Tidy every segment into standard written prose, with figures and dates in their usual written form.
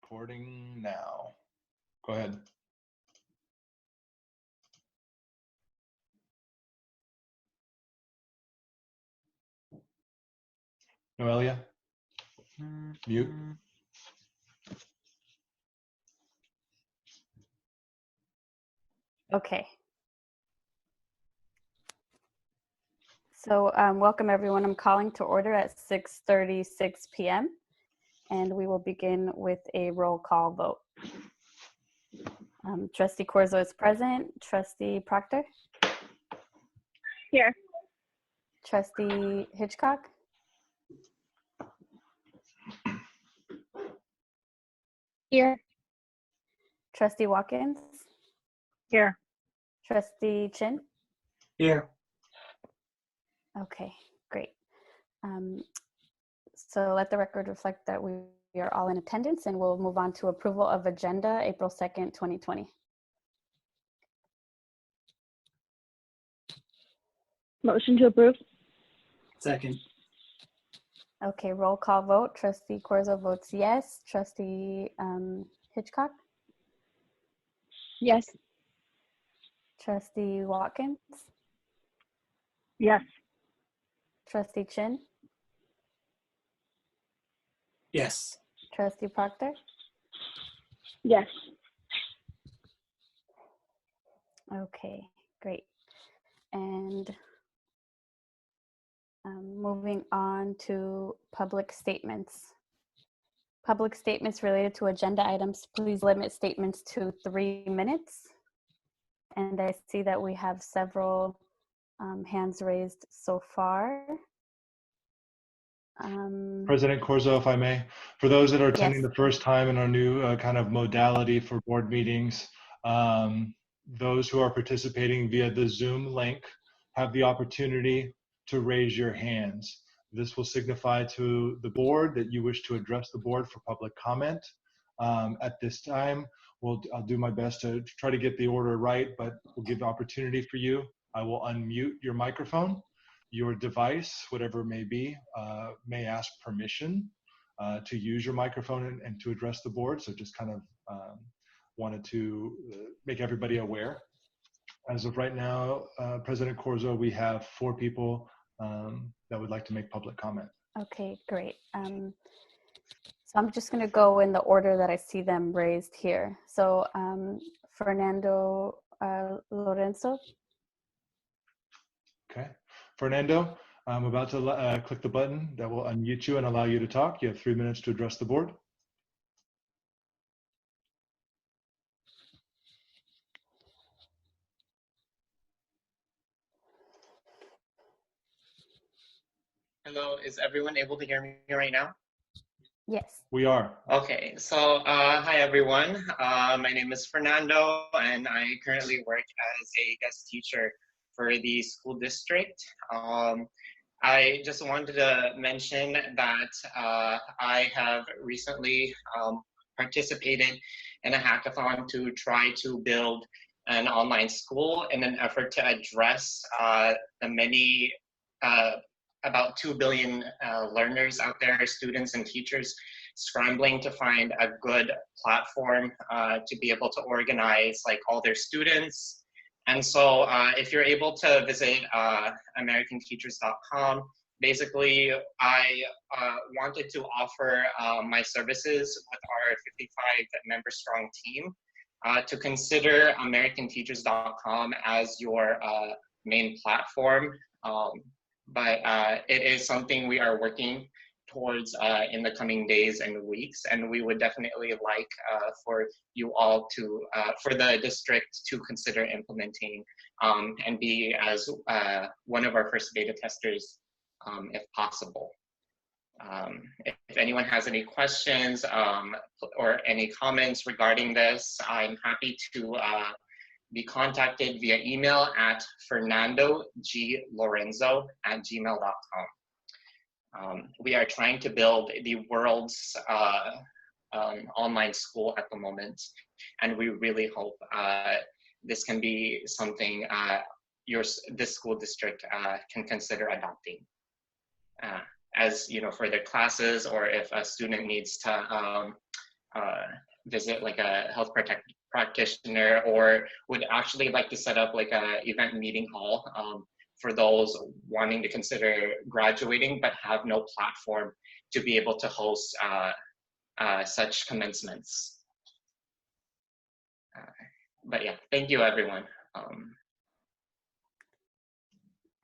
Recording now. Go ahead. Noelia? Mute. Okay. So welcome everyone. I'm calling to order at 6:36 p.m. and we will begin with a roll call vote. Trustee Corzo is present. Trustee Proctor? Here. Trustee Hitchcock? Here. Trustee Watkins? Here. Trustee Chin? Here. Okay, great. So let the record reflect that we are all in attendance, and we'll move on to approval of agenda April 2nd, 2020. Motion to approve. Second. Okay, roll call vote. Trustee Corzo votes yes. Trustee Hitchcock? Yes. Trustee Watkins? Yes. Trustee Chin? Yes. Trustee Proctor? Yes. Okay, great. And moving on to public statements. Public statements related to agenda items, please limit statements to 3 minutes. And I see that we have several hands raised so far. President Corzo, if I may, for those that are attending Yes. the first time in our new kind of modality for board meetings, those who are participating via the Zoom link have the opportunity to raise your hands. This will signify to the board that you wish to address the board for public comment. At this time, I'll do my best to try to get the order right, but we'll give opportunity for you. I will unmute your microphone. Your device, whatever it may be, may ask permission to use your microphone and to address the board. So just kind of wanted to make everybody aware. As of right now, President Corzo, we have 4 people that would like to make public comment. Okay, great. So I'm just going to go in the order that I see them raised here. So Fernando Lorenzo. Okay. Fernando, I'm about to click the button that will unmute you and allow you to talk. You have 3 minutes to address the board. Hello, is everyone able to hear me right now? Yes. We are. Okay, so hi everyone. My name is Fernando and I currently work as a guest teacher for the school district. I just wanted to mention that I have recently participated in a hackathon to try to build an online school in an effort to address the many, about 2 billion learners out there, students and teachers, scrambling to find a good platform to be able to organize like all their students. And so if you're able to visit americanteachers.com, basically I wanted to offer my services with our 55 member strong team to consider americanteachers.com as your main platform. But it is something we are working towards in the coming days and weeks, and we would definitely like for you all to, for the district to consider implementing and be as one of our first beta testers if possible. If anyone has any questions or any comments regarding this, I'm happy to be contacted via email at fernandoglorenzo@gmail.com. We are trying to build the world's online school at the moment, and we really hope this can be something this school district can consider adopting. As you know, for their classes, or if a student needs to visit like a health practitioner, or would actually like to set up like a event meeting hall for those wanting to consider graduating but have no platform to be able to host such commencements. But yeah, thank you everyone.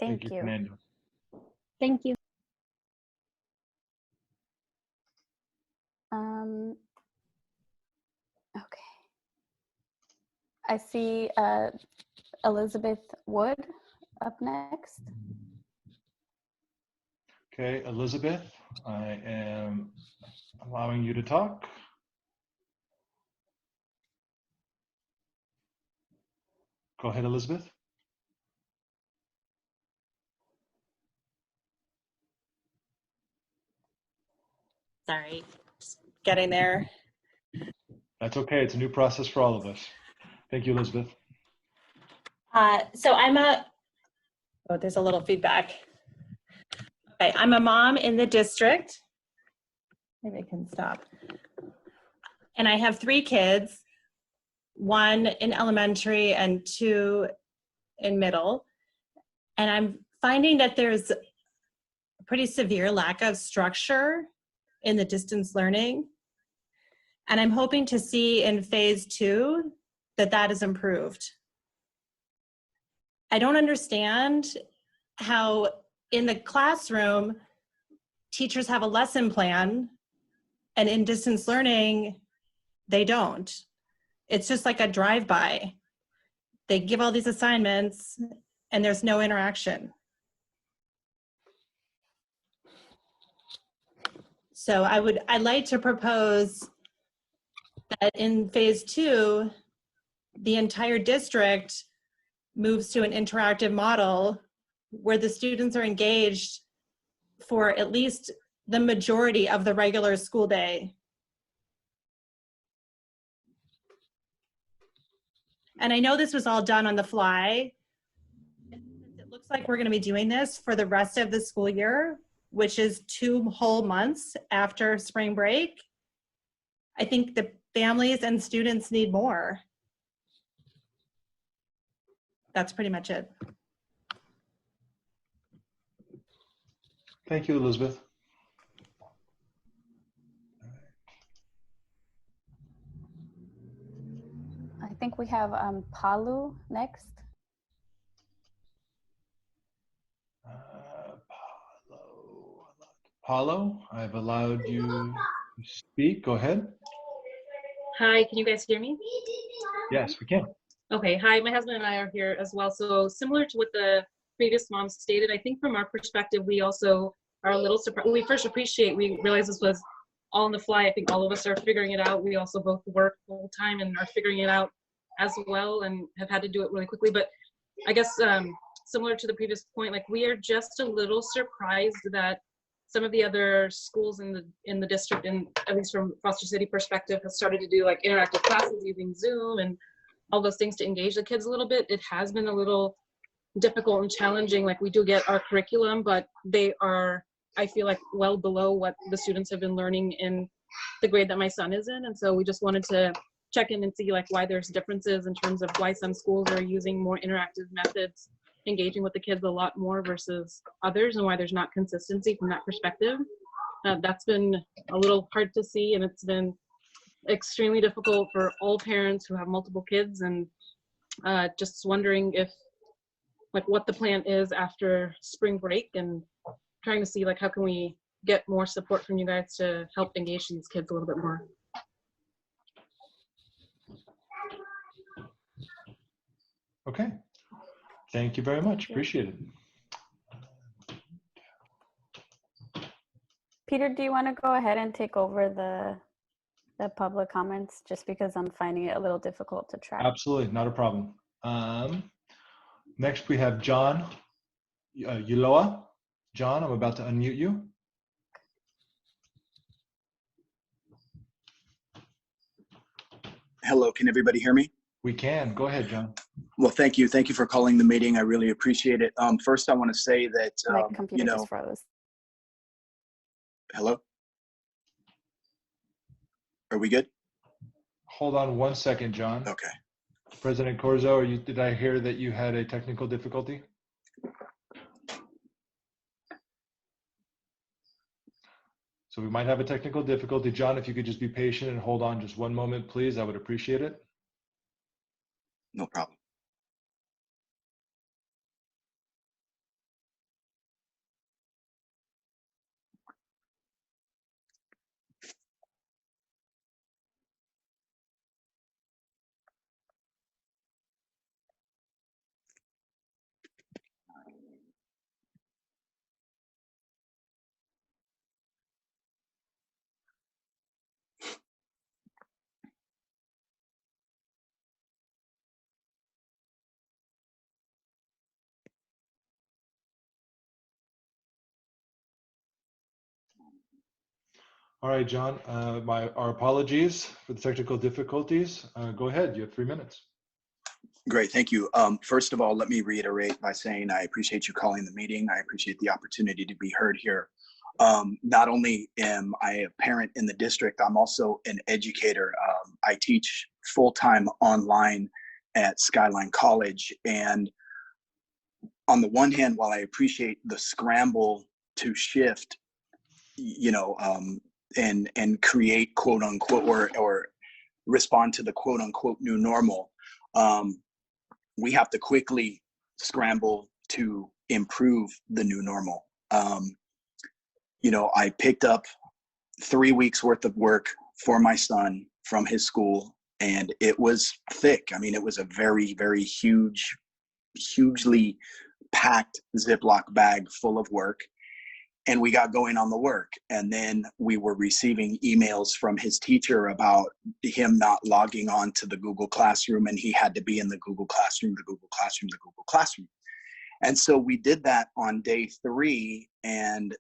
Thank you. Fernando. Thank you. Okay. I see Elizabeth Wood up next. Okay, Elizabeth, I am allowing you to talk. Go ahead, Elizabeth. Sorry, just getting there. That's okay. It's a new process for all of us. Thank you, Elizabeth. So oh, there's a little feedback. Okay, I'm a mom in the district. Maybe I can stop. And I have 3 kids, 1 in elementary and 2 in middle. And I'm finding that there's a pretty severe lack of structure in the distance learning. And I'm hoping to see in phase 2 that that is improved. I don't understand how in the classroom, teachers have a lesson plan and in distance learning, they don't. It's just like a drive-by. They give all these assignments and there's no interaction. So I'd like to propose that in phase 2, the entire district moves to an interactive model where the students are engaged for at least the majority of the regular school day. And I know this was all done on the fly. It looks like we're going to be doing this for the rest of the school year, which is 2 whole months after spring break. I think the families and students need more. That's pretty much it. Thank you, Elizabeth. I think we have Palu next. Paulo, I've allowed you to speak. Go ahead. Hi, can you guys hear me? Yes, we can. Okay, hi, my husband and I are here as well. So similar to what the previous mom stated, I think from our perspective, we also are a little surprised. We first we realized this was all on the fly. I think all of us are figuring it out. We also both work full time and are figuring it out as well and have had to do it really quickly. But I guess similar to the previous point, like we are just a little surprised that some of the other schools in the district, and at least from Foster City perspective, have started to do like interactive classes using Zoom and all those things to engage the kids a little bit. It has been a little difficult and challenging. Like we do get our curriculum, but they are, I feel like, well below what the students have been learning in the grade that my son is in. And so we just wanted to check in and see like why there's differences in terms of why some schools are using more interactive methods, engaging with the kids a lot more versus others, and why there's not consistency from that perspective. That's been a little hard to see, and it's been extremely difficult for all parents who have multiple kids, and just wondering if like what the plan is after spring break, and trying to see like how can we get more support from you guys to help engage these kids a little bit more. Okay. Thank you very much. Appreciate it. Peter, do you want to go ahead and take over the public comments, just because I'm finding it a little difficult to track? Absolutely, not a problem. Next we have John Uloa. John, I'm about to unmute you. Hello, can everybody hear me? We can. Go ahead, John. Well, thank you. Thank you for calling the meeting. I really appreciate it. First, I want to say that, My computer just froze. Hello? Are we good? hold on one second, John. Okay. President Corzo, did I hear that you had a technical difficulty? So we might have a technical difficulty. John, if you could just be patient and hold on just one moment, please, I would appreciate it. No problem. All right, John, our apologies for the technical difficulties. Go ahead, you have 3 minutes. Great, thank you. First of all, let me reiterate by saying I appreciate you calling the meeting. I appreciate the opportunity to be heard here. Not only am I a parent in the district, I'm also an educator. I teach full-time online at Skyline College. And on the one hand, while I appreciate the scramble to shift, and create quote unquote or respond to the quote unquote new normal, we have to quickly scramble to improve the new normal. I picked up 3 weeks worth of work for my son from his school, and it was thick. I mean, it was a very, very hugely packed Ziploc bag full of work. And we got going on the work. And then we were receiving emails from his teacher about him not logging on to the Google Classroom, and he had to be in the Google Classroom, the Google Classroom, the Google Classroom. And so we did that on day 3. And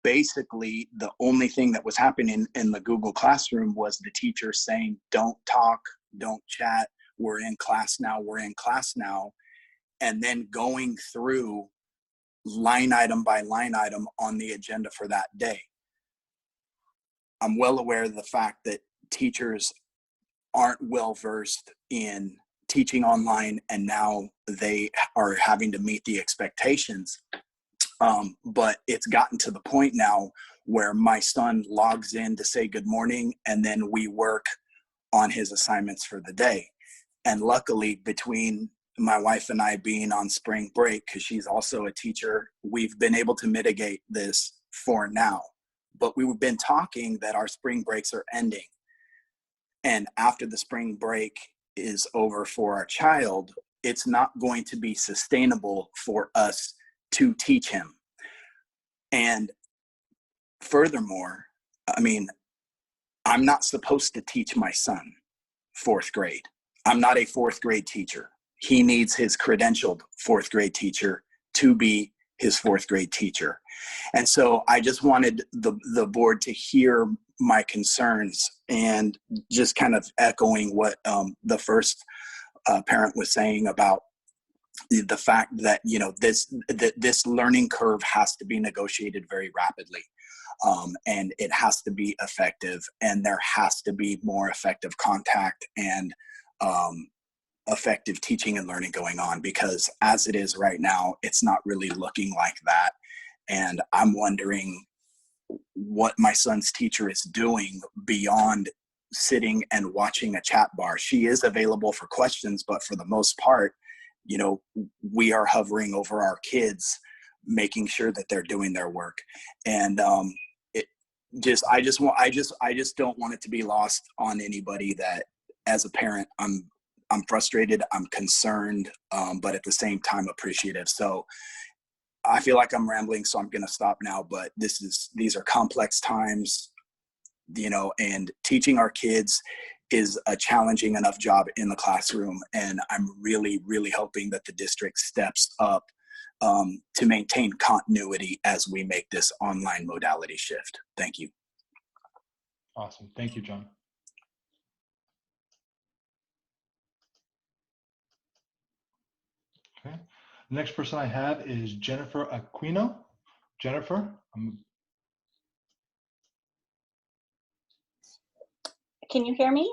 basically the only thing that was happening in the Google Classroom was the teacher saying, don't talk, don't chat, we're in class now, we're in class now. And then going through line item by line item on the agenda for that day. I'm well aware of the fact that teachers aren't well versed in teaching online, and now they are having to meet the expectations. But it's gotten to the point now where my son logs in to say good morning, and then we work on his assignments for the day. And luckily, between my wife and I being on spring break, because she's also a teacher, we've been able to mitigate this for now. But we've been talking that our spring breaks are ending. And after the spring break is over for our child, it's not going to be sustainable for us to teach him. And furthermore, I mean, I'm not supposed to teach my son 4th grade. I'm not a 4th grade teacher. He needs his credentialed 4th grade teacher to be his 4th grade teacher. And so I just wanted the board to hear my concerns, and just kind of echoing what the first parent was saying about the fact that, this learning curve has to be negotiated very rapidly. And it has to be effective, and there has to be more effective contact and effective teaching and learning going on, because as it is right now, it's not really looking like that. And I'm wondering what my son's teacher is doing beyond sitting and watching a chat bar. She is available for questions, but for the most part, we are hovering over our kids, making sure that they're doing their work. And I just don't want it to be lost on anybody that, as a parent, I'm frustrated, I'm concerned, but at the same time appreciative. So I feel like I'm rambling, so I'm going to stop now. But these are complex times, and teaching our kids is a challenging enough job in the classroom. And I'm really, really hoping that the district steps up to maintain continuity as we make this online modality shift. Thank you. Awesome. Thank you, John. Okay. The next person I have is Jennifer Aquino. Jennifer, Can you hear me?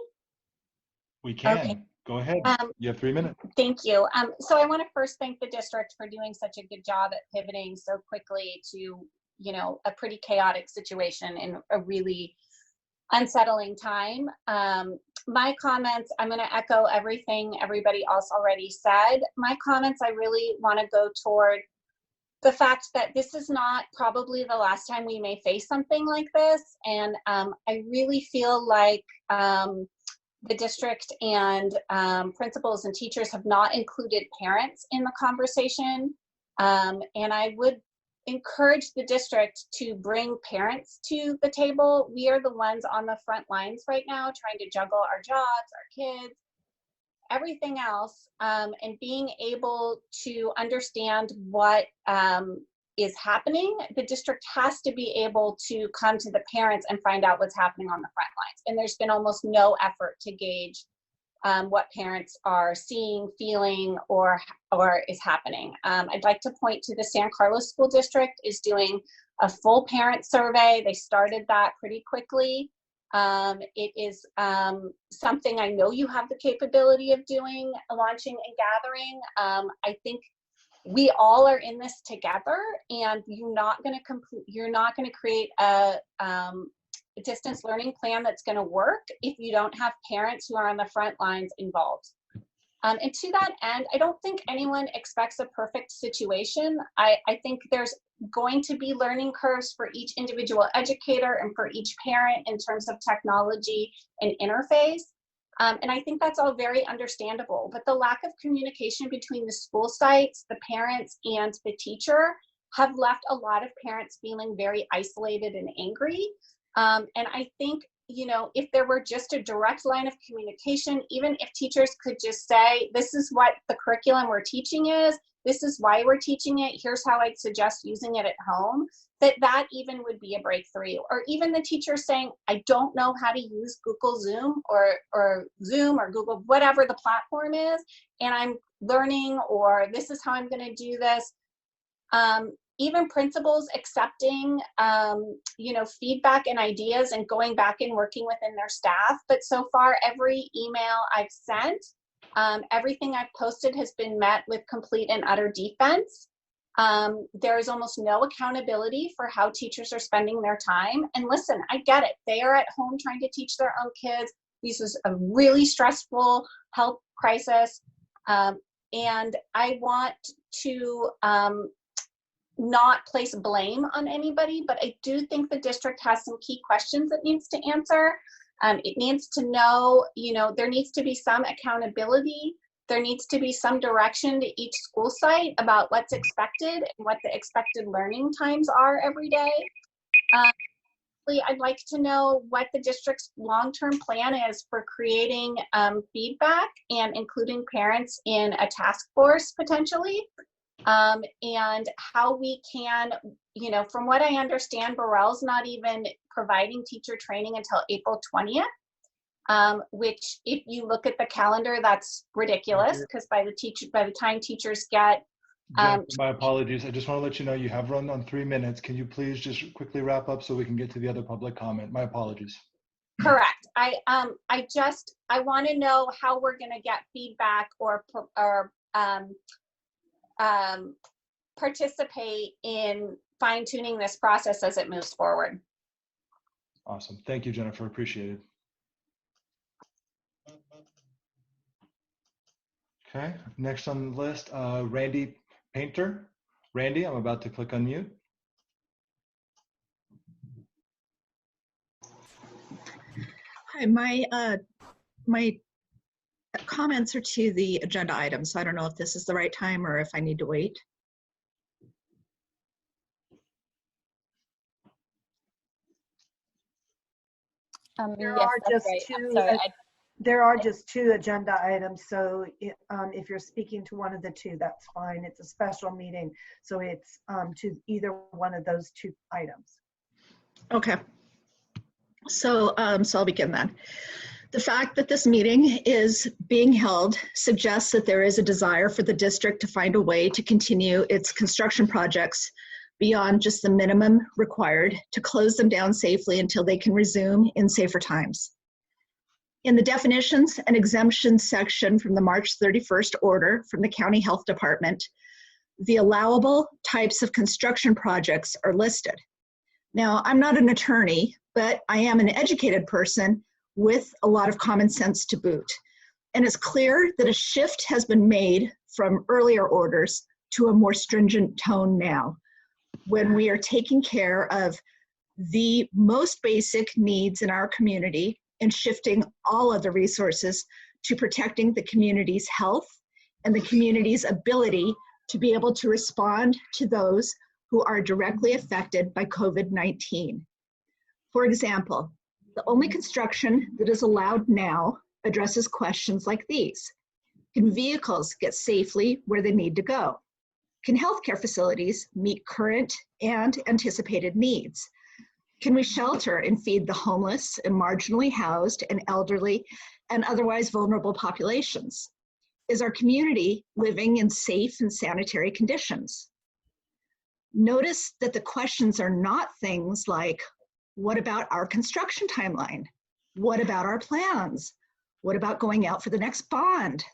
We can. Okay. Go ahead. You have 3 minutes. Thank you. So I want to first thank the district for doing such a good job at pivoting so quickly to, you know, a pretty chaotic situation in a really unsettling time. My comments, I'm going to echo everything everybody else already said. My comments, I really want to go toward the fact that this is not probably the last time we may face something like this. And I really feel like the district and principals and teachers have not included parents in the conversation. And I would encourage the district to bring parents to the table. We are the ones on the front lines right now trying to juggle our jobs, our kids, everything else, and being able to understand what is happening. The district has to be able to come to the parents and find out what's happening on the front lines. And there's been almost no effort to gauge what parents are seeing, feeling, or is happening. I'd like to point to the San Carlos School District is doing a full parent survey. They started that pretty quickly. It is something I know you have the capability of doing, launching and gathering. I think we all are in this together, and you're not going to create a distance learning plan that's going to work if you don't have parents who are on the front lines involved. And to that end, I don't think anyone expects a perfect situation. I think there's going to be learning curves for each individual educator and for each parent in terms of technology and interface. And I think that's all very understandable, but the lack of communication between the school sites, the parents, and the teacher have left a lot of parents feeling very isolated and angry. And I think, you know, if there were just a direct line of communication, even if teachers could just say, this is what the curriculum we're teaching is, this is why we're teaching it, here's how I'd suggest using it at home, that even would be a breakthrough. Or even the teacher saying, I don't know how to use Google Zoom or Zoom or Google, whatever the platform is, and I'm learning, or this is how I'm going to do this. Even principals accepting, you know, feedback and ideas and going back and working within their staff. But so far, every email I've sent, everything I've posted has been met with complete and utter defense. There is almost no accountability for how teachers are spending their time. And listen, I get it. They are at home trying to teach their own kids. This is a really stressful health crisis. And I want to not place blame on anybody, but I do think the district has some key questions it needs to answer. It needs to know, you know, there needs to be some accountability. There needs to be some direction to each school site about what's expected and what the expected learning times are every day. I'd like to know what the district's long-term plan is for creating feedback and including parents in a task force potentially. And how we can, you know, from what I understand, Burrell's not even providing teacher training until April 20th, which if you look at the calendar, that's ridiculous because by the time teachers get my apologies. I just want to let you know you have run on 3 minutes. Can you please just quickly wrap up so we can get to the other public comment? My apologies. Correct. I want to know how we're going to get feedback or participate in fine-tuning this process as it moves forward. Awesome. Thank you, Jennifer. Appreciate it. Okay, next on the list, Randy Painter. Randy, I'm about to click unmute. Hi, my comments are to the agenda items, so I don't know if this is the right time or if I need to wait. There are just two agenda items, so if you're speaking to one of the two, that's fine. It's a special meeting, so it's to either one of those two items. Okay. So I'll begin then. The fact that this meeting is being held suggests that there is a desire for the district to find a way to continue its construction projects beyond just the minimum required to close them down safely until they can resume in safer times. In the definitions and exemptions section from the March 31st order from the County Health Department, the allowable types of construction projects are listed. Now, I'm not an attorney, but I am an educated person with a lot of common sense to boot. And it's clear that a shift has been made from earlier orders to a more stringent tone now, when we are taking care of the most basic needs in our community and shifting all other resources to protecting the community's health and the community's ability to be able to respond to those who are directly affected by COVID-19. For example, the only construction that is allowed now addresses questions like these. Can vehicles get safely where they need to go? Can healthcare facilities meet current and anticipated needs? Can we shelter and feed the homeless and marginally housed and elderly and otherwise vulnerable populations? Is our community living in safe and sanitary conditions? Notice that the questions are not things like, what about our construction timeline? What about our plans? What about going out for the next bond?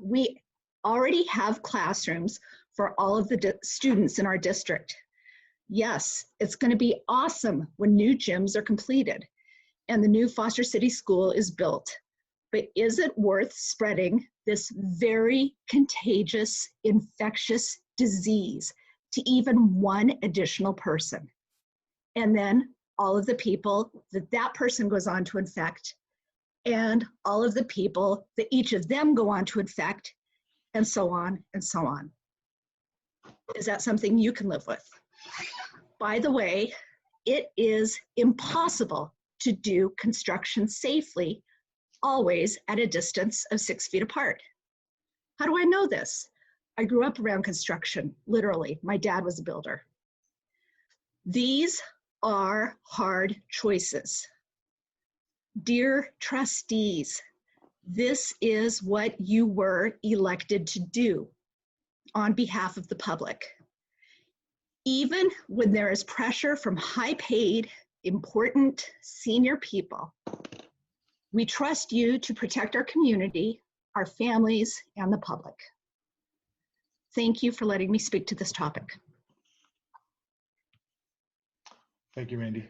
We already have classrooms for all of the students in our district. Yes, it's going to be awesome when new gyms are completed and the new Foster City School is built. But is it worth spreading this very contagious, infectious disease to even one additional person? And then all of the people that that person goes on to infect, and all of the people that each of them go on to infect, and so on and so on. Is that something you can live with? By the way, it is impossible to do construction safely, always at a distance of 6 feet apart. How do I know this? I grew up around construction, literally. My dad was a builder. These are hard choices. Dear trustees, this is what you were elected to do on behalf of the public. Even when there is pressure from high-paid, important senior people, we trust you to protect our community, our families, and the public. Thank you for letting me speak to this topic. Thank you, Mandy.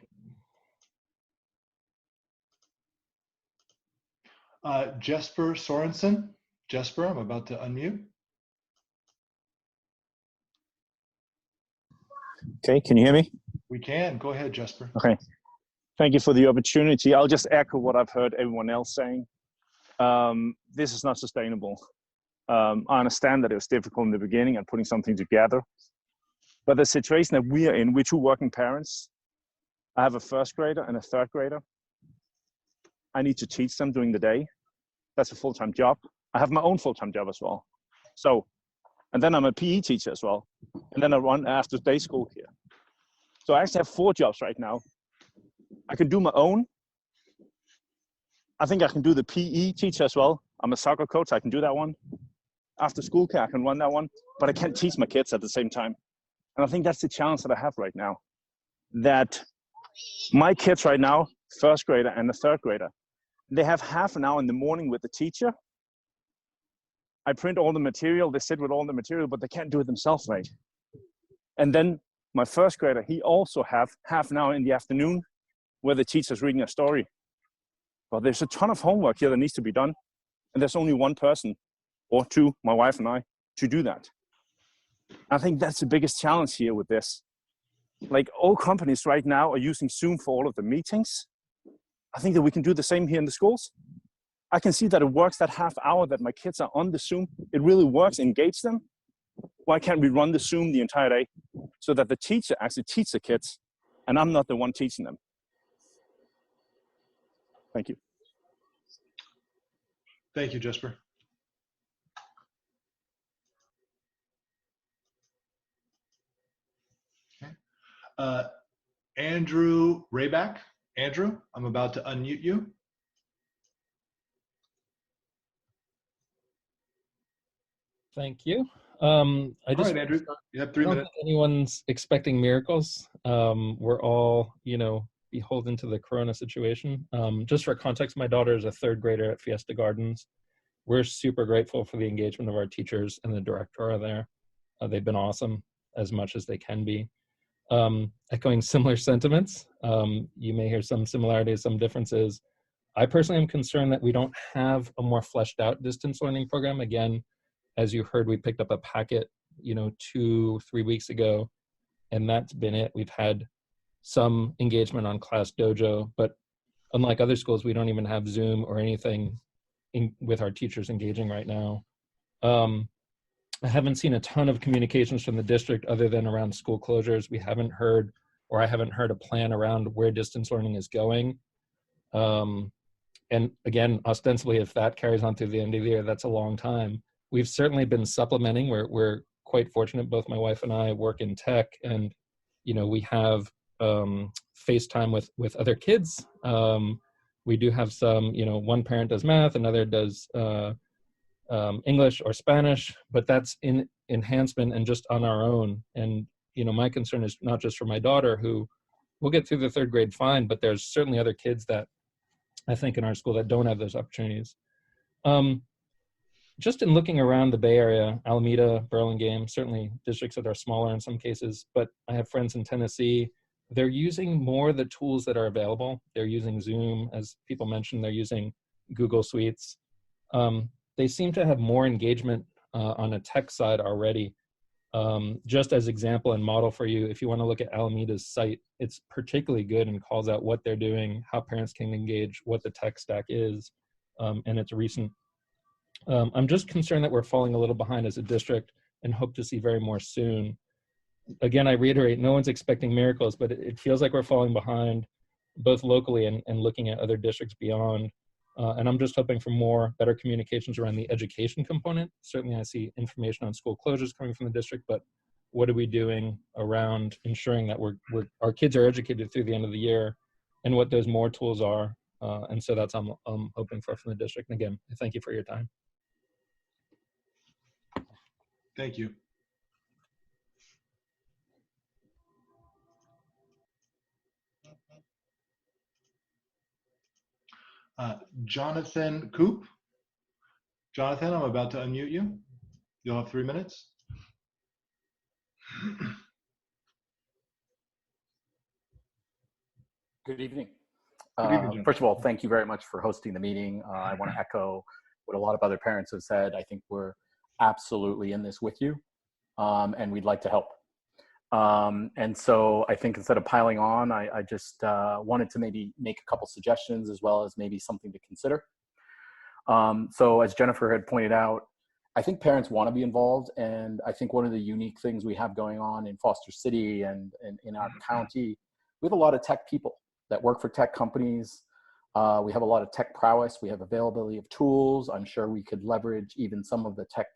Jesper Sorensen. Jesper, I'm about to unmute. Okay, can you hear me? We can. Go ahead, Jesper. Okay. Thank you for the opportunity. I'll just echo what I've heard everyone else saying. This is not sustainable. I understand that it was difficult in the beginning and putting something together. But the situation that we are in, we're two working parents. I have a first grader and a third grader. I need to teach them during the day. That's a full-time job. I have my own full-time job as well. So, and then I'm a PE teacher as well. And then I run after day school here. So I actually have 4 jobs right now. I can do my own. I think I can do the PE teacher as well. I'm a soccer coach, I can do that one. After school care, I can run that one, but I can't teach my kids at the same time. And I think that's the challenge that I have right now. That my kids right now, first grader and the third grader, they have half an hour in the morning with the teacher. I print all the material, they sit with all the material, but they can't do it themselves, right? And then my first grader, he also have half an hour in the afternoon where the teacher's reading a story. But there's a ton of homework here that needs to be done. And there's only one person or two, my wife and I, to do that. I think that's the biggest challenge here with this. Like all companies right now are using Zoom for all of the meetings. I think that we can do the same here in the schools. I can see that it works, that half hour that my kids are on the Zoom, it really works, engage them. Why can't we run the Zoom the entire day so that the teacher actually teaches the kids and I'm not the one teaching them? Thank you. Thank you, Jesper. Okay. Andrew Rayback. Andrew, I'm about to unmute you. Thank you. All right, Andrew, you have 3 minutes. Anyone's expecting miracles. We're all, beholden to the Corona situation. Just for context, my daughter is a third grader at Fiesta Gardens. We're super grateful for the engagement of our teachers and the director are there. They've been awesome as much as they can be. Echoing similar sentiments, you may hear some similarities, some differences. I personally am concerned that we don't have a more fleshed out distance learning program. Again, as you heard, we picked up a packet, 2-3 weeks ago, and that's been it. We've had some engagement on Class Dojo, but unlike other schools, we don't even have Zoom or anything with our teachers engaging right now. I haven't seen a ton of communications from the district other than around school closures. We haven't heard, or I haven't heard a plan around where distance learning is going. And again, ostensibly, if that carries on through the end of the year, that's a long time. We've certainly been supplementing. We're quite fortunate. Both my wife and I work in tech, and we have FaceTime with other kids. We do have some, one parent does math, another does English or Spanish, but that's in enhancement and just on our own. And my concern is not just for my daughter, who will get through the third grade fine, but there's certainly other kids that I think in our school that don't have those opportunities. Just in looking around the Bay Area, Alameda, Burlingame, certainly districts that are smaller in some cases, but I have friends in Tennessee. They're using more of the tools that are available. They're using Zoom, as people mentioned, they're using Google Suites. They seem to have more engagement on a tech side already. Just as example and model for you, if you want to look at Alameda's site, it's particularly good and calls out what they're doing, how parents can engage, what the tech stack is, and it's recent. I'm just concerned that we're falling a little behind as a district and hope to see very more soon. Again, I reiterate, no one's expecting miracles, but it feels like we're falling behind both locally and looking at other districts beyond. And I'm just hoping for better communications around the education component. Certainly I see information on school closures coming from the district, but what are we doing around ensuring that our kids are educated through the end of the year, and what those more tools are. And so that's I'm hoping for from the district. And again, thank you for your time. Thank you. Jonathan Coop. Jonathan, I'm about to unmute you. You'll have 3 minutes. Good evening. Good evening, first of all, thank you very much for hosting the meeting. I want to echo what a lot of other parents have said. I think we're absolutely in this with you, and we'd like to help. And so I think instead of piling on, I just wanted to maybe make a couple suggestions as well as maybe something to consider. So as Jennifer had pointed out, I think parents want to be involved. And I think one of the unique things we have going on in Foster City and in our county, we have a lot of tech people that work for tech companies. We have a lot of tech prowess. We have availability of tools. I'm sure we could leverage even some of the tech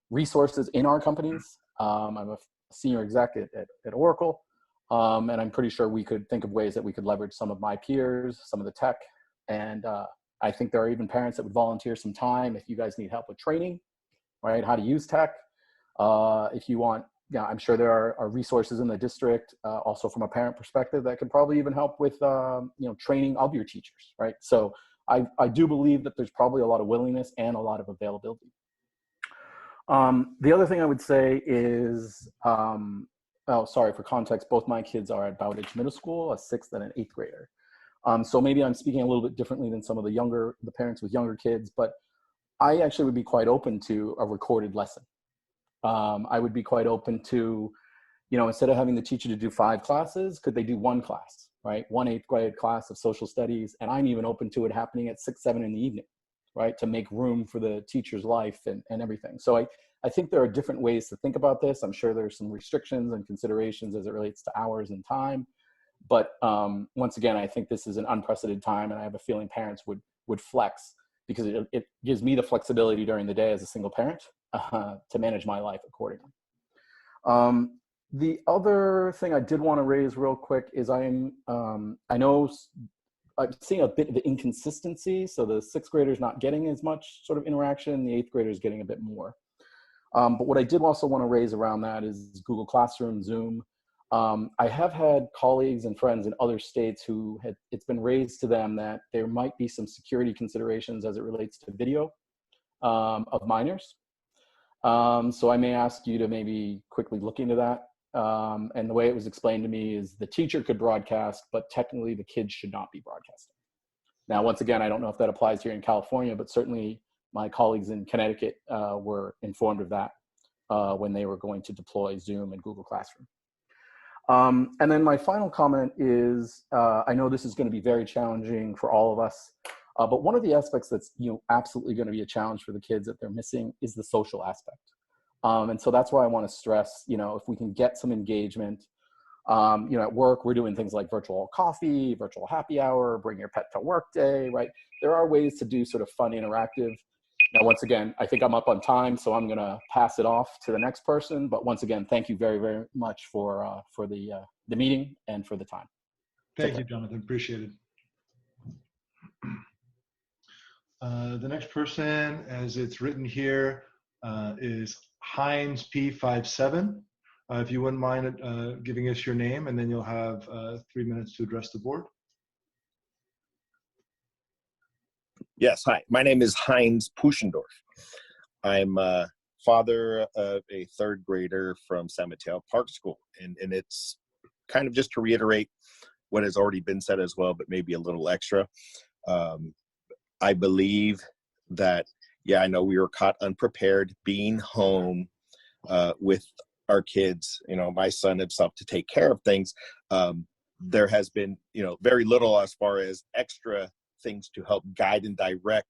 resources in our companies. I'm a senior exec at Oracle, and I'm pretty sure we could think of ways that we could leverage some of my peers, some of the tech, and I think there are even parents that would volunteer some time if you guys need help with training, right, how to use tech. If you want, I'm sure there are resources in the district, also from a parent perspective, that could probably even help with training of your teachers, right? So I do believe that there's probably a lot of willingness and a lot of availability. The other thing I would say is, for context, both my kids are at Bowditch Middle School, a 6th and an 8th grader. So maybe I'm speaking a little bit differently than some of the parents with younger kids, but I actually would be quite open to a recorded lesson. I would be quite open to, instead of having the teacher to do 5 classes, could they do 1 class, right? 1 8th grade class of social studies. And I'm even open to it happening at 6, 7 in the evening, right? To make room for the teacher's life and everything. So I think there are different ways to think about this. I'm sure there's some restrictions and considerations as it relates to hours and time. But once again, I think this is an unprecedented time, and I have a feeling parents would flex, because it gives me the flexibility during the day as a single parent to manage my life accordingly. The other thing I did want to raise real quick is I know I'm seeing a bit of inconsistency. So the 6th graders not getting as much sort of interaction, the 8th graders getting a bit more. But what I did also want to raise around that is Google Classroom, Zoom. I have had colleagues and friends in other states who it's been raised to them that there might be some security considerations as it relates to video of minors. So I may ask you to maybe quickly look into that. And the way it was explained to me is the teacher could broadcast, but technically the kids should not be broadcasting. Now, once again, I don't know if that applies here in California, but certainly my colleagues in Connecticut were informed of that when they were going to deploy Zoom and Google Classroom. And then my final comment is, I know this is going to be very challenging for all of us, but one of the aspects that's absolutely going to be a challenge for the kids that they're missing is the social aspect. And so that's why I want to stress, if we can get some engagement, at work, we're doing things like virtual coffee, virtual happy hour, bring your pet to work day, right? There are ways to do sort of fun, interactive. Now, once again, I think I'm up on time, so I'm going to pass it off to the next person. But once again, thank you very, very much for the meeting and for the time. Thank you, Jonathan. Appreciate it. The next person, as it's written here, is Heinz P57. If you wouldn't mind giving us your name, and then you'll have 3 minutes to address the board. Yes, hi. My name is Heinz Puschendorf. I'm father of a third grader from San Mateo Park School. And it's kind of just to reiterate what has already been said as well, but maybe a little extra. I believe that, I know we were caught unprepared being home with our kids, my son himself to take care of things. There has been, very little as far as extra things to help guide and direct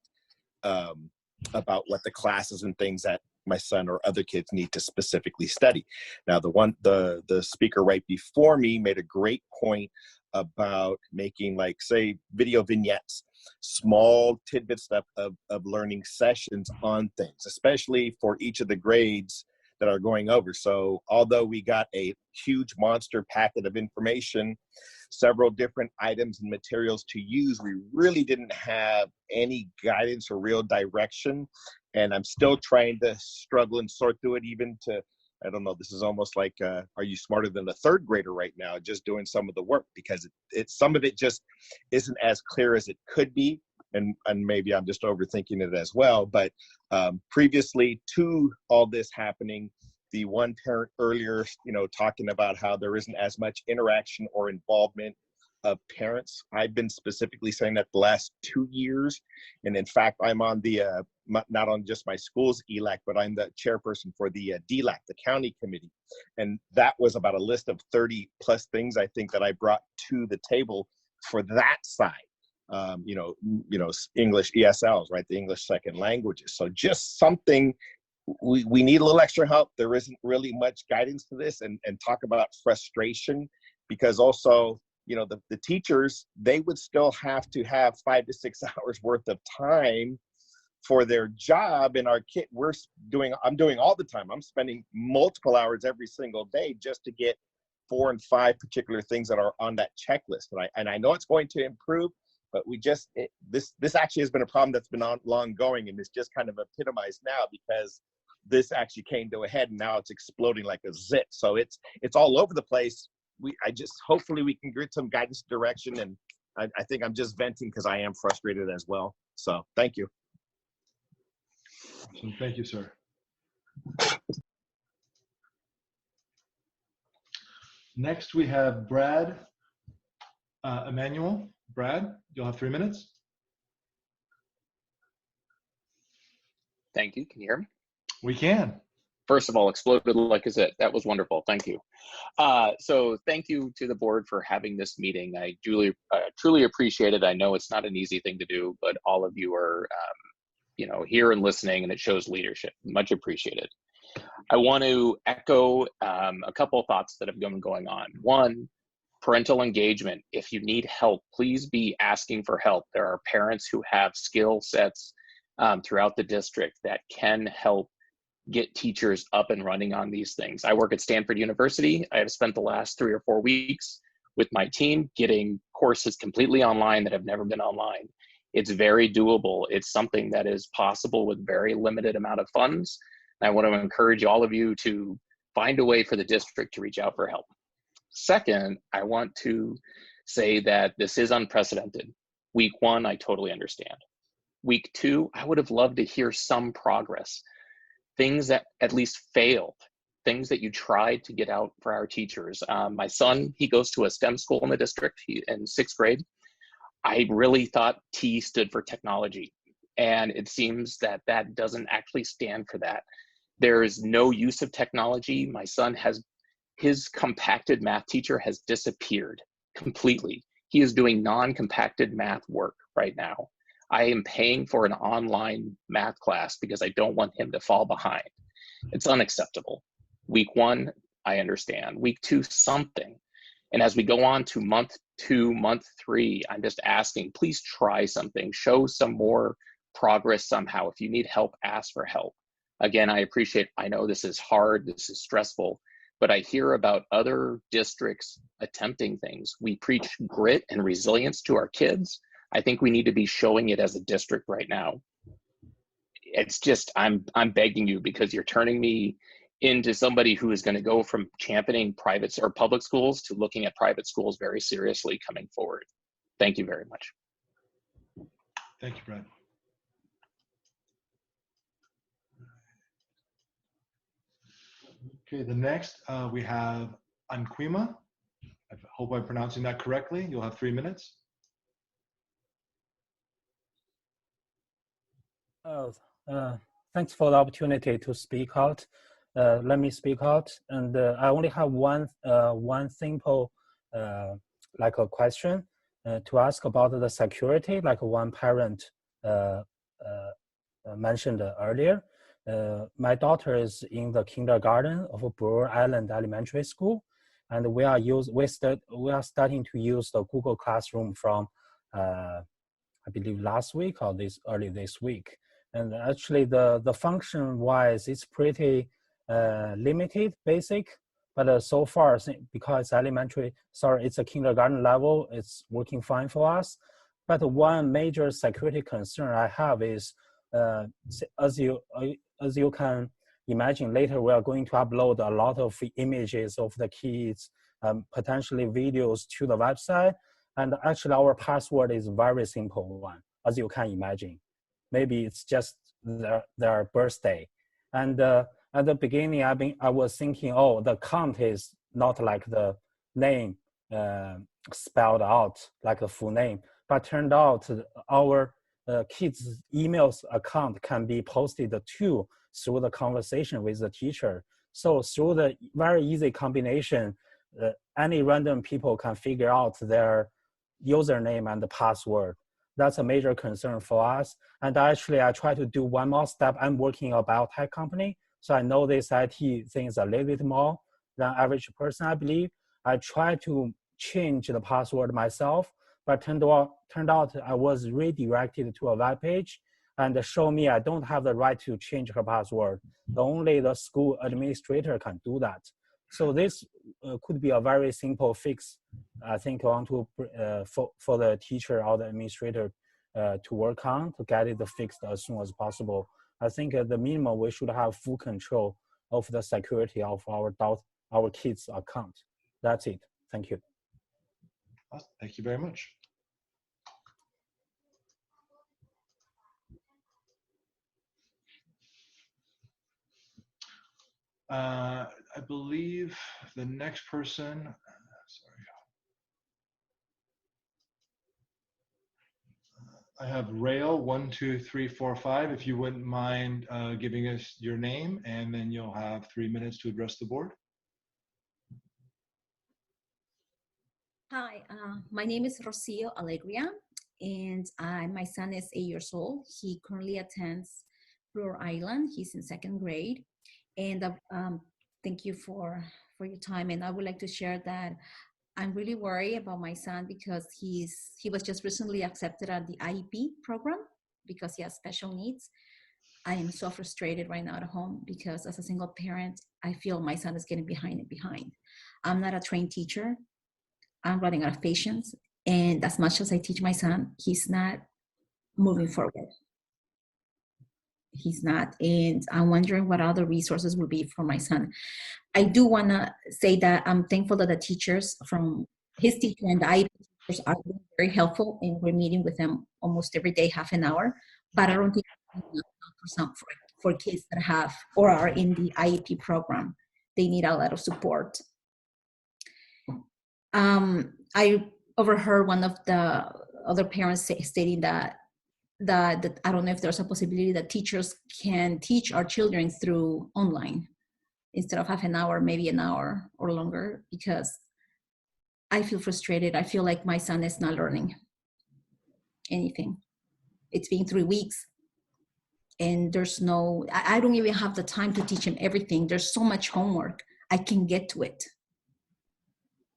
about what the classes and things that my son or other kids need to specifically study. Now, the speaker right before me made a great point about making, like, say, video vignettes, small tidbits of learning sessions on things, especially for each of the grades that are going over. So although we got a huge monster packet of information, several different items and materials to use, we really didn't have any guidance or real direction. And I'm still trying to struggle and sort through it, even to, I don't know, this is almost like, are you smarter than a third grader right now, just doing some of the work, because it's some of it just isn't as clear as it could be. And maybe I'm just overthinking it as well. But previously to all this happening, the one parent earlier, talking about how there isn't as much interaction or involvement of parents. I've been specifically saying that the last 2 years. And in fact, I'm on the, not on just my school's ELAC, but I'm the chairperson for the DLAC, the county committee. And that was about a list of 30 plus things I think that I brought to the table for that side. English ESLs, right? The English second languages. So just something, we need a little extra help. There isn't really much guidance to this, and talk about frustration, because also, the teachers, they would still have to have 5 to 6 hours worth of time for their job. And our kid, I'm doing all the time. I'm spending multiple hours every single day just to get 4 and 5 particular things that are on that checklist. And I know it's going to improve, but this actually has been a problem that's been long going, and it's just kind of epitomized now because this actually came to a head, and now it's exploding like a zit. So it's all over the place. Hopefully we can get some guidance, direction, and I think I'm just venting because I am frustrated as well. So thank you. So thank you, sir. Next we have Brad Emmanuel. Brad, you'll have 3 minutes. Thank you. Can you hear me? We can. First of all, exploded like a zit. That was wonderful. Thank you. So thank you to the board for having this meeting. I truly appreciate it. I know it's not an easy thing to do, but all of you are, here and listening, and it shows leadership. Much appreciated. I want to echo a couple of thoughts that have been going on. One, parental engagement. If you need help, please be asking for help. There are parents who have skill sets throughout the district that can help get teachers up and running on these things. I work at Stanford University. I have spent the last 3 or 4 weeks with my team getting courses completely online that have never been online. It's very doable. It's something that is possible with very limited amount of funds. And I want to encourage all of you to find a way for the district to reach out for help. Second, I want to say that this is unprecedented. Week 1, I totally understand. Week 2, I would have loved to hear some progress, things that at least failed, things that you tried to get out for our teachers. My son, he goes to a STEM school in the district, in 6th grade. I really thought T stood for technology, and it seems that that doesn't actually stand for that. There is no use of technology. My son his compacted math teacher has disappeared completely. He is doing non-compacted math work right now. I am paying for an online math class because I don't want him to fall behind. It's unacceptable. Week 1, I understand. Week 2, something. And as we go on to month 2, month 3, I'm just asking, please try something, show some more progress somehow. If you need help, ask for help. Again, I know this is hard, this is stressful, but I hear about other districts attempting things. We preach grit and resilience to our kids. I think we need to be showing it as a district right now. It's just, I'm begging you, because you're turning me into somebody who is going to go from championing private or public schools to looking at private schools very seriously coming forward. Thank you very much. Thank you, Brad. Okay, the next we have Anquima. I hope I'm pronouncing that correctly. You'll have 3 minutes. Thanks for the opportunity to speak out. Let me speak out, and I only have one simple like a question to ask about the security, like one parent mentioned earlier. My daughter is in the kindergarten of Brewer Island Elementary School, and we are starting to use the Google Classroom from I believe last week or early this week. And actually the function wise, it's pretty limited, basic, but so far, because it's a kindergarten level, it's working fine for us. But one major security concern I have is, as you can imagine, later we are going to upload a lot of images of the kids, potentially videos to the website. And actually our password is very simple one, as you can imagine. Maybe it's just their birthday. And at the beginning, I was thinking, oh, the count is not like the name spelled out, like the full name. But turned out our kids' emails account can be posted to through the conversation with the teacher. So through the very easy combination, any random people can figure out their username and the password. That's a major concern for us. And actually, I try to do one more step. I'm working in a biotech company, so I know this IT things a little bit more than average person, I believe. I try to change the password myself, but turned out I was redirected to a web page and show me I don't have the right to change her password. Only the school administrator can do that. So this could be a very simple fix. I think I want to for the teacher or the administrator to work on to get it fixed as soon as possible. I think at the minimum we should have full control of the security of our kids' account. That's it. Thank you. Awesome. Thank you very much. I believe the next person, sorry. I have Rail12345. If you wouldn't mind giving us your name, and then you'll have 3 minutes to address the board. Hi, my name is Rocio Alegria, and my son is 8 years old. He currently attends Brewer Island. He's in 2nd grade. And thank you for your time. And I would like to share that I'm really worried about my son because he was just recently accepted at the IEP program because he has special needs. I am so frustrated right now at home because as a single parent, I feel my son is getting behind. I'm not a trained teacher. I'm running out of patience. And as much as I teach my son, he's not moving forward. he's not. And I'm wondering what other resources would be for my son. I do want to say that I'm thankful that the teachers from his teacher and the IEP teachers are very helpful, and we're meeting with them almost every day, half an hour. But I don't think for kids that have or are in the IEP program, they need a lot of support. I overheard one of the other parents stating that I don't know if there's a possibility that teachers can teach our children through online instead of half an hour, maybe an hour or longer, because I feel frustrated. I feel like my son is not learning anything. It's been 3 weeks and there's no, I don't even have the time to teach him everything. There's so much homework. I can get to it.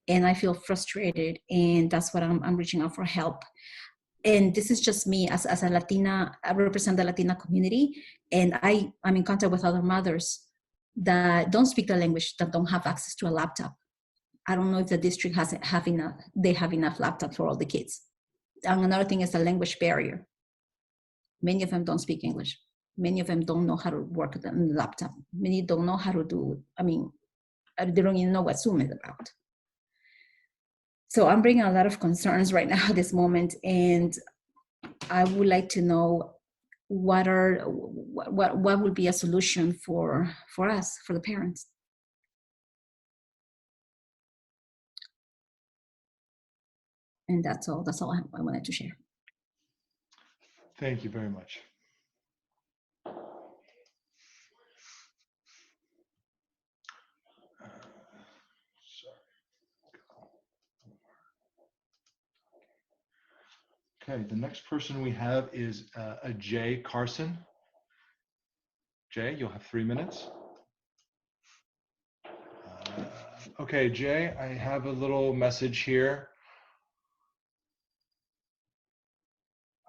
And I feel frustrated, and that's what I'm reaching out for help. And this is just me as a Latina. I represent the Latina community, and I'm in contact with other mothers that don't speak the language, that don't have access to a laptop. I don't know if the district have enough laptops for all the kids. And another thing is the language barrier. Many of them don't speak English. Many of them don't know how to work the laptop. Many don't know how to do, they don't even know what Zoom is about. So I'm bringing a lot of concerns right now at this moment, and I would like to know what would be a solution for us, for the parents. And that's all I wanted to share. Thank you very much. Okay, the next person we have is a Jay Carson. Jay, you'll have 3 minutes. Okay, Jay, I have a little message here.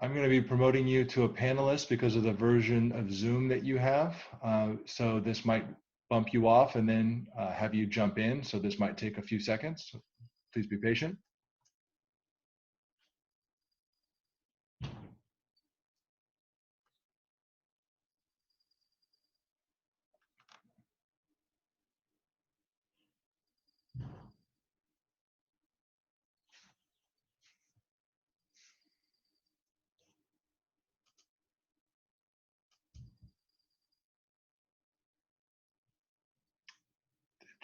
I'm going to be promoting you to a panelist because of the version of Zoom that you have. So this might bump you off and then have you jump in. So this might take a few seconds. So please be patient.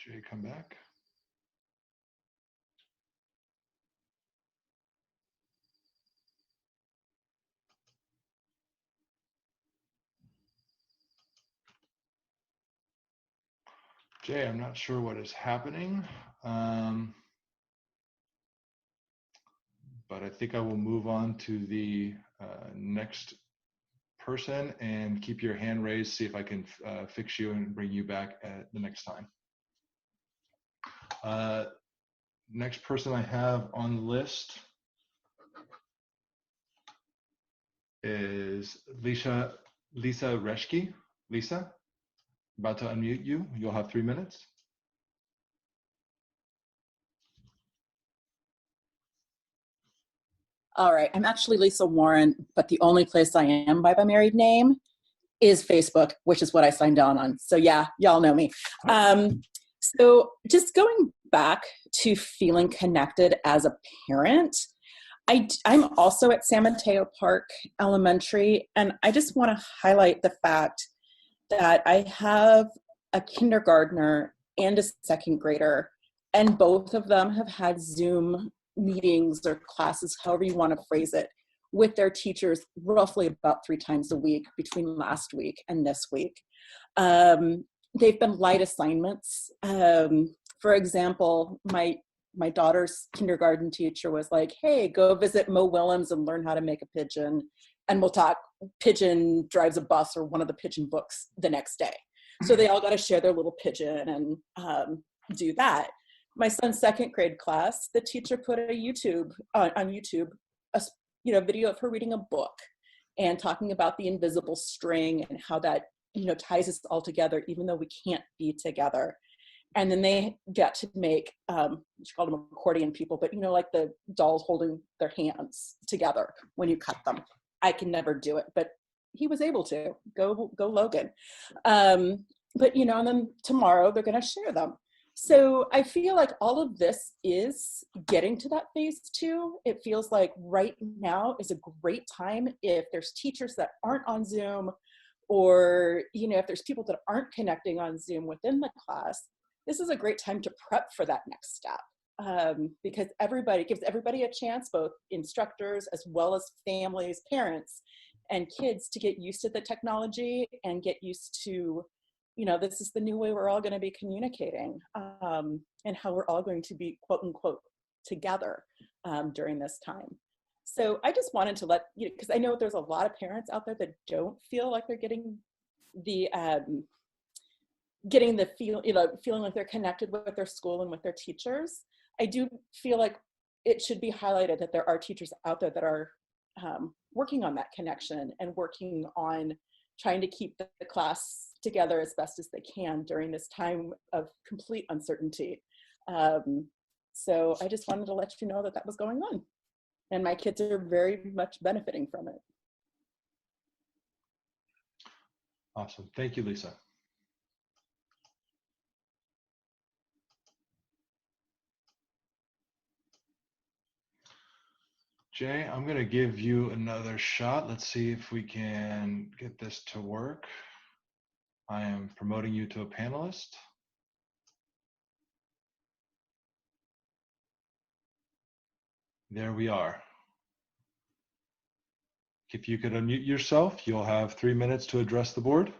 Did Jay come back? Jay, I'm not sure what is happening, but I think I will move on to the next person and keep your hand raised, see if I can fix you and bring you back at the next time. Next person I have on the list is Lisa Reschke. Lisa, about to unmute you. You'll have 3 minutes. All right, I'm actually Lisa Warren, but the only place I am by my married name is Facebook, which is what I signed on. So yeah, y'all know me. So just going back to feeling connected as a parent, I'm also at San Mateo Park Elementary, and I just want to highlight the fact that I have a kindergartner and a second grader, and both of them have had Zoom meetings or classes, however you want to phrase it, with their teachers roughly about 3 times a week between last week and this week. They've been light assignments. For example, my daughter's kindergarten teacher was like, hey, go visit Mo Willems and learn how to make a pigeon. And we'll talk pigeon drives a bus or one of the pigeon books the next day. So they all got to share their little pigeon and do that. My son's second grade class, the teacher put a YouTube on YouTube, a video of her reading a book and talking about the invisible string and how that ties us all together, even though we can't be together. And then they get to make, she called them accordion people, but like the dolls holding their hands together when you cut them. I can never do it, but he was able to. Go Logan. But you know, and then tomorrow they're going to share them. So I feel like all of this is getting to that phase 2. It feels like right now is a great time if there's teachers that aren't on Zoom, or you know, if there's people that aren't connecting on Zoom within the class. This is a great time to prep for that next step, because it gives everybody a chance, both instructors as well as families, parents, and kids, to get used to the technology and get used to, you know, this is the new way we're all going to be communicating, and how we're all going to be, quote unquote, together during this time. So I just wanted to let you know, because I know there's a lot of parents out there that don't feel like they're getting the feel, you know, feeling like they're connected with their school and with their teachers. I do feel like it should be highlighted that there are teachers out there that are working on that connection and working on trying to keep the class together as best as they can during this time of complete uncertainty. So I just wanted to let you know that that was going on. And my kids are very much benefiting from it. Awesome. Thank you, Lisa. Jay, I'm going to give you another shot. Let's see if we can get this to work. I am promoting you to a panelist. There we are. If you could unmute yourself, you'll have 3 minutes to address the board.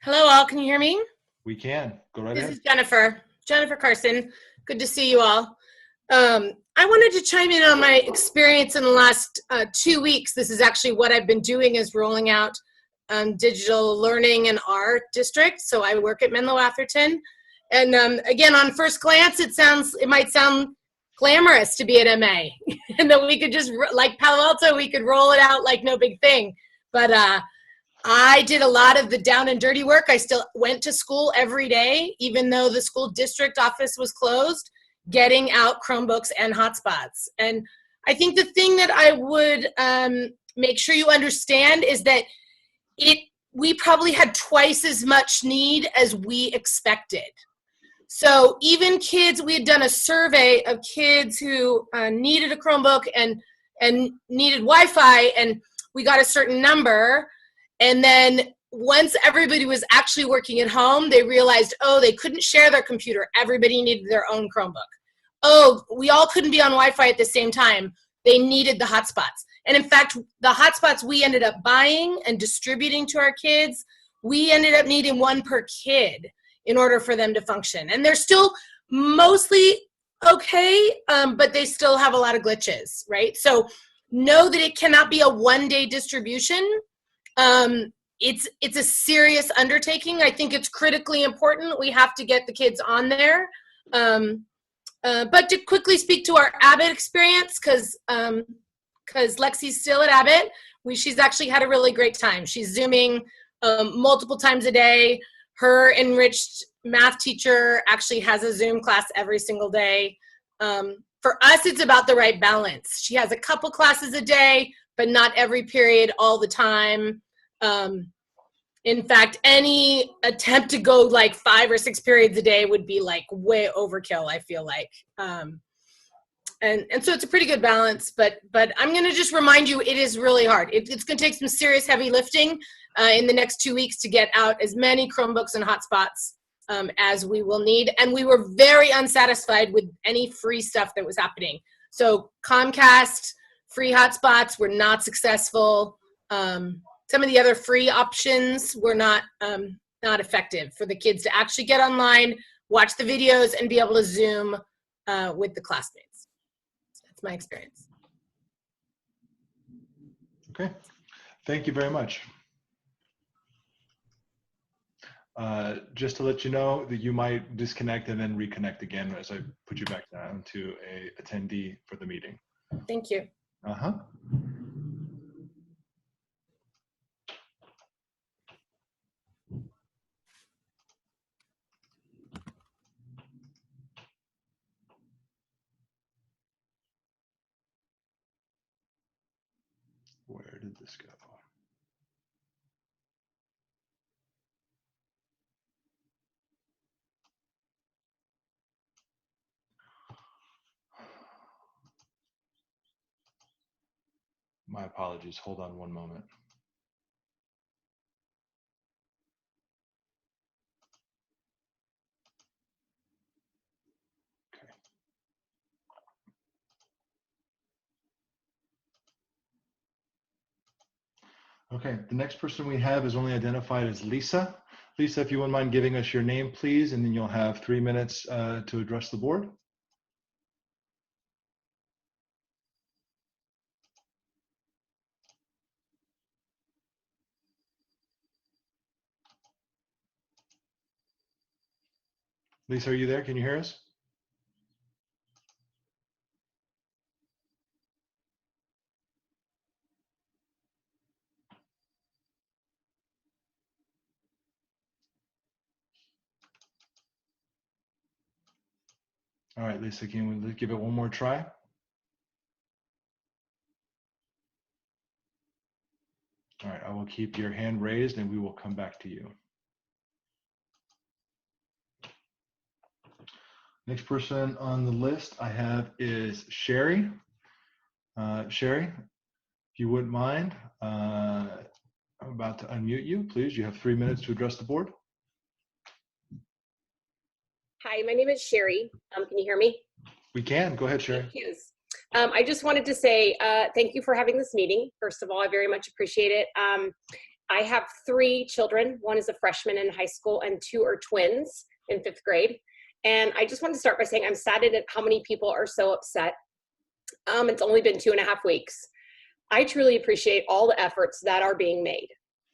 Hello, all. Can you hear me? We can. Go right This ahead. is Jennifer Carson. Good to see you all. I wanted to chime in on my experience in the last 2 weeks. This is actually what I've been doing, is rolling out digital learning in our district. So I work at Menlo Atherton. And again, on first glance, it might sound glamorous to be at MA. And that we could just, like Palo Alto, we could roll it out like no big thing. But I did a lot of the down and dirty work. I still went to school every day, even though the school district office was closed, getting out Chromebooks and hotspots. And I think the thing that I would make sure you understand is that we probably had twice as much need as we expected. So even kids, we had done a survey of kids who needed a Chromebook and needed Wi-Fi, and we got a certain number. And then once everybody was actually working at home, they realized, oh, they couldn't share their computer. Everybody needed their own Chromebook. Oh, we all couldn't be on Wi-Fi at the same time. They needed the hotspots. And in fact, the hotspots we ended up buying and distributing to our kids, we ended up needing one per kid in order for them to function. And they're still mostly okay, but they still have a lot of glitches, right? So know that it cannot be a one-day distribution. It's a serious undertaking. I think it's critically important. We have to get the kids on there. But to quickly speak to our Abbott experience, because Lexi's still at Abbott, she's actually had a really great time. She's Zooming multiple times a day. Her enriched math teacher actually has a Zoom class every single day. For us, it's about the right balance. She has a couple classes a day, but not every period all the time. In fact, any attempt to go like 5 or 6 periods a day would be like way overkill, I feel like. And so it's a pretty good balance, but I'm gonna just remind you, it is really hard. It's gonna take some serious heavy lifting in the next 2 weeks to get out as many Chromebooks and hotspots as we will need. And we were very unsatisfied with any free stuff that was happening. So Comcast, free hotspots were not successful. Some of the other free options were not effective for the kids to actually get online, watch the videos, and be able to Zoom with the classmates. That's my experience. Okay, thank you very much. Just to let you know that you might disconnect and then reconnect again as I put you back down to a attendee for the meeting. Thank you. Uh-huh. Where did this go? My apologies. Hold on one moment. Okay, the next person we have is only identified as Lisa. Lisa, if you wouldn't mind giving us your name, please, and then you'll have 3 minutes to address the board. Lisa, are you there? Can you hear us? All right, Lisa, can we give it one more try? All right, I will keep your hand raised and we will come back to you. Next person on the list I have is Sherry. Sherry, if you wouldn't mind, I'm about to unmute you. Please, you have 3 minutes to address the board. Hi, my name is Sherry. Can you hear me? We can. Go ahead, Sherry. Thank you. I just wanted to say thank you for having this meeting. First of all, I very much appreciate it. I have 3 children. One is a freshman in high school and 2 are twins in 5th grade. And I just wanted to start by saying I'm saddened at how many people are so upset. It's only been 2.5 weeks. I truly appreciate all the efforts that are being made.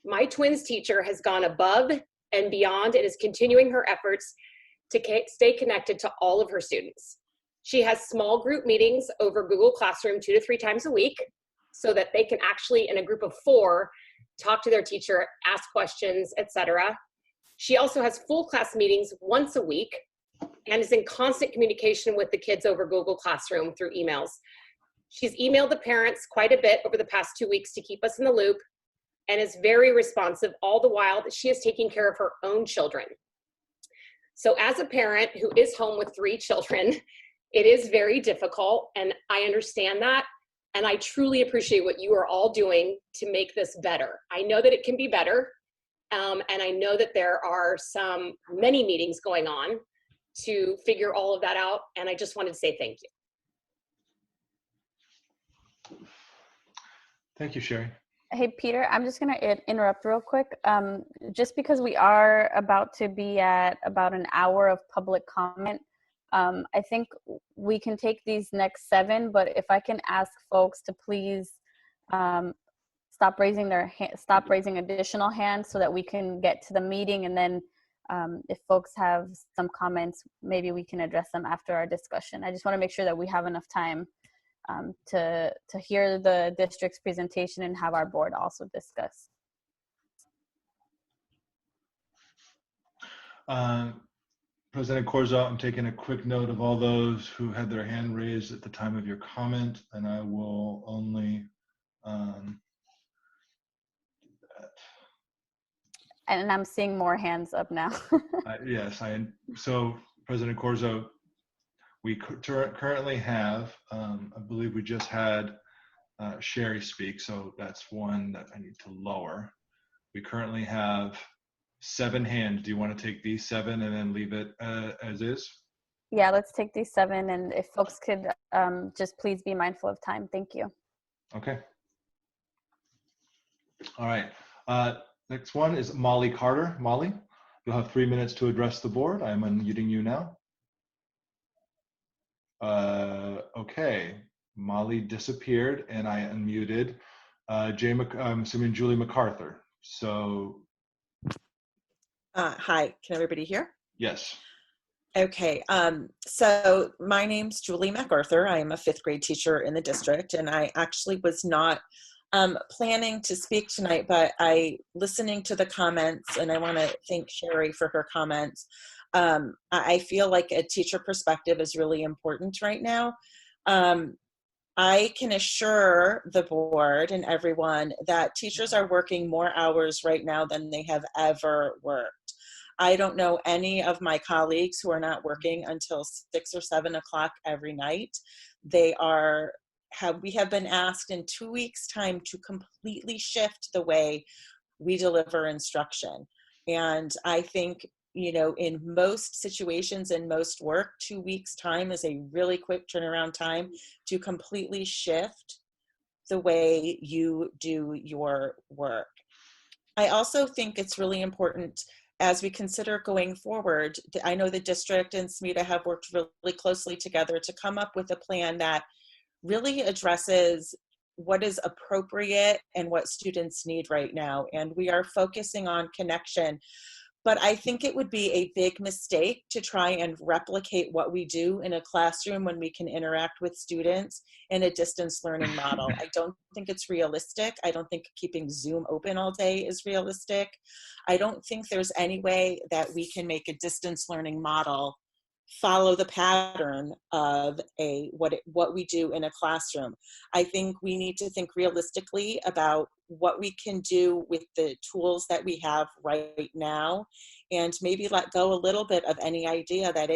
My twins teacher has gone above and beyond and is continuing her efforts to stay connected to all of her students. She has small group meetings over Google Classroom 2 to 3 times a week so that they can actually, in a group of 4, talk to their teacher, ask questions, etc. She also has full class meetings once a week and is in constant communication with the kids over Google Classroom through emails. She's emailed the parents quite a bit over the past 2 weeks to keep us in the loop and is very responsive all the while that she is taking care of her own children. So as a parent who is home with 3 children, it is very difficult, and I understand that, and I truly appreciate what you are all doing to make this better. I know that it can be better, and I know that there are many meetings going on to figure all of that out, and I just wanted to say thank you. Thank you, Sherry. Hey, Peter, I'm just going to interrupt real quick. Just because we are about to be at about an hour of public comment, I think we can take these next 7, but if I can ask folks to please stop raising additional hands so that we can get to the meeting, and then if folks have some comments, maybe we can address them after our discussion. I just want to make sure that we have enough time to hear the district's presentation and have our board also discuss. President Corzo, I'm taking a quick note of all those who had their hand raised at the time of your comment, and I will only do that. And I'm seeing more hands up now. Yes, so President Corzo, we currently have, I believe we just had Sherry speak, so that's one that I need to lower. We currently have 7 hands. Do you want to take these 7 and then leave it as is? Yeah, let's take these 7, and if folks could just please be mindful of time. Thank you. Okay. All right. Next one is Molly Carter. Molly, you'll have 3 minutes to address the board. I'm unmuting you now. Okay. Molly disappeared, and I unmuted I'm assuming Julie MacArthur. So. Hi, can everybody hear? Yes. Okay, so my name's Julie MacArthur. I am a 5th grade teacher in the district, and I actually was not planning to speak tonight, but listening to the comments, and I want to thank Sherry for her comments. I feel like a teacher perspective is really important right now. I can assure the board and everyone that teachers are working more hours right now than they have ever worked. I don't know any of my colleagues who are not working until 6 or 7 o'clock every night. We have been asked in 2 weeks' time to completely shift the way we deliver instruction. And I think, in most situations, in most work, 2 weeks' time is a really quick turnaround time to completely shift the way you do your work. I also think it's really important as we consider going forward. I know the district and SMETA have worked really closely together to come up with a plan that really addresses what is appropriate and what students need right now. And we are focusing on connection. But I think it would be a big mistake to try and replicate what we do in a classroom when we can interact with students in a distance learning model. I don't think it's realistic. I don't think keeping Zoom open all day is realistic. I don't think there's any way that we can make a distance learning model follow the pattern of what we do in a classroom. I think we need to think realistically about what we can do with the tools that we have right now, and maybe let go a little bit of any idea that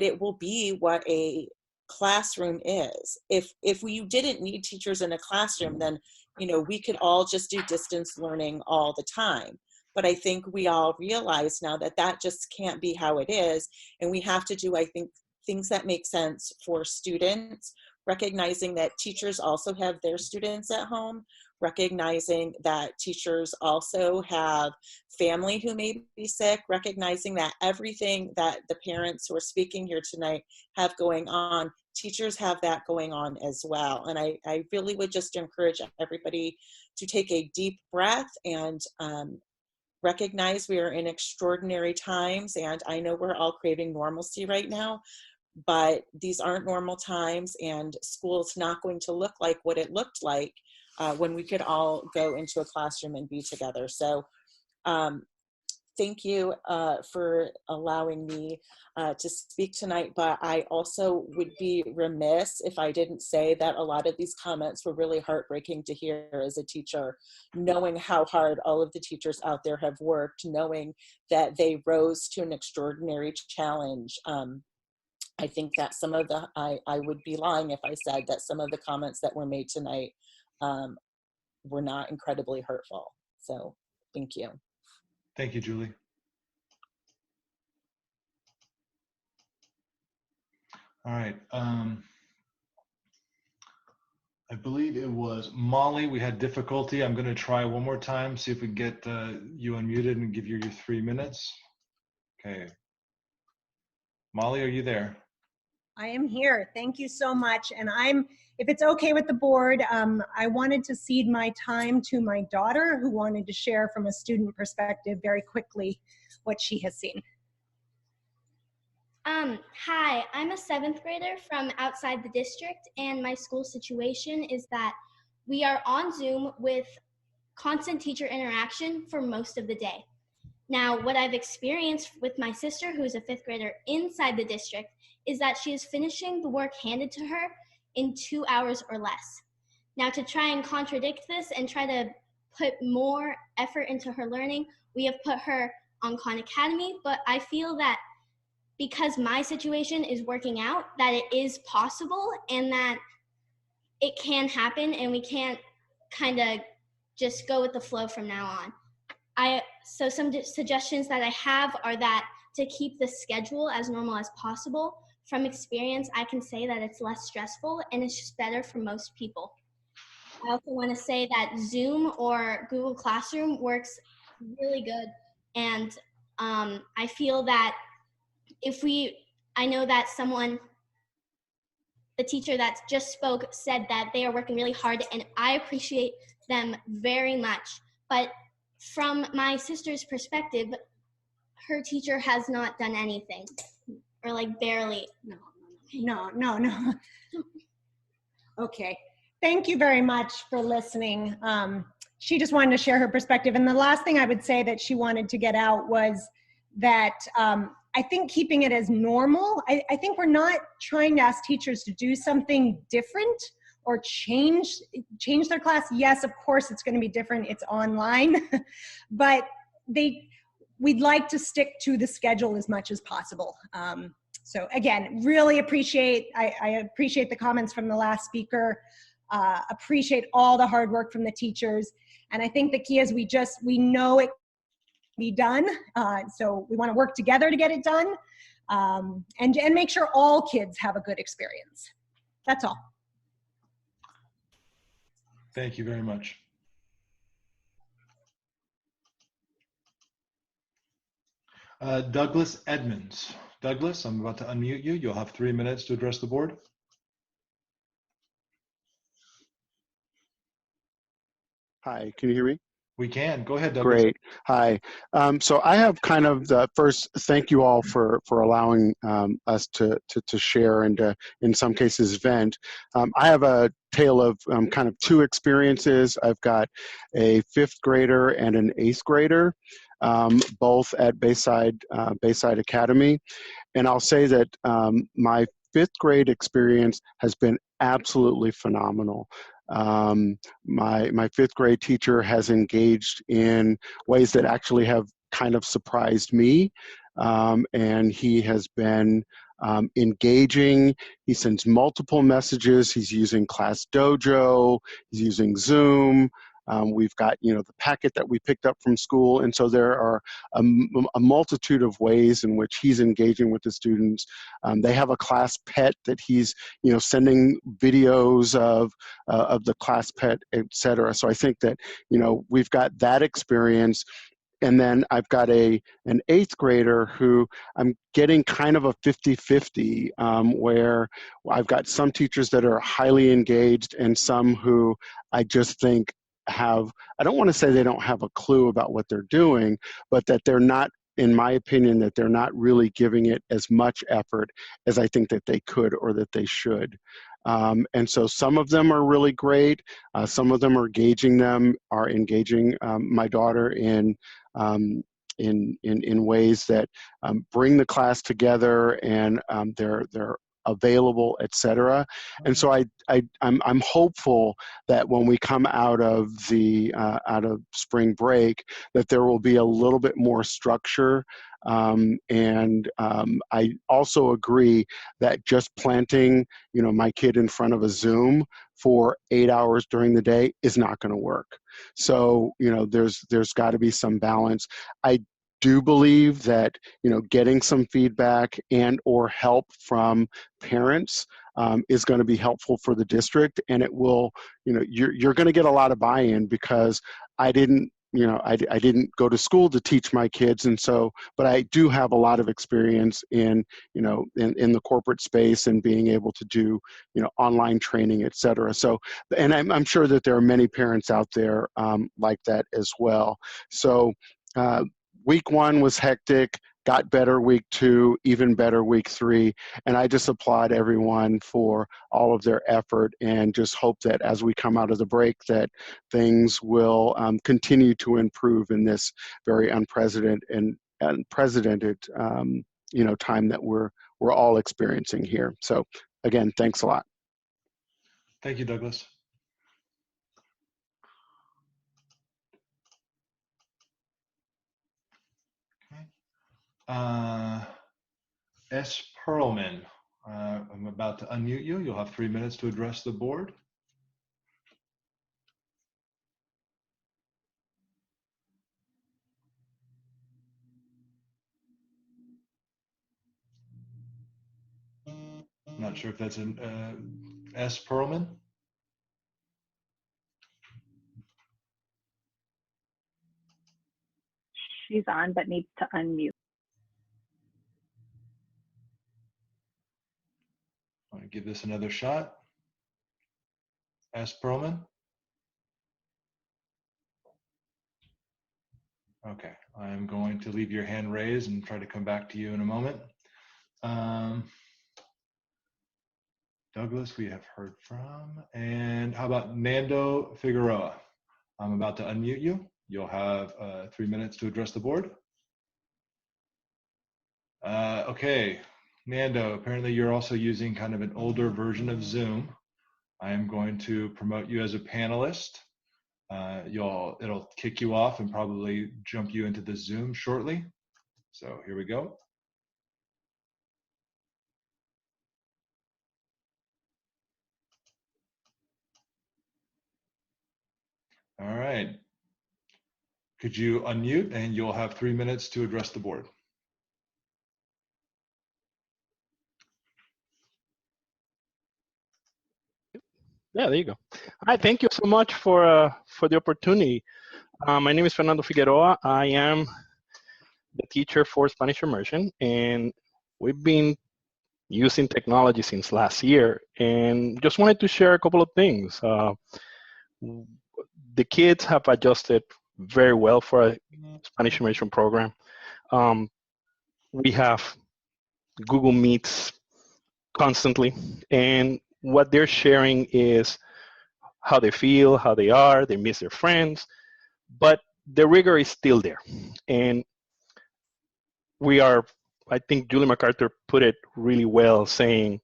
it will be what a classroom is. If we didn't need teachers in a classroom, then we could all just do distance learning all the time. But I think we all realize now that that just can't be how it is. And we have to do, I think, things that make sense for students, recognizing that teachers also have their students at home, recognizing that teachers also have family who may be sick, recognizing that everything that the parents who are speaking here tonight have going on, teachers have that going on as well. And I really would just encourage everybody to take a deep breath and recognize we are in extraordinary times, and I know we're all craving normalcy right now, but these aren't normal times, and school's not going to look like what it looked like when we could all go into a classroom and be together. So thank you for allowing me to speak tonight, but I also would be remiss if I didn't say that a lot of these comments were really heartbreaking to hear as a teacher, knowing how hard all of the teachers out there have worked, knowing that they rose to an extraordinary challenge. I think that some of the, I would be lying if I said that some of the comments that were made tonight were not incredibly hurtful. So thank you. Thank you, Julie. All right. I believe it was Molly. We had difficulty. I'm going to try one more time, see if we can get you unmuted and give you your 3 minutes. Okay. Molly, are you there? I am here. Thank you so much. And if it's okay with the board, I wanted to cede my time to my daughter, who wanted to share from a student perspective very quickly what she has seen. Hi, I'm a 7th grader from outside the district, and my school situation is that we are on Zoom with constant teacher interaction for most of the day. Now, what I've experienced with my sister, who's a 5th grader inside the district, is that she is finishing the work handed to her in 2 hours or less. Now, to try and contradict this and try to put more effort into her learning, we have put her on Khan Academy, but I feel that because my situation is working out, that it is possible and that it can happen, and we can't kind of just go with the flow from now on. So some suggestions that I have are that to keep the schedule as normal as possible. From experience, I can say that it's less stressful and it's just better for most people. I also want to say that Zoom or Google Classroom works really good, and I feel that I know that the teacher that just spoke said that they are working really hard, and I appreciate them very much. But from my sister's perspective, her teacher has not done anything, or like barely. No. Okay. Thank you very much for listening. She just wanted to share her perspective. And the last thing I would say that she wanted to get out was that I think keeping it as normal, I think we're not trying to ask teachers to do something different or change their class. Yes, of course it's going to be different. It's online, but we'd like to stick to the schedule as much as possible. So again, really appreciate, I appreciate the comments from the last speaker, appreciate all the hard work from the teachers. And I think the key is we know it can be done. So we want to work together to get it done, and make sure all kids have a good experience. That's all. Thank you very much. Douglas Edmonds. Douglas, I'm about to unmute you. You'll have 3 minutes to address the board. Hi, can you hear me? We can. Go ahead, Douglas. Great. Hi. So I have kind of the first, thank you all for allowing us to share and in some cases vent. I have a tale of kind of two experiences. I've got a 5th grader and an 8th grader, both at Bayside Academy. And I'll say that my 5th grade experience has been absolutely phenomenal. My 5th grade teacher has engaged in ways that actually have kind of surprised me, and he has been engaging. He sends multiple messages. He's using Class Dojo. He's using Zoom. We've got, the packet that we picked up from school. And so there are a multitude of ways in which he's engaging with the students. They have a class pet that he's, sending videos of the class pet, et cetera. So I think that, we've got that experience. And then I've got an 8th grader who I'm getting kind of a 50-50, where I've got some teachers that are highly engaged and some who I just think I don't want to say they don't have a clue about what they're doing, but that they're not, in my opinion, that they're not really giving it as much effort as I think that they could or that they should. And so some of them are really great. Some of them are engaging my daughter in ways that bring the class together, and they're available, et cetera. And so I'm hopeful that when we come out of spring break, that there will be a little bit more structure. And I also agree that just planting, my kid in front of a Zoom for 8 hours during the day is not going to work. So, there's got to be some balance. I do believe that, getting some feedback and or help from parents is going to be helpful for the district, and it will, you're going to get a lot of buy-in, because I didn't go to school to teach my kids, and so, but I do have a lot of experience in the corporate space and being able to do, online training, et cetera. So, and I'm sure that there are many parents out there like that as well. So, week 1 was hectic, got better week 2, even better week 3, and I just applaud everyone for all of their effort, and just hope that as we come out of the break that things will continue to improve in this very unprecedented time that we're all experiencing here. So again, thanks a lot. Thank you, Douglas. S. Perlman, I'm about to unmute you. You'll have 3 minutes to address the board. I'm not sure if that's an S. Perlman. She's on, but needs to unmute. I'm going to give this another shot. S. Perlman. Okay, I'm going to leave your hand raised and try to come back to you in a moment. Douglas, we have heard from. And how about Nando Figueroa? I'm about to unmute you. You'll have 3 minutes to address the board. Okay, Nando, apparently you're also using kind of an older version of Zoom. I am going to promote you as a panelist. It'll kick you off and probably jump you into the Zoom shortly. So here we go. All right. Could you unmute, and you'll have 3 minutes to address the board. Yeah, there you go. Hi, thank you so much for the opportunity. My name is Fernando Figueroa. I am the teacher for Spanish immersion, and we've been using technology since last year, and just wanted to share a couple of things. The kids have adjusted very well for a Spanish immersion program. We have Google Meets constantly, and what they're sharing is how they feel, how they are, they miss their friends, but the rigor is still there. And we are, I think Julie MacArthur put it really well, saying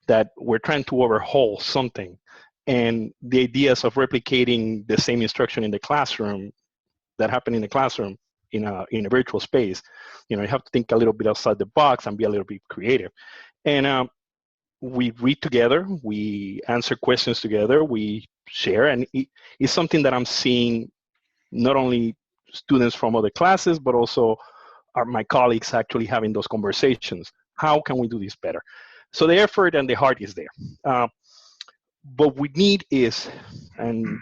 that we're trying to overhaul something. And the ideas of replicating the same instruction in the classroom that happened in the classroom in a virtual space, you have to think a little bit outside the box and be a little bit creative. And we read together, we answer questions together, we share, and it's something that I'm seeing not only students from other classes, but also my colleagues actually having those conversations. How can we do this better? So the effort and the heart is there. What we need is, and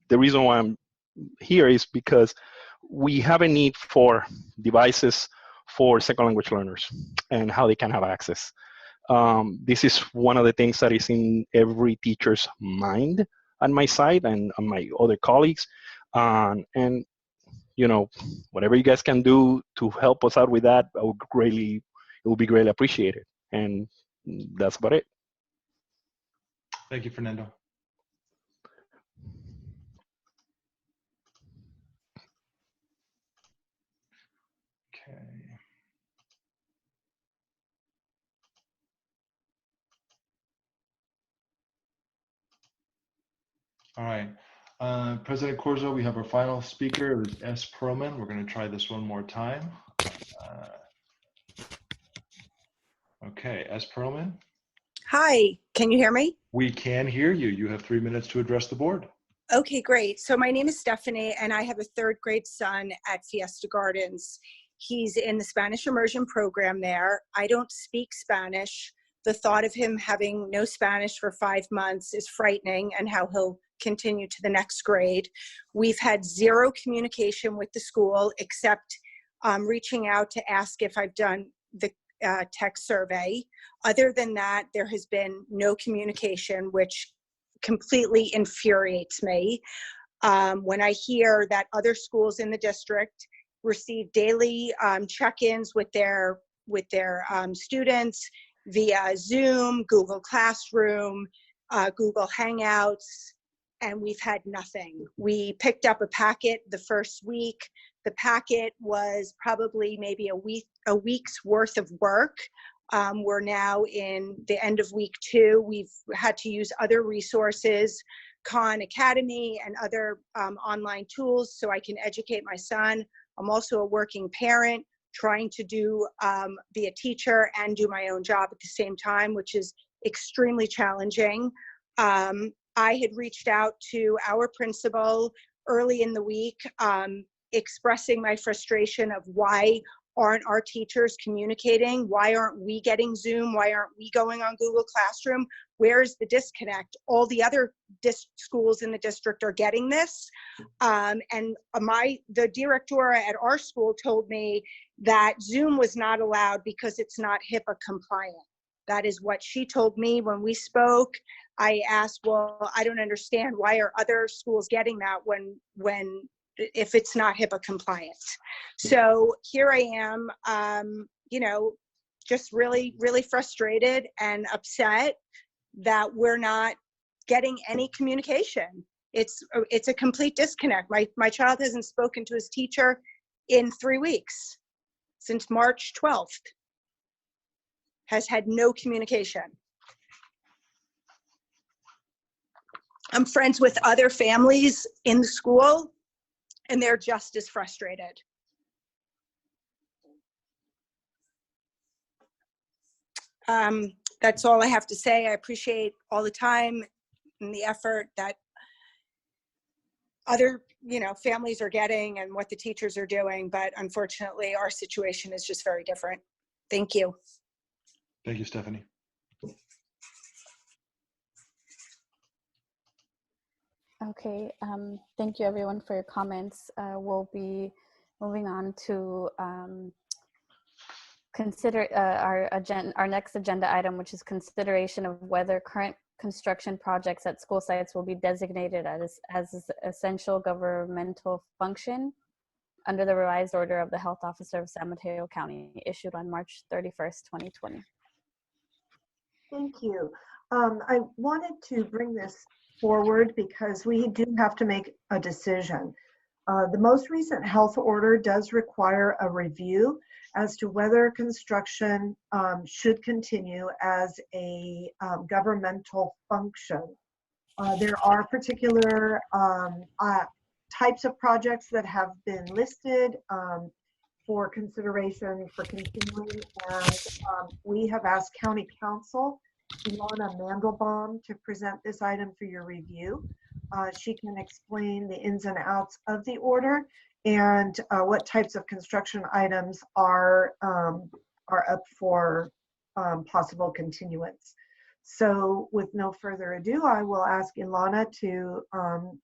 the reason why I'm here is because we have a need for devices for second language learners and how they can have access. This is one of the things that is in every teacher's mind on my side and on my other colleagues. And whatever you guys can do to help us out with that, it will be greatly appreciated. And that's about it. Thank you, Fernando. Okay. All right. President Corzo, we have our final speaker. It was S. Perlman. We're going to try this one more time. Okay, S. Perlman. Hi, can you hear me? We can hear you. You have 3 minutes to address the board. Okay, great. So my name is Stephanie, and I have a third grade son at Fiesta Gardens. He's in the Spanish immersion program there. I don't speak Spanish. The thought of him having no Spanish for 5 months is frightening, and how he'll continue to the next grade. We've had zero communication with the school except reaching out to ask if I've done the tech survey. Other than that, there has been no communication, which completely infuriates me. When I hear that other schools in the district receive daily check-ins with their students via Zoom, Google Classroom, Google Hangouts, and we've had nothing. We picked up a packet the first week. The packet was probably maybe a week's worth of work. We're now in the end of week 2. We've had to use other resources, Khan Academy and other online tools so I can educate my son. I'm also a working parent trying to be a teacher and do my own job at the same time, which is extremely challenging. I had reached out to our principal early in the week, expressing my frustration of why aren't our teachers communicating? Why aren't we getting Zoom? Why aren't we going on Google Classroom? Where's the disconnect? All the other schools in the district are getting this. And the director at our school told me that Zoom was not allowed because it's not HIPAA compliant. That is what she told me when we spoke. I asked, well, I don't understand. Why are other schools getting that if it's not HIPAA compliant? So here I am, just really, really frustrated and upset that we're not getting any communication. It's a complete disconnect. My child hasn't spoken to his teacher in 3 weeks, since March 12th. has had no communication. I'm friends with other families in the school, and they're just as frustrated. That's all I have to say. I appreciate all the time and the effort that other, families are getting and what the teachers are doing, but unfortunately our situation is just very different. Thank you. Thank you, Stephanie. Okay, thank you everyone for your comments. We'll be moving on to consider our next agenda item, which is consideration of whether current construction projects at school sites will be designated as essential governmental function under the revised order of the Health Officer of San Mateo County issued on March 31st, 2020. Thank you. I wanted to bring this forward because we do have to make a decision. The most recent health order does require a review as to whether construction should continue as a governmental function. There are particular types of projects that have been listed for consideration for continuing, and we have asked County Counsel Ilana Mandelbaum to present this item for your review. She can explain the ins and outs of the order and what types of construction items are up for possible continuance. So with no further ado, I will ask Ilana to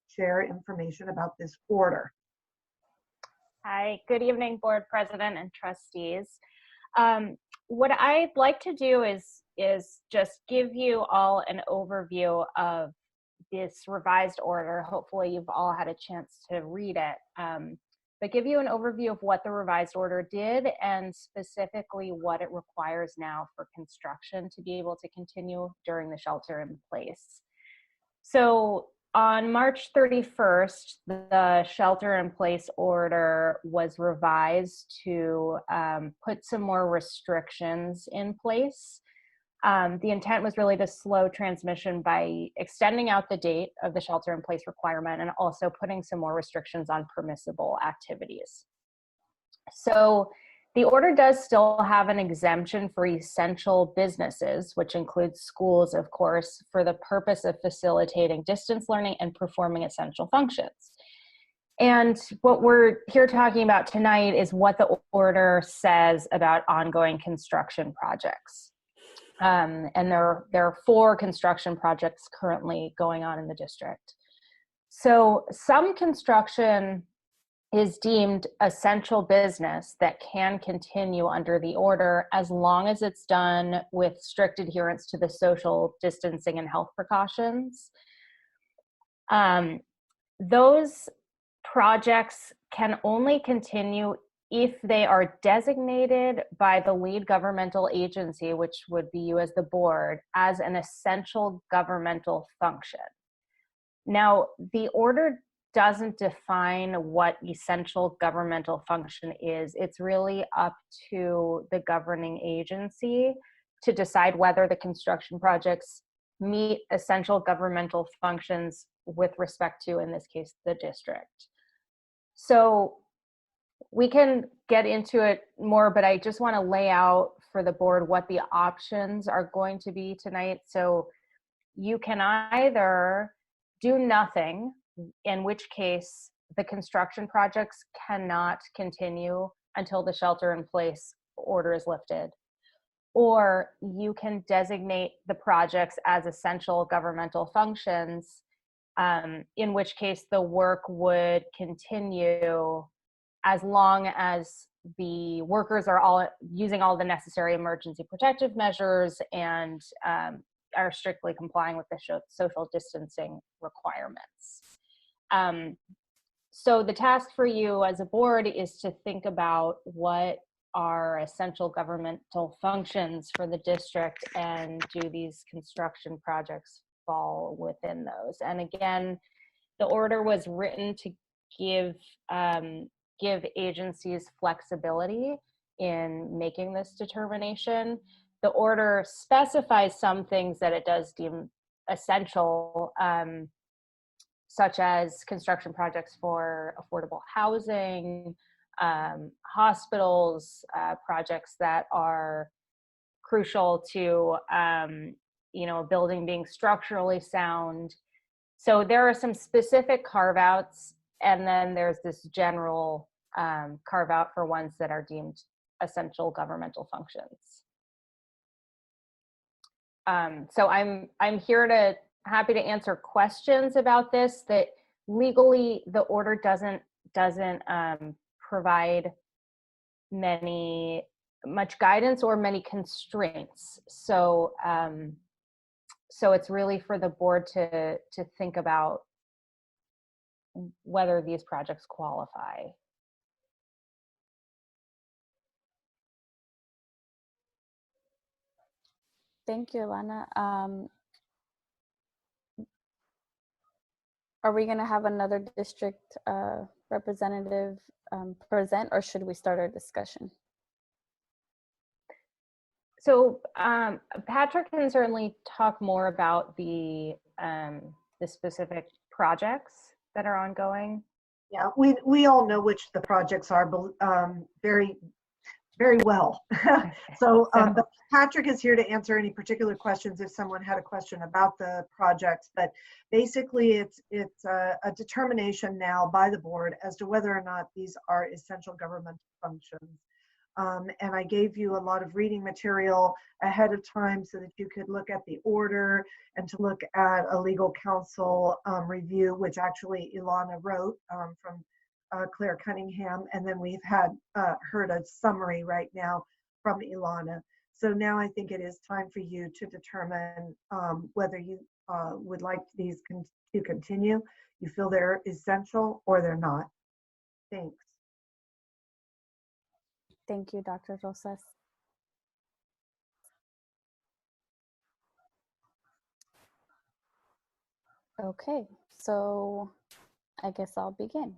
share information about this order. Hi, good evening, Board President and trustees. What I'd like to do is just give you all an overview of this revised order. Hopefully you've all had a chance to read it, but give you an overview of what the revised order did and specifically what it requires now for construction to be able to continue during the shelter in place. So on March 31st, the shelter in place order was revised to put some more restrictions in place. The intent was really to slow transmission by extending out the date of the shelter in place requirement and also putting some more restrictions on permissible activities. So the order does still have an exemption for essential businesses, which includes schools, of course, for the purpose of facilitating distance learning and performing essential functions. And what we're here talking about tonight is what the order says about ongoing construction projects. And there are 4 construction projects currently going on in the district. So some construction is deemed essential business that can continue under the order as long as it's done with strict adherence to the social distancing and health precautions. Those projects can only continue if they are designated by the lead governmental agency, which would be you as the board, as an essential governmental function. Now, the order doesn't define what essential governmental function is. It's really up to the governing agency to decide whether the construction projects meet essential governmental functions with respect to, in this case, the district. So we can get into it more, but I just want to lay out for the board what the options are going to be tonight. So you can either do nothing, in which case the construction projects cannot continue until the shelter in place order is lifted. Or you can designate the projects as essential governmental functions, in which case the work would continue as long as the workers are all using all the necessary emergency protective measures and are strictly complying with the social distancing requirements. So the task for you as a board is to think about what are essential governmental functions for the district and do these construction projects fall within those. And again, the order was written to give agencies flexibility in making this determination. the order specifies some things that it does deem essential, such as construction projects for affordable housing, hospitals, projects that are crucial to a building being structurally sound. So there are some specific carve-outs, and then there's this general carve-out for ones that are deemed essential governmental functions. So I'm happy to answer questions about this. That legally the order doesn't provide much guidance or many constraints. So so it's really for the board to think about whether these projects qualify. Thank you, Ilana. Are we going to have another district representative present, or should we start our discussion? So Patrick can certainly talk more about the specific projects that are ongoing. Yeah, we all know which the projects are very, very well. So but Patrick is here to answer any particular questions if someone had a question about the projects. But basically, it's a determination now by the board as to whether or not these are essential government functions. And I gave you a lot of reading material ahead of time so that you could look at the order and to look at a legal counsel review, which actually Ilana wrote from Claire Cunningham. And then we've heard a summary right now from Ilana. So now I think it is time for you to determine whether you would like these to continue. You feel they're essential or they're not. Thanks. Thank you, Dr. Rosas. Okay, so I guess I'll begin.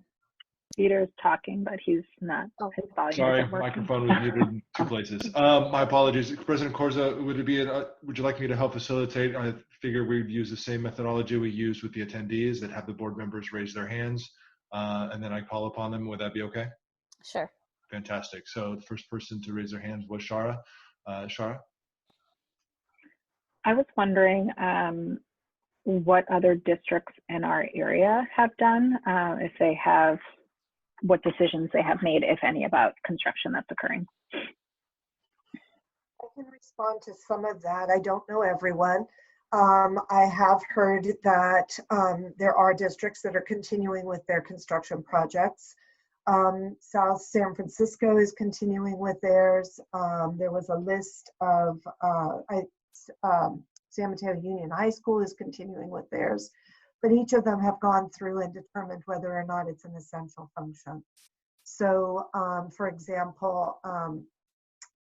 Peter's talking, but he's not. Oh. His volume Sorry, isn't working. microphone was muted in 2 places. My apologies. President Corza, would you like me to help facilitate? I figure we'd use the same methodology we used with the attendees, that have the board members raise their hands, and then I call upon them. Would that be okay? Sure. Fantastic. So the first person to raise their hands was Shara. Shara? I was wondering what other districts in our area have done, if they have, what decisions they have made, if any, about construction that's occurring. I can respond to some of that. I don't know everyone. I have heard that there are districts that are continuing with their construction projects. South San Francisco is continuing with theirs. There was a list of San Mateo Union High School is continuing with theirs, but each of them have gone through and determined whether or not it's an essential function. So, for example,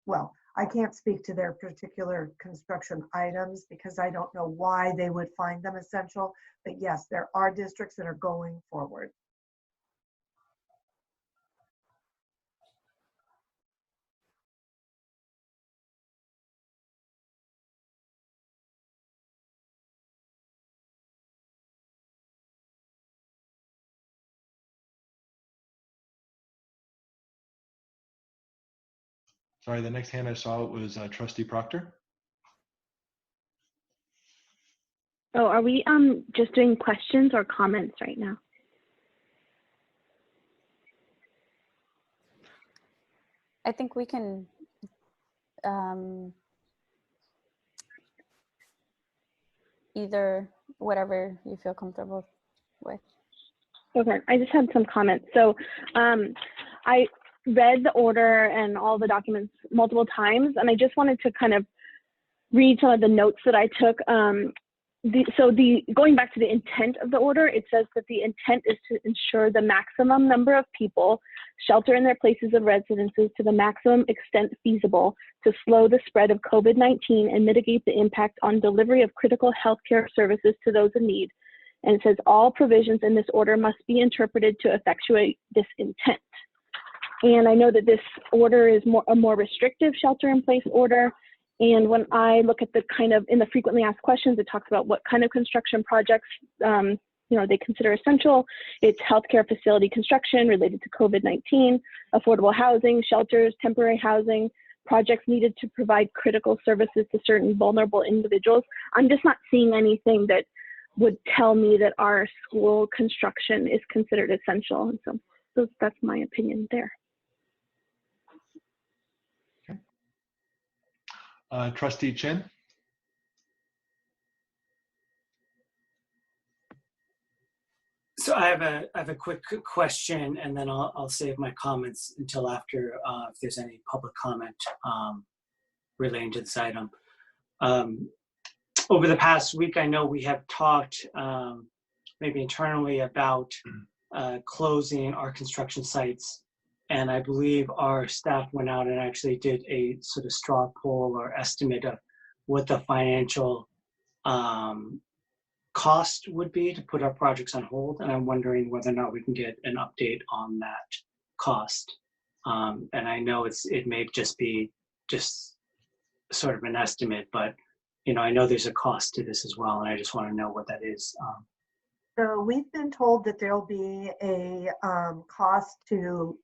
well, I can't speak to their particular construction items because I don't know why they would find them essential, but yes, there are districts that are going forward. Sorry, the next hand I saw was Trustee Proctor. Oh, are we just doing questions or comments right now? I think we can either whatever you feel comfortable with. Okay, I just had some comments. So I read the order and all the documents multiple times, and I just wanted to kind of read some of the notes that I took. Going back to the intent of the order, it says that the intent is to ensure the maximum number of people shelter in their places of residences to the maximum extent feasible to slow the spread of COVID-19 and mitigate the impact on delivery of critical healthcare services to those in need. And it says all provisions in this order must be interpreted to effectuate this intent. And I know that this order is a more restrictive shelter-in-place order, And when I look at the kind of, in the frequently asked questions, it talks about what kind of construction projects they consider essential. It's healthcare facility construction related to COVID-19, affordable housing, shelters, temporary housing, projects needed to provide critical services to certain vulnerable individuals. I'm just not seeing anything that would tell me that our school construction is considered essential. And so that's my opinion there. Trustee Chin? So I have a quick question, and then I'll save my comments until after if there's any public comment relating to this item. Over the past week, I know we have talked maybe internally about closing our construction sites, and I believe our staff went out and actually did a sort of straw poll or estimate of what the financial cost would be to put our projects on hold, and I'm wondering whether or not we can get an update on that cost. And I know it may just be sort of an estimate, but I know there's a cost to this as well, and I just want to know what that is. So we've been told that there'll be a cost to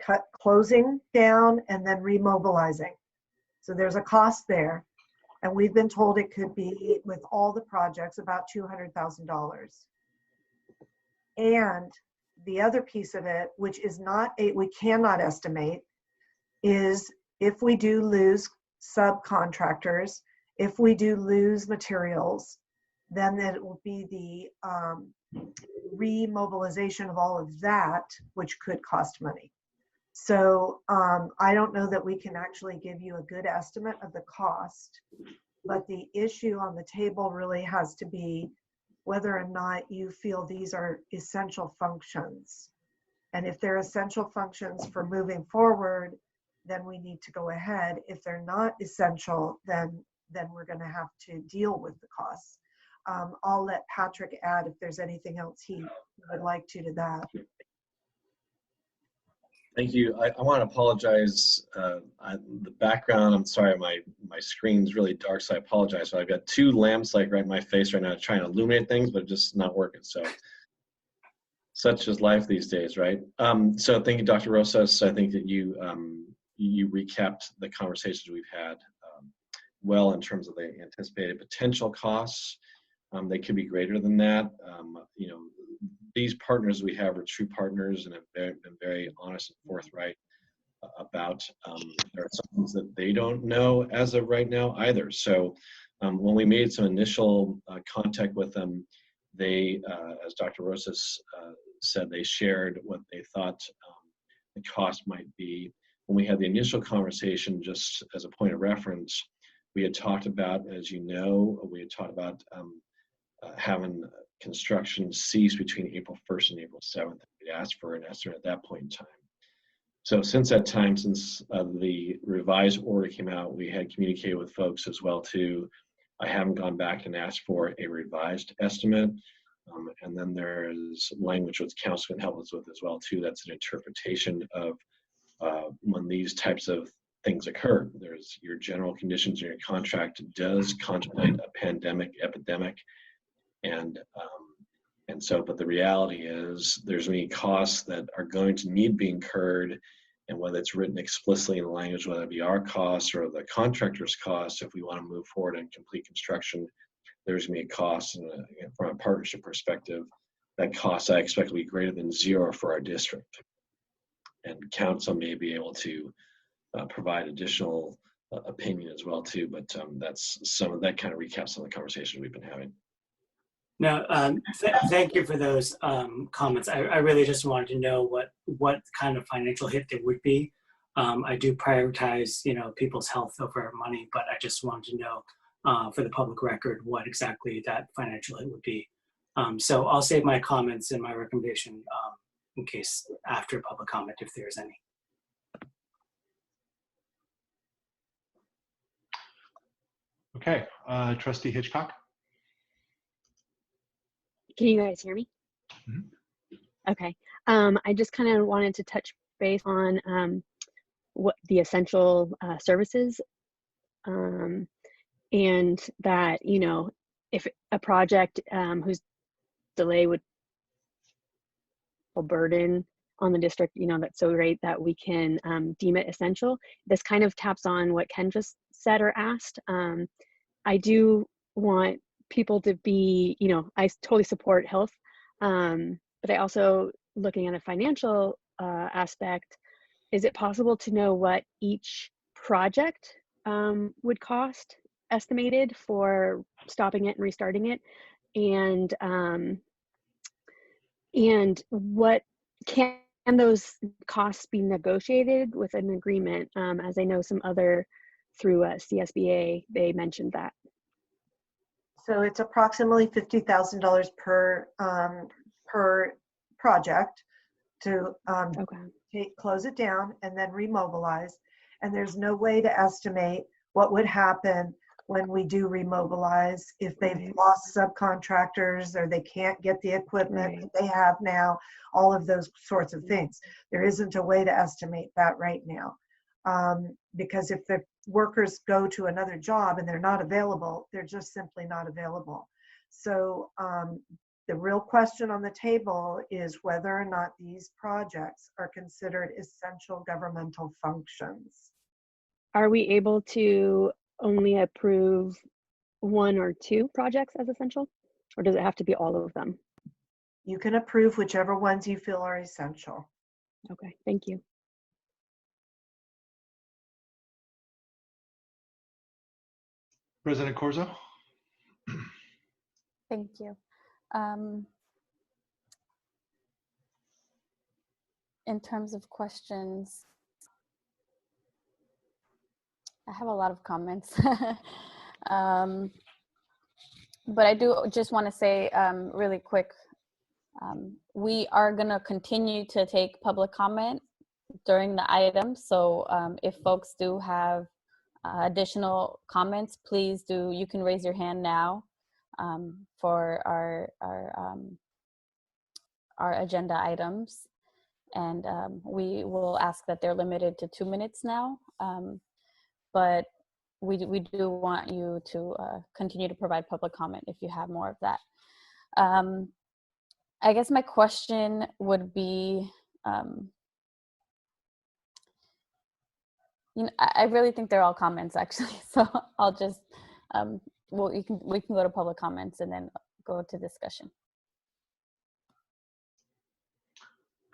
cut closing down and then remobilizing. So there's a cost there. And we've been told it could be, with all the projects, about $200,000. And the other piece of it, which is we cannot estimate, is if we do lose subcontractors, if we do lose materials, then it will be the remobilization of all of that, which could cost money. So I don't know that we can actually give you a good estimate of the cost, but the issue on the table really has to be whether or not you feel these are essential functions. And if they're essential functions for moving forward, then we need to go ahead. If they're not essential, then we're going to have to deal with the costs. I'll let Patrick add if there's anything else he would like to that. Thank you. I want to apologize. The background, I'm sorry, my screen's really dark, so I apologize. So I've got two lamps like right in my face right now trying to illuminate things, but just not working. So such is life these days, right? So thank you, Dr. Rosas. I think that you recapped the conversations we've had well in terms of the anticipated potential costs. They could be greater than that. These partners we have are true partners and have been very honest and forthright about there are some things that they don't know as of right now either. So when we made some initial contact with them, they, as Dr. Rosas said, they shared what they thought the cost might be. When we had the initial conversation, just as a point of reference, we had talked about, as you know, we had talked about having construction cease between April 1st and April 7th. We asked for an estimate at that point in time. So since that time, since the revised order came out, we had communicated with folks as well too. I haven't gone back and asked for a revised estimate. And then there is language which council can help us with as well too. That's an interpretation of when these types of things occur. There's your general conditions in your contract does contemplate a pandemic, epidemic. And so, but the reality is there's many costs that are going to need to be incurred, and whether it's written explicitly in the language, whether it be our costs or the contractor's costs, if we want to move forward and complete construction, there's going to be a cost. And from a partnership perspective, that cost I expect to be greater than zero for our district. And council may be able to provide additional opinion as well too, but that's some of that kind of recaps on the conversation we've been having. No, thank you for those comments. I really just wanted to know what kind of financial hit there would be. I do prioritize, people's health over money, but I just wanted to know for the public record what exactly that financial hit would be. So I'll save my comments and my recommendation in case after public comment, if there's any. Okay, Trustee Hitchcock. Can you guys hear me? Mm-hmm. Okay. I just kind of wanted to touch base on what the essential services, and that, you know, if a project whose delay would burden on the district, you know, that's so great that we can deem it essential. This kind of taps on what Ken just said or asked. I do want people to be, you know, I totally support health, but I also, looking at a financial aspect, is it possible to know what each project would cost estimated for stopping it and restarting it? And what can those costs be negotiated with an agreement? As I know some other, through CSBA, they mentioned that. So it's approximately $50,000 per project to close it down and then remobilize. And there's no way to estimate what would happen when we do remobilize, if they've lost subcontractors or they can't get the equipment that they have now, all of those sorts of things. There isn't a way to estimate that right now. Because if the workers go to another job and they're not available, they're just simply not available. So the real question on the table is whether or not these projects are considered essential governmental functions. Are we able to only approve one or two projects as essential, or does it have to be all of them? You can approve whichever ones you feel are essential. Okay, thank you. President Corzo? Thank you. In terms of questions, I have a lot of comments. But I do just want to say really quick, we are going to continue to take public comment during the item. So if folks do have additional comments, please do, you can raise your hand now for our agenda items. And we will ask that they're limited to 2 minutes now. But we do want you to continue to provide public comment if you have more of that. I guess my question would be, you know, I really think they're all comments actually. So I'll just, well, we can go to public comments and then go to discussion.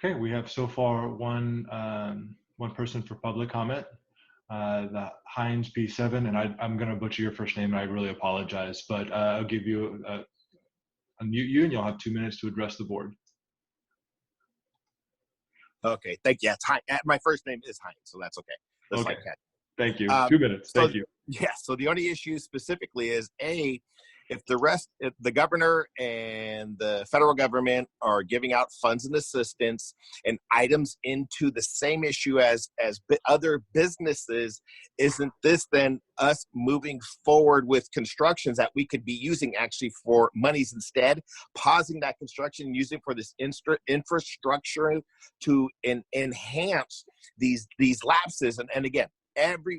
Okay, we have so far one person for public comment. The Heinz B7, and I'm going to butcher your first name, and I really apologize, but I'll give you unmute you, and you'll have 2 minutes to address the board. Okay, thank you. My first name is Heinz, so that's okay. That's okay. Like that. Thank you. 2 minutes. Thank you. Yeah. So the only issue specifically is if the governor and the federal government are giving out funds and assistance and items into the same issue as other businesses, isn't this then us moving forward with constructions that we could be using actually for monies instead, pausing that construction and using for this infrastructure to enhance these lapses? And again,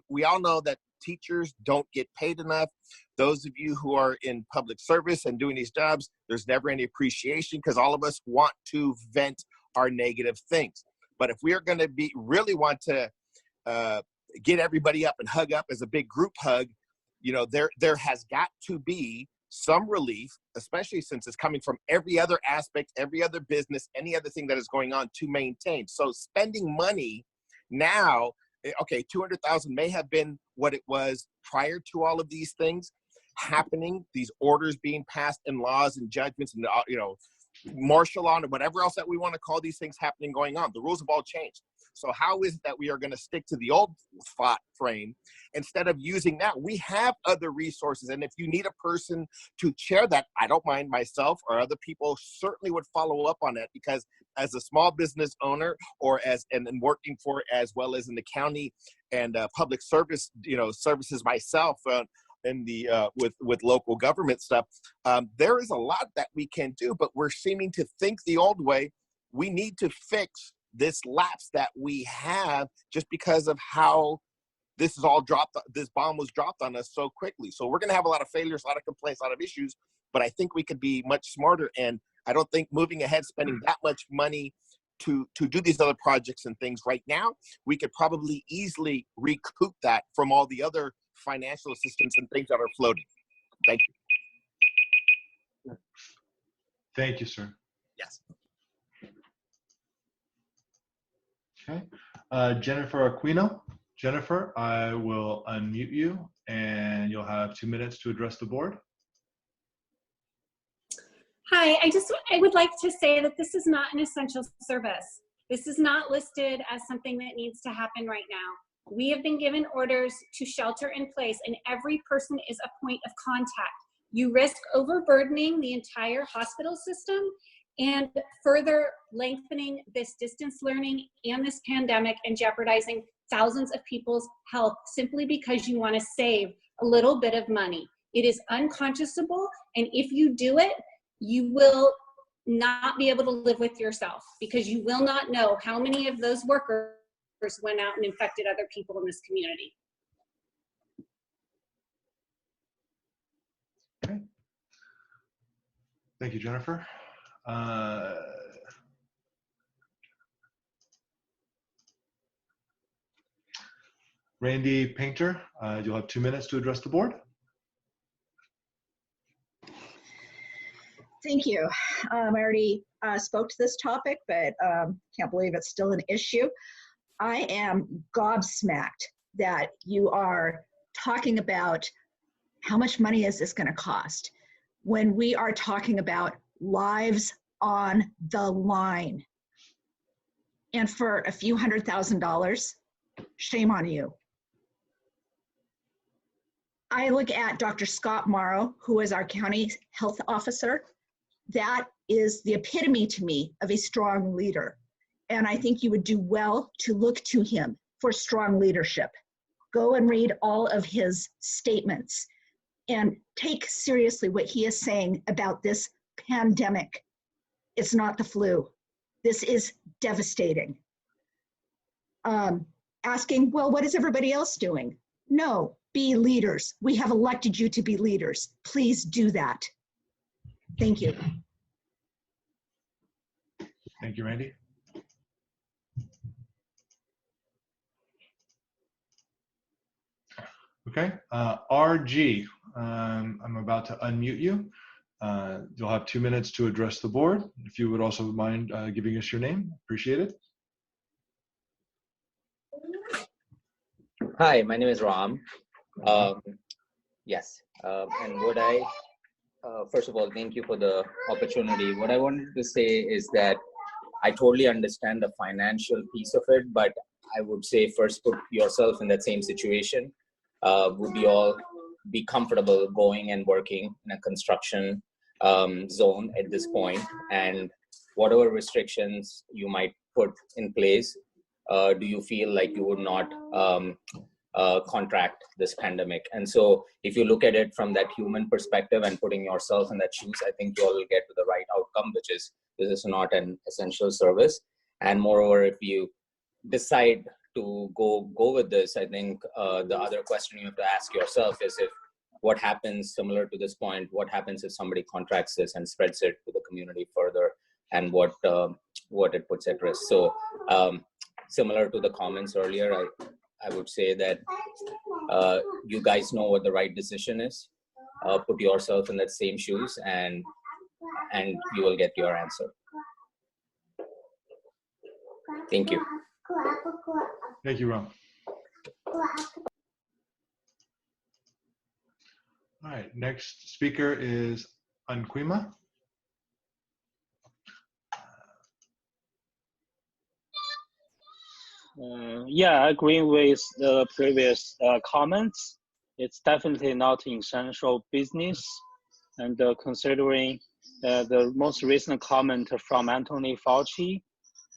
we all know that teachers don't get paid enough. Those of you who are in public service and doing these jobs, there's never any appreciation because all of us want to vent our negative things. But if we are going to really want to get everybody up and hug up as a big group hug, you know, there has got to be some relief, especially since it's coming from every other aspect, every other business, any other thing that is going on to maintain. So spending money now, okay, 200,000 may have been what it was prior to all of these things happening, these orders being passed and laws and judgments and, you know, martial law and whatever else that we want to call these things happening, going on. The rules have all changed. So how is it that we are going to stick to the old thought frame instead of using that? We have other resources. And if you need a person to chair that, I don't mind. Myself or other people certainly would follow up on that, because as a small business owner or and working for as well as in the county and public service, you know, services myself, in the with local government stuff, there is a lot that we can do, but we're seeming to think the old way. We need to fix this lapse that we have just because of how this is all dropped, this bomb was dropped on us so quickly. So we're going to have a lot of failures, a lot of complaints, a lot of issues, but I think we could be much smarter. And I don't think moving ahead, spending that much money to do these other projects and things right now, we could probably easily recoup that from all the other financial assistance and things that are floating. Thank you. Thank you, sir. Yes. Okay. Jennifer Aquino. Jennifer, I will unmute you and you'll have 2 minutes to address the board. Hi, I would like to say that this is not an essential service. This is not listed as something that needs to happen right now. We have been given orders to shelter in place, and every person is a point of contact. You risk overburdening the entire hospital system and further lengthening this distance learning and this pandemic and jeopardizing thousands of people's health simply because you want to save a little bit of money. It is unconscionable, and if you do it, you will not be able to live with yourself because you will not know how many of those workers went out and infected other people in this community. Okay. Thank you, Jennifer. Randy Painter, you'll have 2 minutes to address the board. Thank you. I already spoke to this topic, but can't believe it's still an issue. I am gobsmacked that you are talking about how much money is this going to cost when we are talking about lives on the line. And for a few $100,000, shame on you. I look at Dr. Scott Morrow, who is our county health officer. That is the epitome to me of a strong leader. And I think you would do well to look to him for strong leadership. Go and read all of his statements and take seriously what he is saying about this pandemic. It's not the flu. This is devastating. Asking, well, what is everybody else doing? No, be leaders. We have elected you to be leaders. Please do that. Thank you. Thank you, Randy. Okay, RG, I'm about to unmute you. You'll have 2 minutes to address the board. If you would also mind giving us your name, appreciate it. Hi, my name is Ram. Yes, and what I, first of all, thank you for the opportunity. What I wanted to say is that I totally understand the financial piece of it, but I would say first put yourself in that same situation. Would you all be comfortable going and working in a construction zone at this point? And whatever restrictions you might put in place, do you feel like you would not contract this pandemic? And so if you look at it from that human perspective and putting yourself in that shoes, I think you all will get to the right outcome, which is this is not an essential service. And moreover, if you decide to go with this, I think the other question you have to ask yourself is if what happens, similar to this point, what happens if somebody contracts this and spreads it to the community further, and what it puts at risk. So similar to the comments earlier, I would say that you guys know what the right decision is. Put yourself in that same shoes, and you will get your answer. Thank you. Thank you, Ram. All right, next speaker is Anquima. Yeah, I agree with the previous comments. It's definitely not essential business. And considering the most recent comment from Anthony Fauci,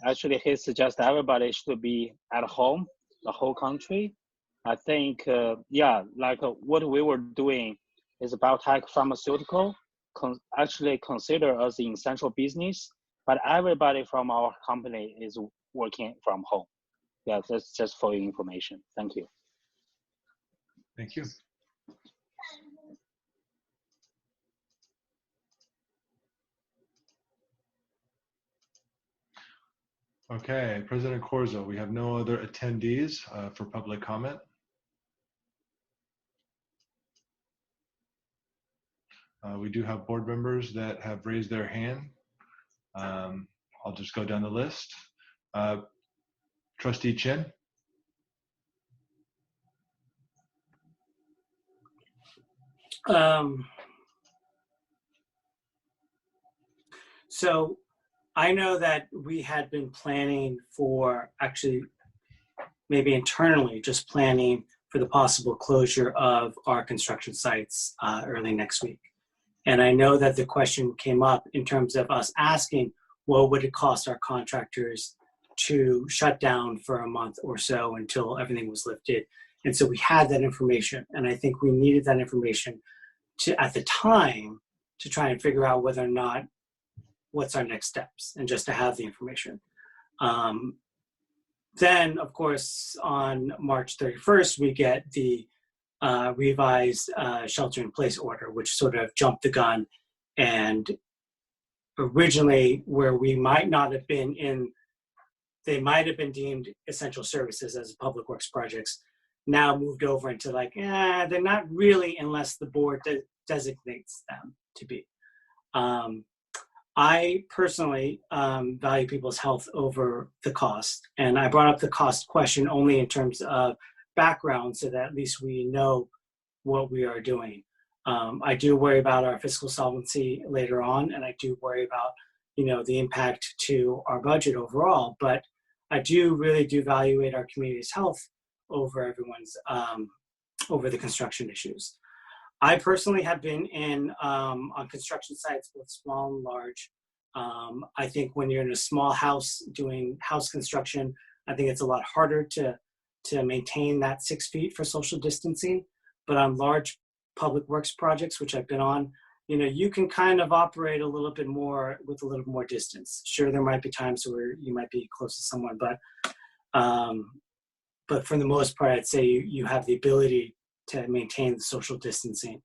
actually he suggests everybody should be at home, the whole country. I think, yeah, like what we were doing is biotech pharmaceutical, actually considered as an essential business, but everybody from our company is working from home. Yeah, that's just for your information. Thank you. Thank you. Okay, President Corzo, we have no other attendees for public comment. We do have board members that have raised their hand. I'll just go down the list. Trustee Chin. So I know that we had been planning for, actually maybe internally, just planning for the possible closure of our construction sites early next week. And I know that the question came up in terms of us asking, what would it cost our contractors to shut down for a month or so until everything was lifted? And so we had that information, and I think we needed that information to, at the time, to try and figure out whether or not what's our next steps, and just to have the information. Then, of course, on March 31st, we get the revised shelter-in-place order, which sort of jumped the gun. And originally, where we might not have been in, they might have been deemed essential services as public works projects, now moved over into like, they're not really unless the board designates them to be. I personally value people's health over the cost. And I brought up the cost question only in terms of background so that at least we know what we are doing. I do worry about our fiscal solvency later on, and I do worry about, the impact to our budget overall, but I really do evaluate our community's health over everyone's, over the construction issues. I personally have been in on construction sites, both small and large. I think when you're in a small house doing house construction, I think it's a lot harder to maintain that 6 feet for social distancing. But on large public works projects, which I've been on, you can kind of operate a little bit more with a little more distance. Sure, there might be times where you might be close to someone, but for the most part, I'd say you have the ability to maintain the social distancing.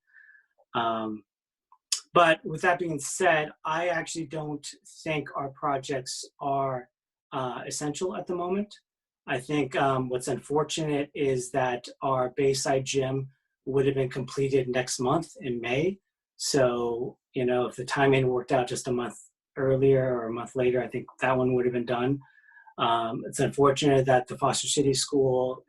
But with that being said, I actually don't think our projects are essential at the moment. I think what's unfortunate is that our Bayside gym would have been completed next month in May. So, if the timing worked out just a month earlier or a month later, I think that one would have been done. It's unfortunate that the Foster City School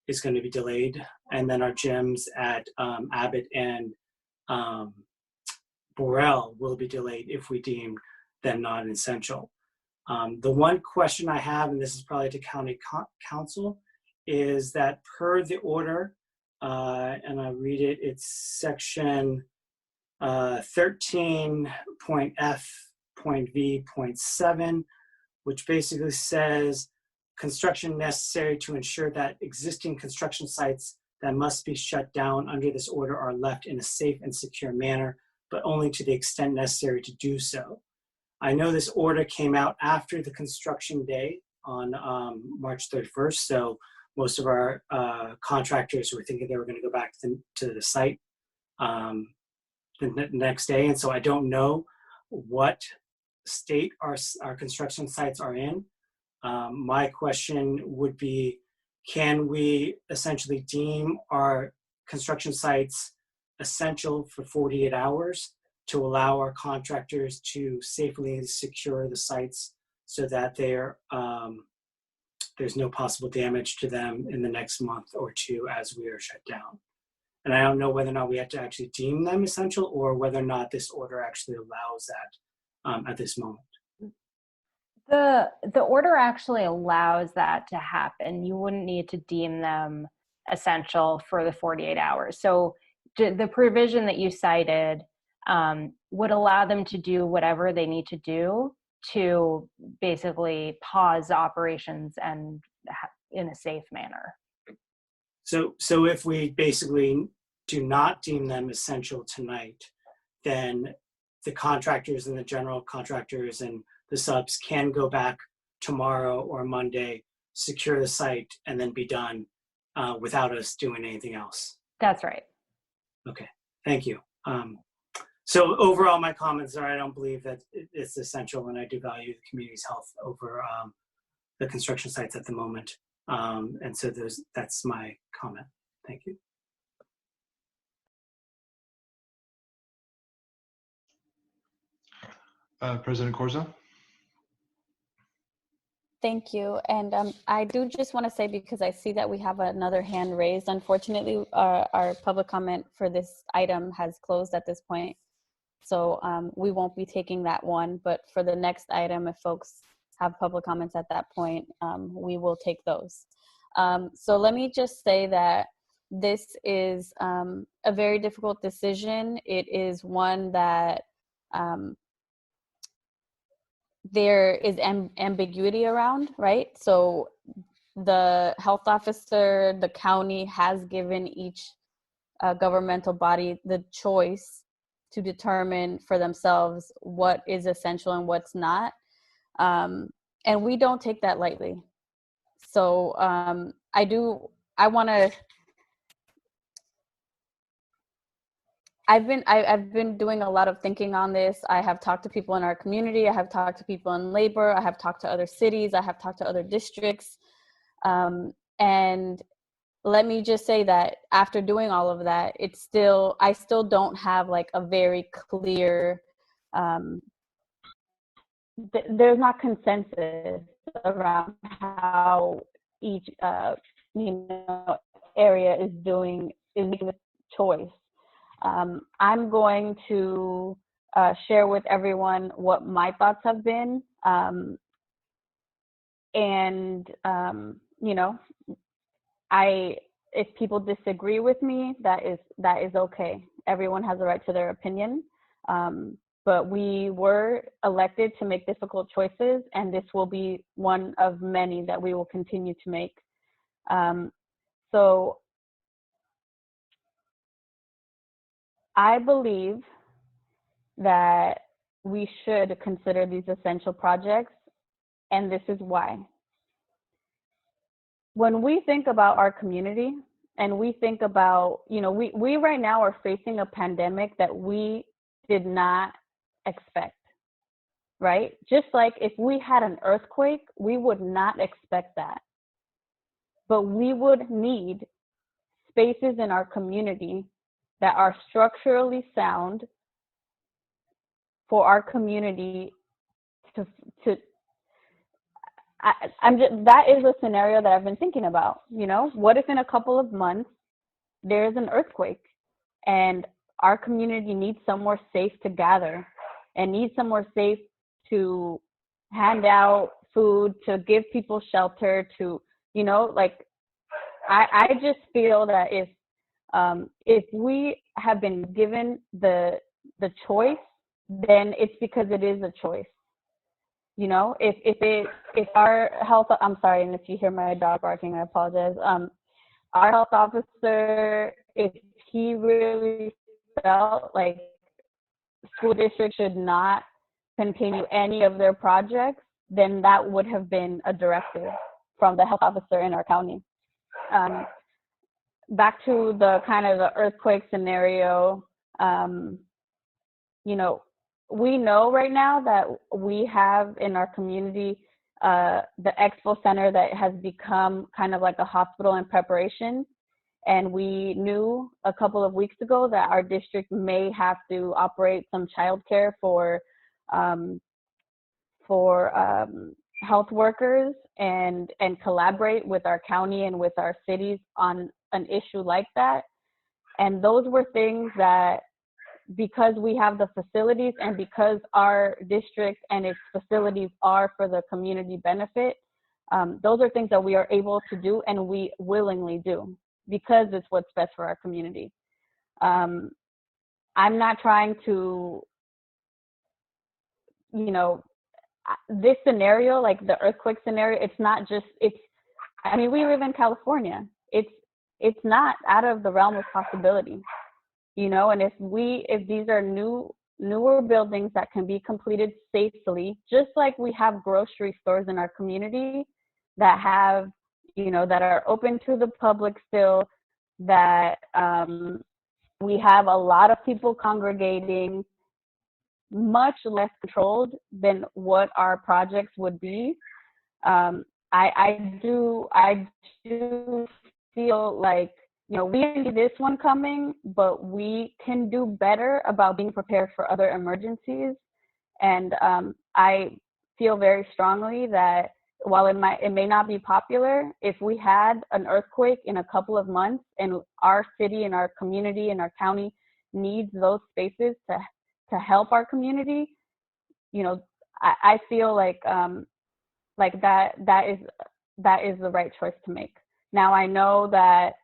is going to be delayed. And then our gyms at Abbott and Borel will be delayed if we deem them not essential. The one question I have, and this is probably to County Council, is that per the order, and I'll read it, it's section 13.F.V.7, which basically says construction necessary to ensure that existing construction sites that must be shut down under this order are left in a safe and secure manner, but only to the extent necessary to do so. I know this order came out after the construction day on March 31st, so most of our contractors were thinking they were going to go back to the site the next day, and so I don't know what state our construction sites are in. My question would be, can we essentially deem our construction sites essential for 48 hours to allow our contractors to safely secure the sites so that there's no possible damage to them in the next month or two as we are shut down? And I don't know whether or not we have to actually deem them essential or whether or not this order actually allows that at this moment. The order actually allows that to happen. You wouldn't need to deem them essential for the 48 hours. So the provision that you cited would allow them to do whatever they need to do to basically pause operations and in a safe manner. So if we basically do not deem them essential tonight, then the contractors and the general contractors and the subs can go back tomorrow or Monday, secure the site, and then be done without us doing anything else. That's right. Okay, thank you. So overall, my comments are I don't believe that it's essential, and I do value the community's health over the construction sites at the moment. And so that's my comment. Thank you. President Corzo? Thank you. And I do just want to say, because I see that we have another hand raised, unfortunately, our public comment for this item has closed at this point. So we won't be taking that one. But for the next item, if folks have public comments at that point, we will take those. So let me just say that this is a very difficult decision. It is one that there is ambiguity around, right? So the health officer, the county has given each governmental body the choice to determine for themselves what is essential and what's not. And we don't take that lightly. So I've been doing a lot of thinking on this. I have talked to people in our community. I have talked to people in labor. I have talked to other cities. I have talked to other districts. And let me just say that after doing all of that, I still don't have like a very clear, there's not consensus around how each area is making the choice. I'm going to share with everyone what my thoughts have been. If people disagree with me, that is okay. Everyone has a right to their opinion. But we were elected to make difficult choices, and this will be one of many that we will continue to make. So I believe that we should consider these essential projects, and this is why. When we think about our community and we think about, we right now are facing a pandemic that we did not expect, right? Just like if we had an earthquake, we would not expect that. But we would need spaces in our community that are structurally sound for our community that is a scenario that I've been thinking about. What if in a couple of months there's an earthquake and our community needs somewhere safe to gather and needs somewhere safe to hand out food, to give people shelter, to, I just feel that if we have been given the choice, then it's because it is a choice. If our health, I'm sorry, and if you hear my dog barking, I apologize. Our health officer, if he really felt like school districts should not continue any of their projects, then that would have been a directive from the health officer in our county. Back to the kind of the earthquake scenario, we know right now that we have in our community the expo center that has become kind of like a hospital in preparation. And we knew a couple of weeks ago that our district may have to operate some childcare for health workers and collaborate with our county and with our cities on an issue like that. And those were things that, because we have the facilities and because our district and its facilities are for the community benefit, those are things that we are able to do and we willingly do because it's what's best for our community. I'm not trying to, this scenario, like the earthquake scenario, it's not just, we live in California. It's not out of the realm of possibility. And if these are new newer buildings that can be completed safely, just like we have grocery stores in our community that have, that are open to the public still, that we have a lot of people congregating, much less controlled than what our projects would be. I do feel like, we didn't see this one coming, but we can do better about being prepared for other emergencies. And I feel very strongly that while it may not be popular, if we had an earthquake in a couple of months and our city and our community and our county needs those spaces to help our community, I feel like that is the right choice to make. Now, I know that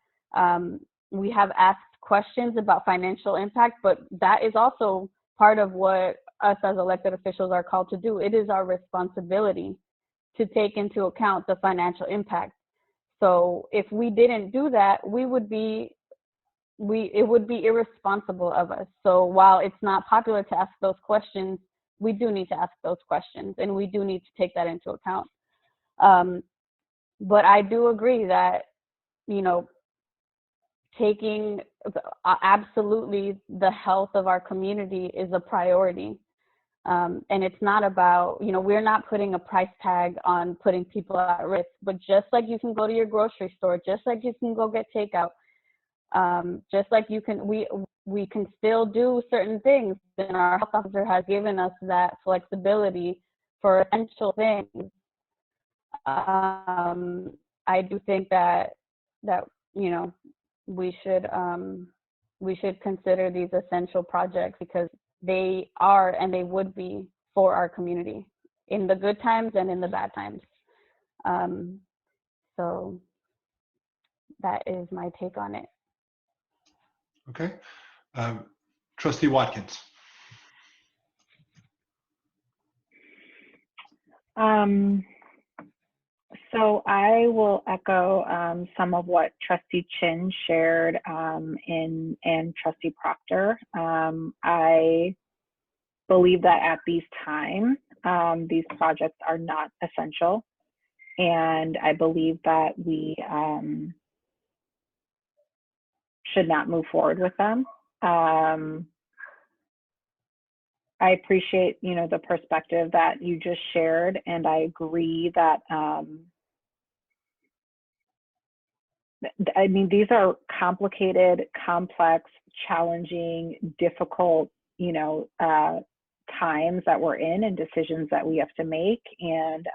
we have asked questions about financial impact, but that is also part of what us as elected officials are called to do. It is our responsibility to take into account the financial impact. So if we didn't do that, it would be irresponsible of us. So while it's not popular to ask those questions, we do need to ask those questions, and we do need to take that into account. But I do agree that, taking absolutely the health of our community is a priority. And it's not about, we're not putting a price tag on putting people at risk, but just like you can go to your grocery store, just like you can go get takeout, just like we can still do certain things, and our health officer has given us that flexibility for essential things. I do think that we should consider these essential projects, because they are and they would be for our community in the good times and in the bad times. So that is my take on it. Okay. Trustee Watkins. So I will echo some of what Trustee Chin shared and Trustee Proctor. I believe that at these times, these projects are not essential. And I believe that we should not move forward with them. I appreciate, the perspective that you just shared, and I agree that, these are complicated, complex, challenging, difficult, times that we're in and decisions that we have to make. And,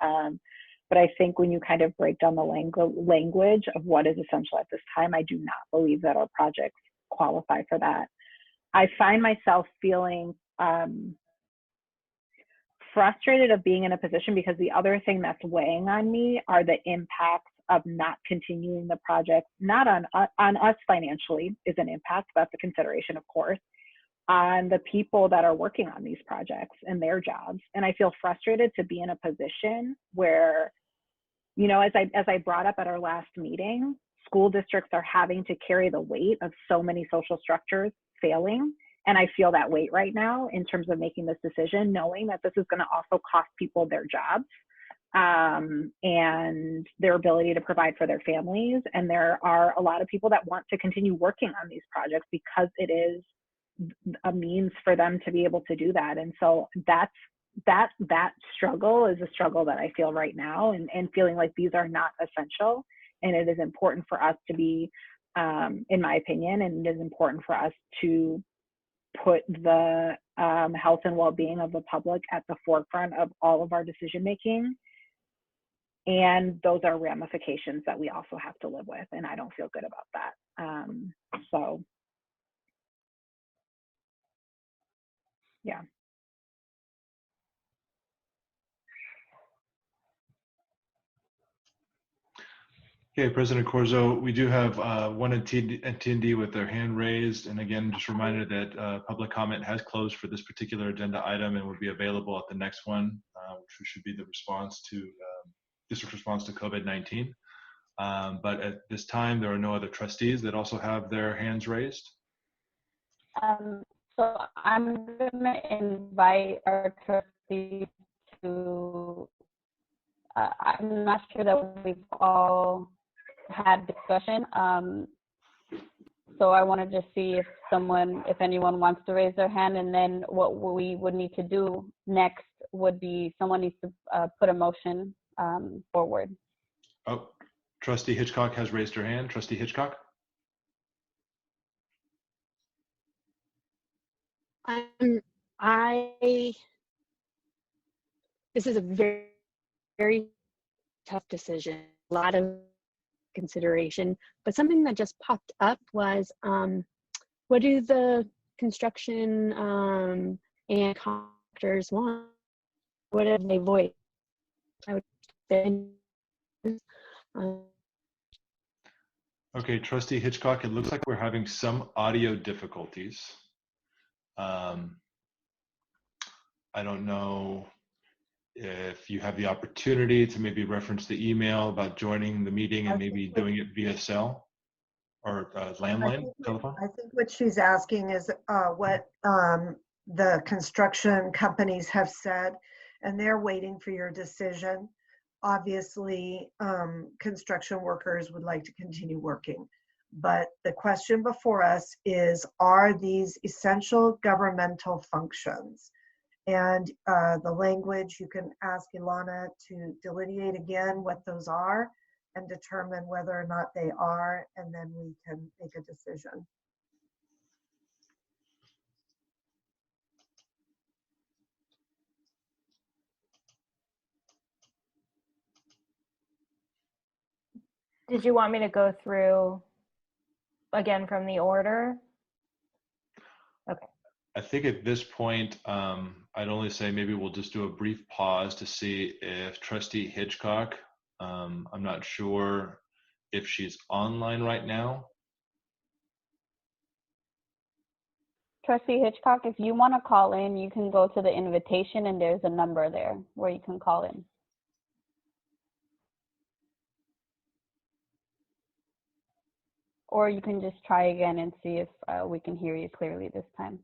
but I think when you kind of break down the language of what is essential at this time, I do not believe that our projects qualify for that. I find myself feeling frustrated of being in a position, because the other thing that's weighing on me are the impacts of not continuing the project. Not on us financially is an impact, that's a consideration, of course, on the people that are working on these projects and their jobs. And I feel frustrated to be in a position where, as I brought up at our last meeting, school districts are having to carry the weight of so many social structures failing. And I feel that weight right now in terms of making this decision, knowing that this is going to also cost people their jobs and their ability to provide for their families. And there are a lot of people that want to continue working on these projects because it is a means for them to be able to do that. And so that struggle is a struggle that I feel right now, and feeling like these are not essential. And it is important for us to be, in my opinion, and it is important for us to put the health and well-being of the public at the forefront of all of our decision making. And those are ramifications that we also have to live with, and I don't feel good about that. So yeah. Okay, President Corzo, we do have one attendee with their hand raised. And again, just a reminder that public comment has closed for this particular agenda item and will be available at the next one, which should be the response to district response to COVID-19. But at this time, there are no other trustees that also have their hands raised. So I'm gonna invite our trustees to, I'm not sure that we've all had discussion. So I want to just see if anyone wants to raise their hand, and then what we would need to do next would be someone needs to put a motion forward. Oh, Trustee Hitchcock has raised her hand. Trustee Hitchcock? This is a very, very tough decision, a lot of consideration, but something that just popped up was, what do the construction and contractors want? What do they voice? I would say, Okay, Trustee Hitchcock, it looks like we're having some audio difficulties. I don't know if you have the opportunity to maybe reference the email about joining the meeting and maybe doing it via cell or landline telephone. I think what she's asking is what the construction companies have said, and they're waiting for your decision. Obviously, construction workers would like to continue working, but the question before us is, are these essential governmental functions? And the language, you can ask Ilana to delineate again what those are and determine whether or not they are, and then we can make a decision. Did you want me to go through again from the order? Okay. I think at this point, I'd only say maybe we'll just do a brief pause to see if Trustee Hitchcock, I'm not sure if she's online right now. Trustee Hitchcock, if you want to call in, you can go to the invitation and there's a number there where you can call in. Or you can just try again and see if we can hear you clearly this time.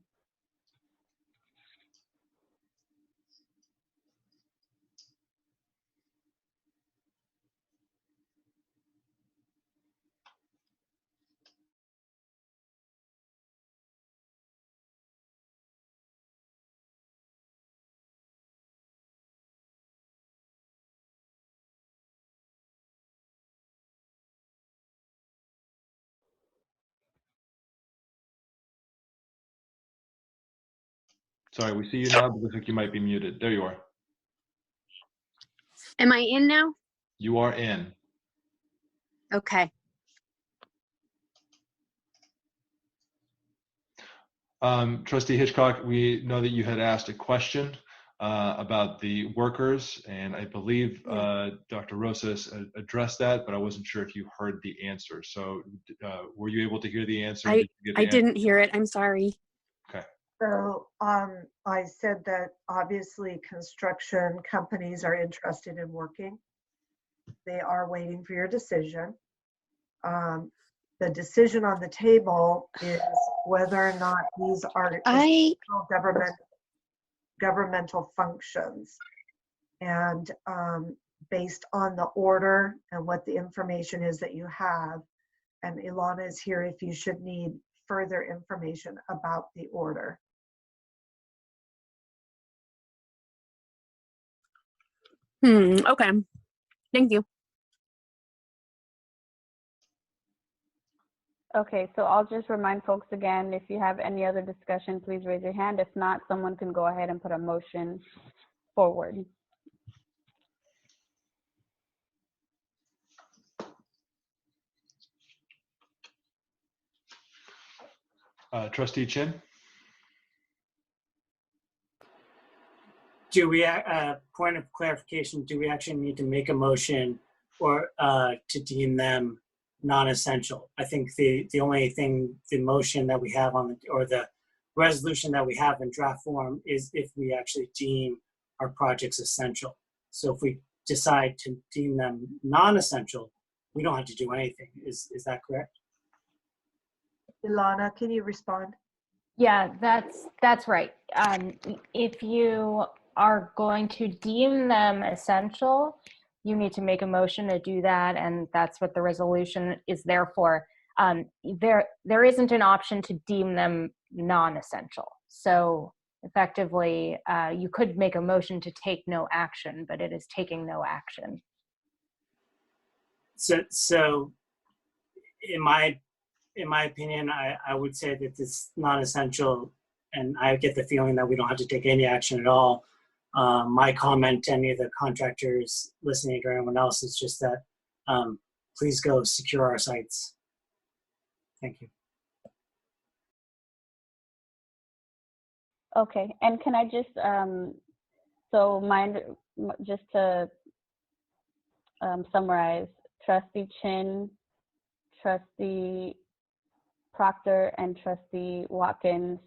Sorry, we see you now, but it looks like you might be muted. There you are. Am I in now? You are in. Okay. Trustee Hitchcock, we know that you had asked a question about the workers, and I believe Dr. Rosas addressed that, but I wasn't sure if you heard the answer. So were you able to hear the answer? I didn't hear it. I'm sorry. Okay. So I said that obviously construction companies are interested in working. They are waiting for your decision. The decision on the table is whether or not these are governmental functions. And based on the order and what the information is that you have, and Ilana is here if you should need further information about the order. Okay. Thank you. Okay, so I'll just remind folks again, if you have any other discussion, please raise your hand. If not, someone can go ahead and put a motion forward. Trustee Chin? Do we, point of clarification, do we actually need to make a motion or to deem them non-essential? I think the only thing, the motion that we have on the, or the resolution that we have in draft form is if we actually deem our projects essential. So if we decide to deem them non-essential, we don't have to do anything. Is that correct? Ilana, can you respond? Yeah, that's right. If you are going to deem them essential, you need to make a motion to do that, and that's what the resolution is there for. There isn't an option to deem them non-essential. So effectively, you could make a motion to take no action, but it is taking no action. So in my opinion, I would say that it's non-essential, and I get the feeling that we don't have to take any action at all. My comment to any of the contractors listening or anyone else is just that please go secure our sites. Thank you. Okay, and can I just, so just to summarize, Trustee Chin, Trustee Proctor, and Trustee Watkins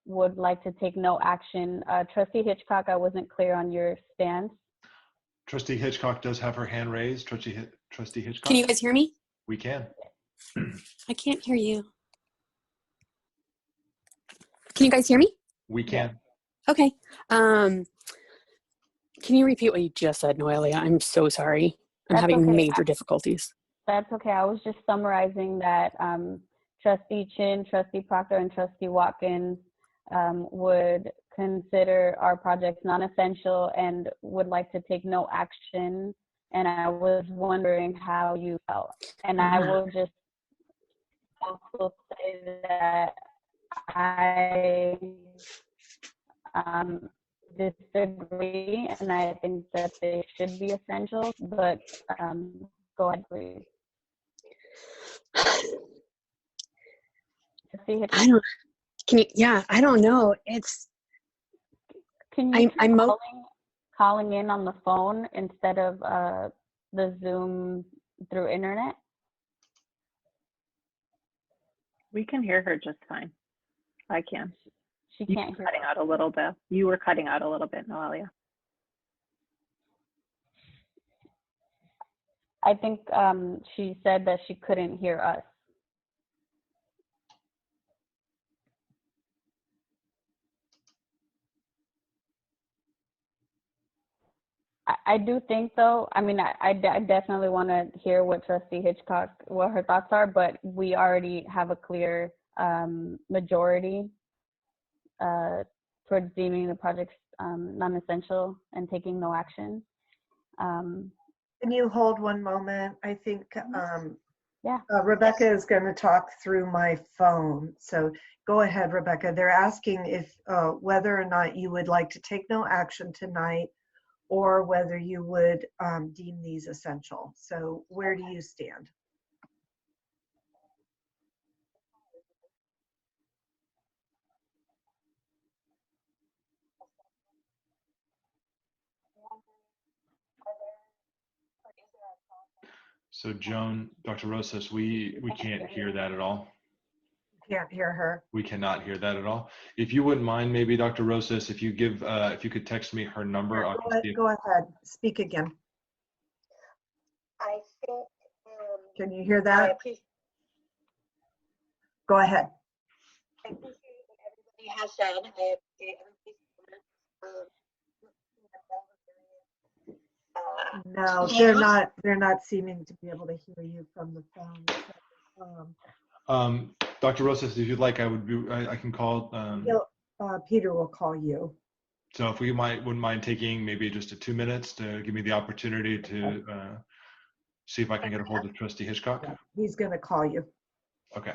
would like to take no action. Trustee Hitchcock, I wasn't clear on your stance. Trustee Hitchcock does have her hand raised. Trustee Hitchcock. Can you guys hear me? We can. I can't hear you. Can you guys hear me? We can. Okay. Can you repeat what you just said, Noelia? I'm so sorry. I'm That's having okay. major difficulties. That's okay. I was just summarizing that Trustee Chin, Trustee Proctor, and Trustee Watkins would consider our projects non-essential and would like to take no action. And I was wondering how you felt. And I will just also say that I disagree, and I think that they should be essential, but go ahead, please. I don't, can you, yeah, I don't know. It's, Can you try calling in on the phone instead of the Zoom through internet? We can hear her just fine. I can. She You can't were hear cutting out a little bit. You were cutting out a little bit, Noelia. I think she said that she couldn't hear us. I do think, though, I mean, I definitely want to hear what Trustee Hitchcock, what her thoughts are, but we already have a clear majority towards deeming the projects non-essential and taking no action. Can you hold one moment? I think Yeah. Rebecca is going to talk through my phone. So go ahead, Rebecca. They're asking if whether or not you would like to take no action tonight or whether you would deem these essential. So where do you stand? So Joan, Dr. Rosas, we can't hear that at all. Can't hear her. We cannot hear that at all. If you wouldn't mind, maybe Dr. Rosas, if you give, if you could text me her number. Go ahead. Speak again. I think. Can you hear that? Go ahead. I appreciate what everybody has said. I appreciate everybody's No, they're not seeming to be able to hear you from the phone. So, Dr. Rosas, if you'd like, I can call. Peter will call you. So if we wouldn't mind taking maybe just 2 minutes to give me the opportunity to see if I can get a hold of Trustee Hitchcock. Yeah, he's going to call you. Okay.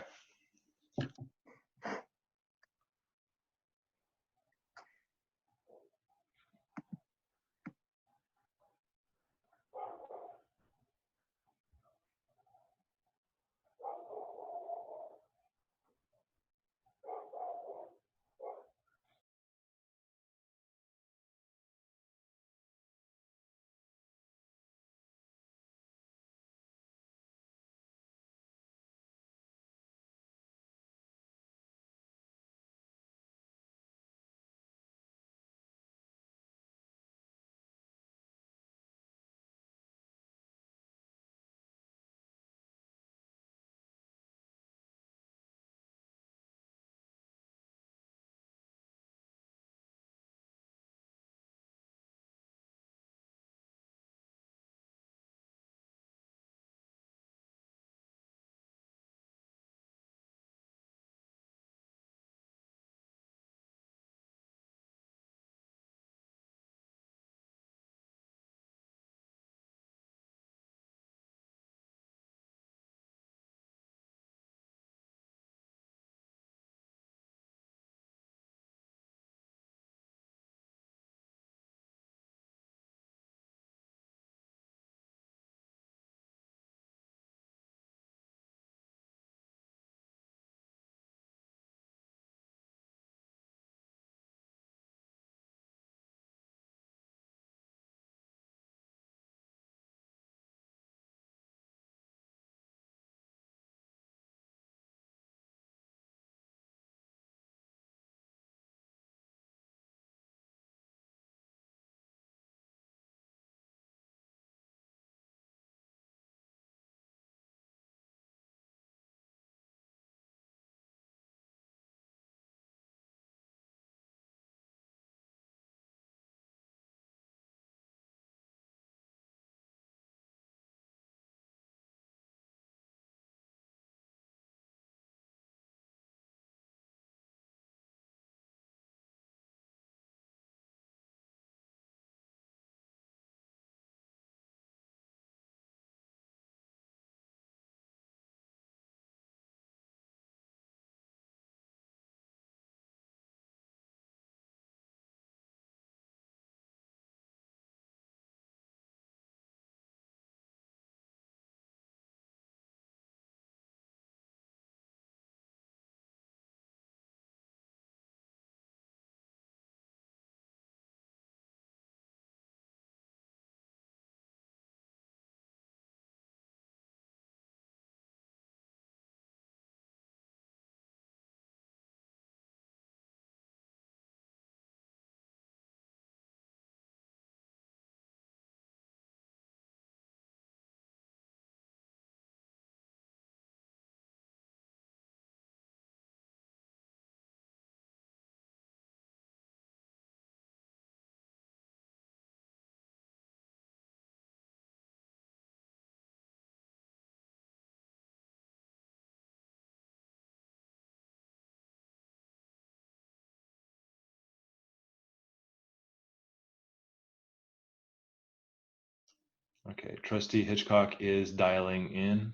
Okay, Trustee Hitchcock is dialing in.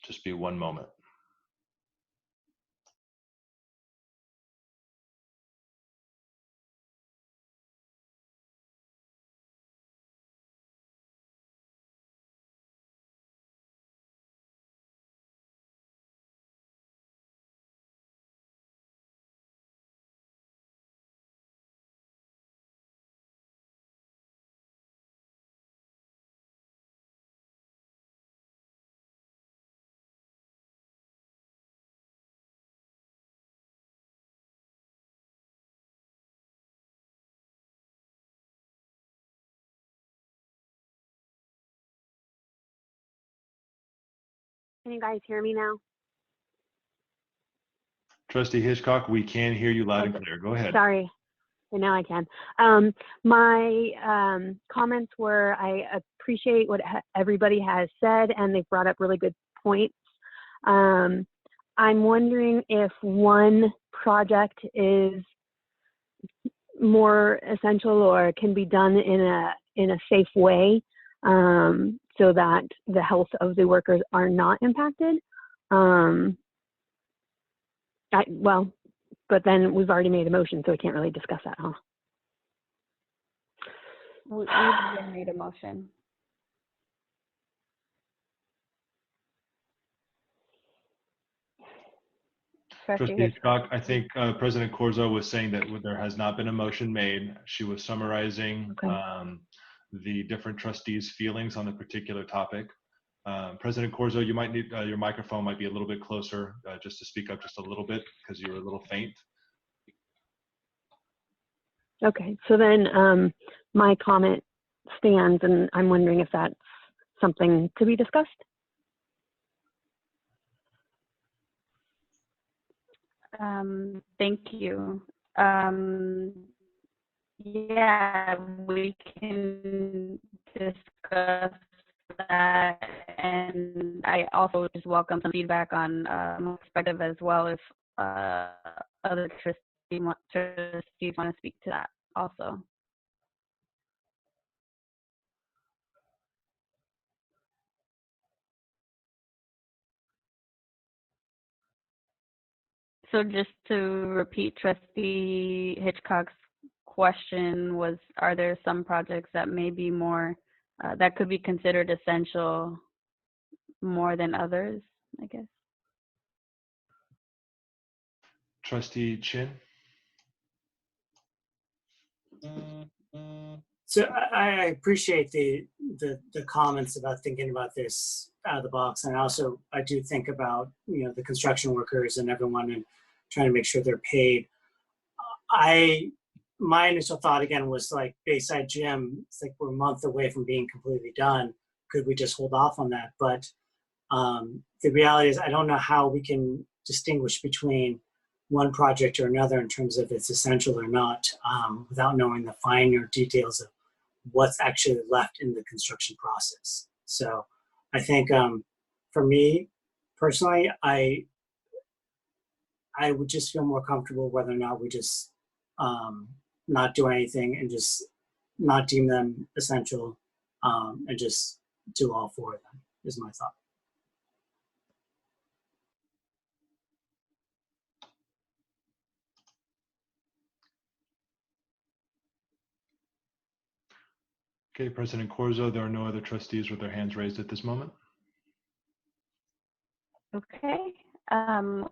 Just be one moment. Can you guys hear me now? Trustee Hitchcock, we can hear you loud and Okay. clear. Go ahead. Sorry. And now I can. My comments were, I appreciate what everybody has said, and they've brought up really good points. I'm wondering if one project is more essential or can be done in a safe way, so that the health of the workers are not impacted. Well, but then we've already made a motion, so we can't really discuss that, huh? We've already made a motion. Trustee Hitchcock, I think President Corzo was saying that there has not been a motion made. She was summarizing the different trustees' feelings on a particular topic. President Corzo, you might need your microphone might be a little bit closer, just to speak up just a little bit because you're a little faint. Okay, so then my comment stands, and I'm wondering if that's something to be discussed. Thank you. Yeah, we can discuss that, and I also just welcome some feedback on my perspective as well if other trustees want to speak to that also. So just to repeat, Trustee Hitchcock's question was, are there some projects that may be more, that could be considered essential more than others, I guess? Trustee Chin? So I appreciate the comments about thinking about this out of the box, and also I do think about the construction workers and everyone and trying to make sure they're paid. My initial thought again was like Bayside Gym. It's like we're a month away from being completely done. Could we just hold off on that? But the reality is I don't know how we can distinguish between one project or another in terms of it's essential or not, without knowing the finer details of what's actually left in the construction process. So I think for me personally, I would just feel more comfortable whether or not we just not do anything and just not deem them essential, and just do all four of them is my thought. Okay, President Corzo, there are no other trustees with their hands raised at this moment. Okay.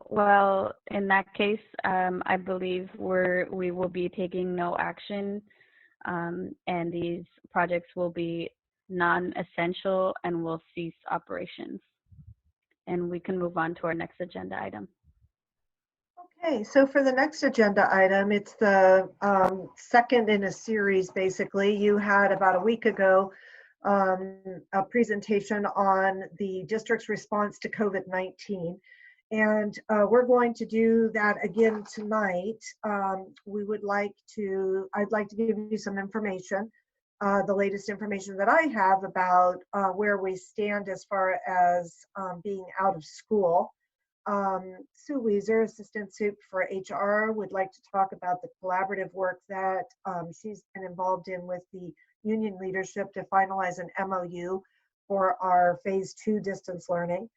Well, in that case, I believe we will be taking no action, and these projects will be non-essential and will cease operations. And we can move on to our next agenda item. Okay, so for the next agenda item, it's the second in a series, basically. You had about a week ago a presentation on the district's response to COVID-19. And we're going to do that again tonight. I'd like to give you some information, the latest information that I have about where we stand as far as being out of school. Sue Weiser, Assistant Soup for HR, would like to talk about the collaborative work that she's been involved in with the union leadership to finalize an MOU for our phase 2 distance learning.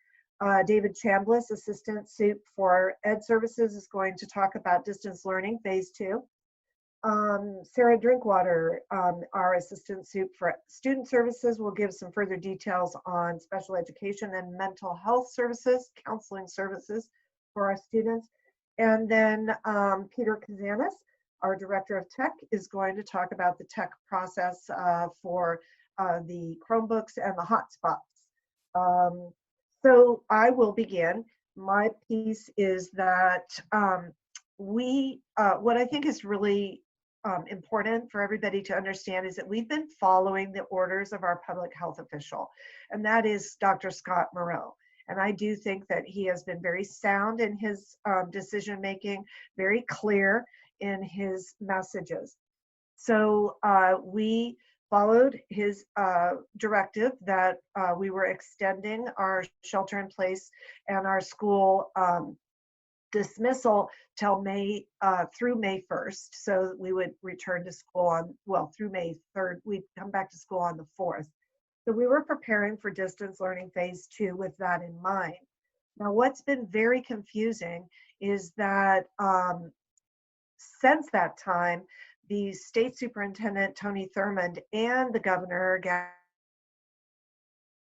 David Chambliss, Assistant Soup for Ed Services, is going to talk about distance learning phase 2. Sarah Drinkwater, our Assistant Soup for Student Services, will give some further details on special education and mental health services, counseling services for our students. And then Peter Kazanis, our Director of Tech, is going to talk about the tech process for the Chromebooks and the hotspots. So I will begin. My piece is that what I think is really important for everybody to understand is that we've been following the orders of our public health official, and that is Dr. Scott Moreau. And I do think that he has been very sound in his decision making, very clear in his messages. So we followed his directive that we were extending our shelter in place and our school dismissal till through May 1st. So we would return to school through May 3rd. We'd come back to school on the 4th. So we were preparing for distance learning phase 2 with that in mind. Now, what's been very confusing is that since that time, the state superintendent, Tony Thurmond, and the governor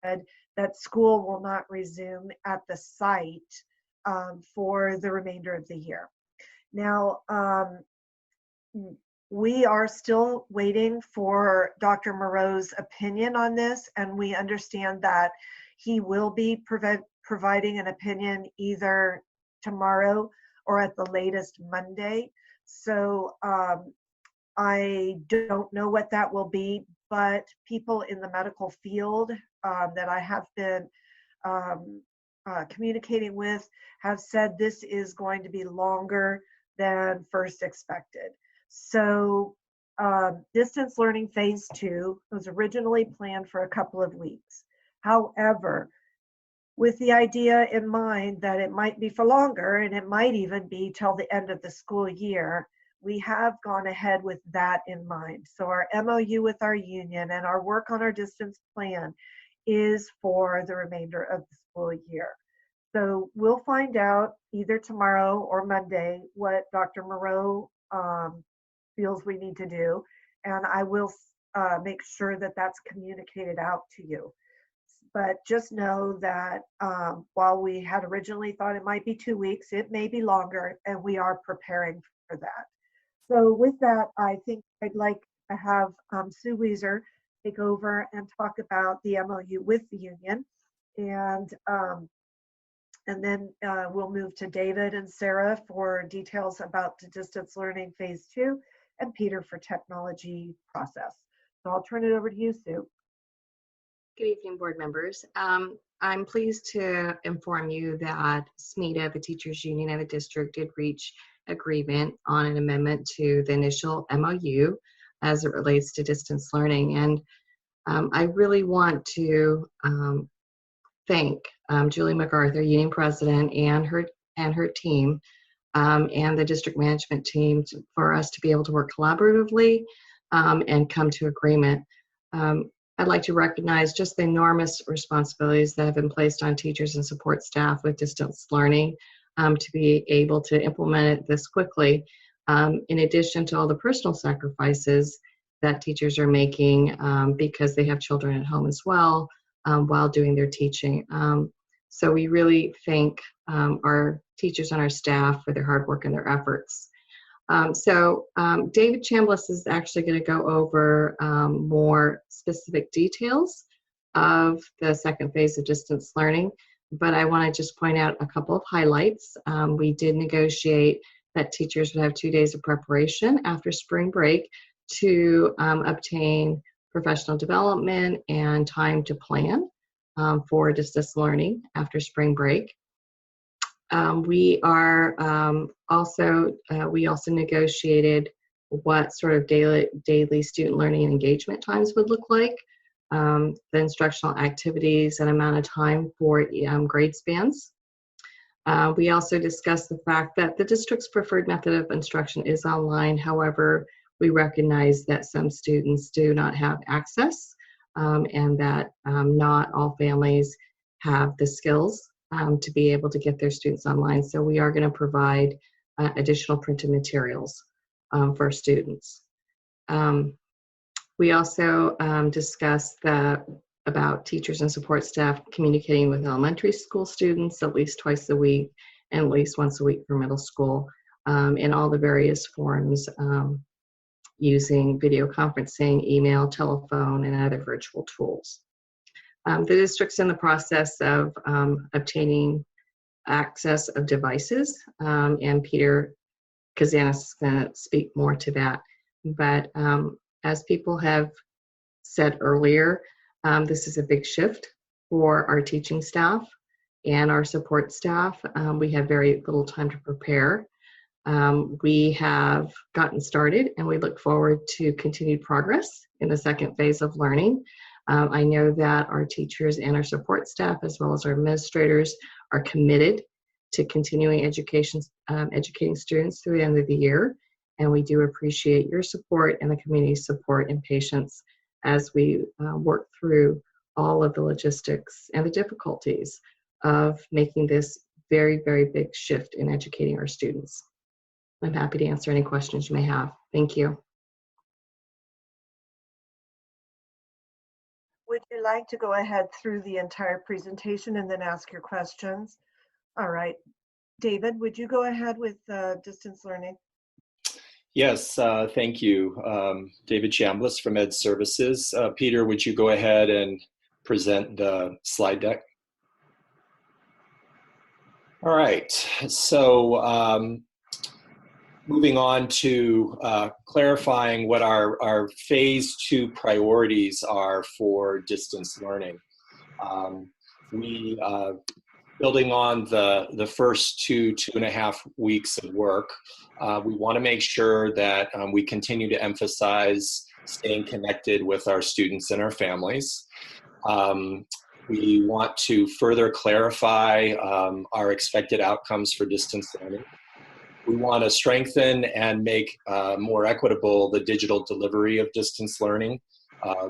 said that school will not resume at the site for the remainder of the year. Now, we are still waiting for Dr. Moreau's opinion on this, and we understand that he will be providing an opinion either tomorrow or at the latest Monday. So I don't know what that will be, but people in the medical field that I have been communicating with have said this is going to be longer than first expected. So distance learning phase 2 was originally planned for a couple of weeks. However, with the idea in mind that it might be for longer and it might even be till the end of the school year, we have gone ahead with that in mind. So our MOU with our union and our work on our distance plan is for the remainder of the school year. So we'll find out either tomorrow or Monday what Dr. Moreau feels we need to do, and I will make sure that that's communicated out to you. But just know that while we had originally thought it might be 2 weeks, it may be longer, and we are preparing for that. So with that, I think I'd like to have Sue Weiser take over and talk about the MOU with the union, and then we'll move to David and Sarah for details about the distance learning phase 2, and Peter for technology process. So I'll turn it over to you, Sue. Good evening, board members. I'm pleased to inform you that SMETA, the teachers union of the district, did reach agreement on an amendment to the initial MOU as it relates to distance learning. And I really want to thank Julie MacArthur, union president, and her team, and the district management team for us to be able to work collaboratively and come to agreement. I'd like to recognize just the enormous responsibilities that have been placed on teachers and support staff with distance learning to be able to implement it this quickly, in addition to all the personal sacrifices that teachers are making because they have children at home as well while doing their teaching. So we really thank our teachers and our staff for their hard work and their efforts. David Chambliss is actually going to go over more specific details of the second phase of distance learning, but I want to just point out a couple of highlights. We did negotiate that teachers would have 2 days of preparation after spring break to obtain professional development and time to plan for distance learning after spring break. We also negotiated what sort of daily student learning and engagement times would look like, the instructional activities and amount of time for grade spans. We also discussed the fact that the district's preferred method of instruction is online. However, we recognize that some students do not have access and that not all families have the skills to be able to get their students online. So we are going to provide additional printed materials for students. We also discussed about teachers and support staff communicating with elementary school students at least twice a week and at least once a week for middle school in all the various forms using video conferencing, email, telephone, and other virtual tools. The district's in the process of obtaining access of devices, and Peter Kazanis is going to speak more to that. But as people have said earlier, this is a big shift for our teaching staff and our support staff. We have very little time to prepare. We have gotten started and we look forward to continued progress in the second phase of learning. I know that our teachers and our support staff, as well as our administrators, are committed to continuing education, educating students through the end of the year. And we do appreciate your support and the community's support and patience as we work through all of the logistics and the difficulties of making this very, very big shift in educating our students. I'm happy to answer any questions you may have. Thank you. Would you like to go ahead through the entire presentation and then ask your questions? All right. David, would you go ahead with distance learning? Yes, thank you. David Chambliss from Ed Services. Peter, would you go ahead and present the slide deck? All right, so moving on to clarifying what our phase 2 priorities are for distance learning. Building on the first 2.5 weeks of work, we want to make sure that we continue to emphasize staying connected with our students and our families. We want to further clarify our expected outcomes for distance learning. We want to strengthen and make more equitable the digital delivery of distance learning.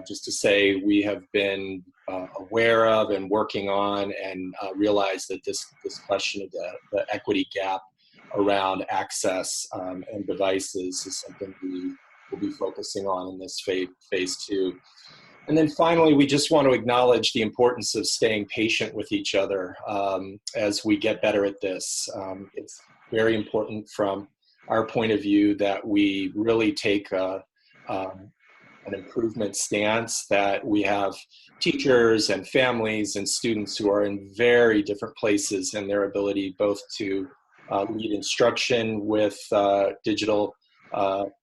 Just to say, we have been aware of and working on and realize that this question of the equity gap around access and devices is something we will be focusing on in this phase 2. And then finally, we just want to acknowledge the importance of staying patient with each other as we get better at this. It's very important from our point of view that we really take an improvement stance, that we have teachers and families and students who are in very different places in their ability both to lead instruction with digital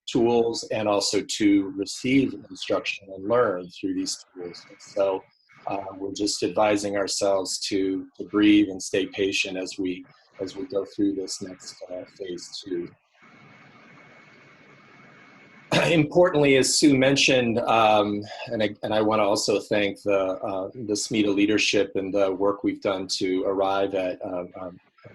tools and also to receive instruction and learn through these tools. And so we're just advising ourselves to breathe and stay patient as we go through this next phase 2. Importantly, as Sue mentioned, and I want to also thank the SMFCSD leadership and the work we've done to arrive at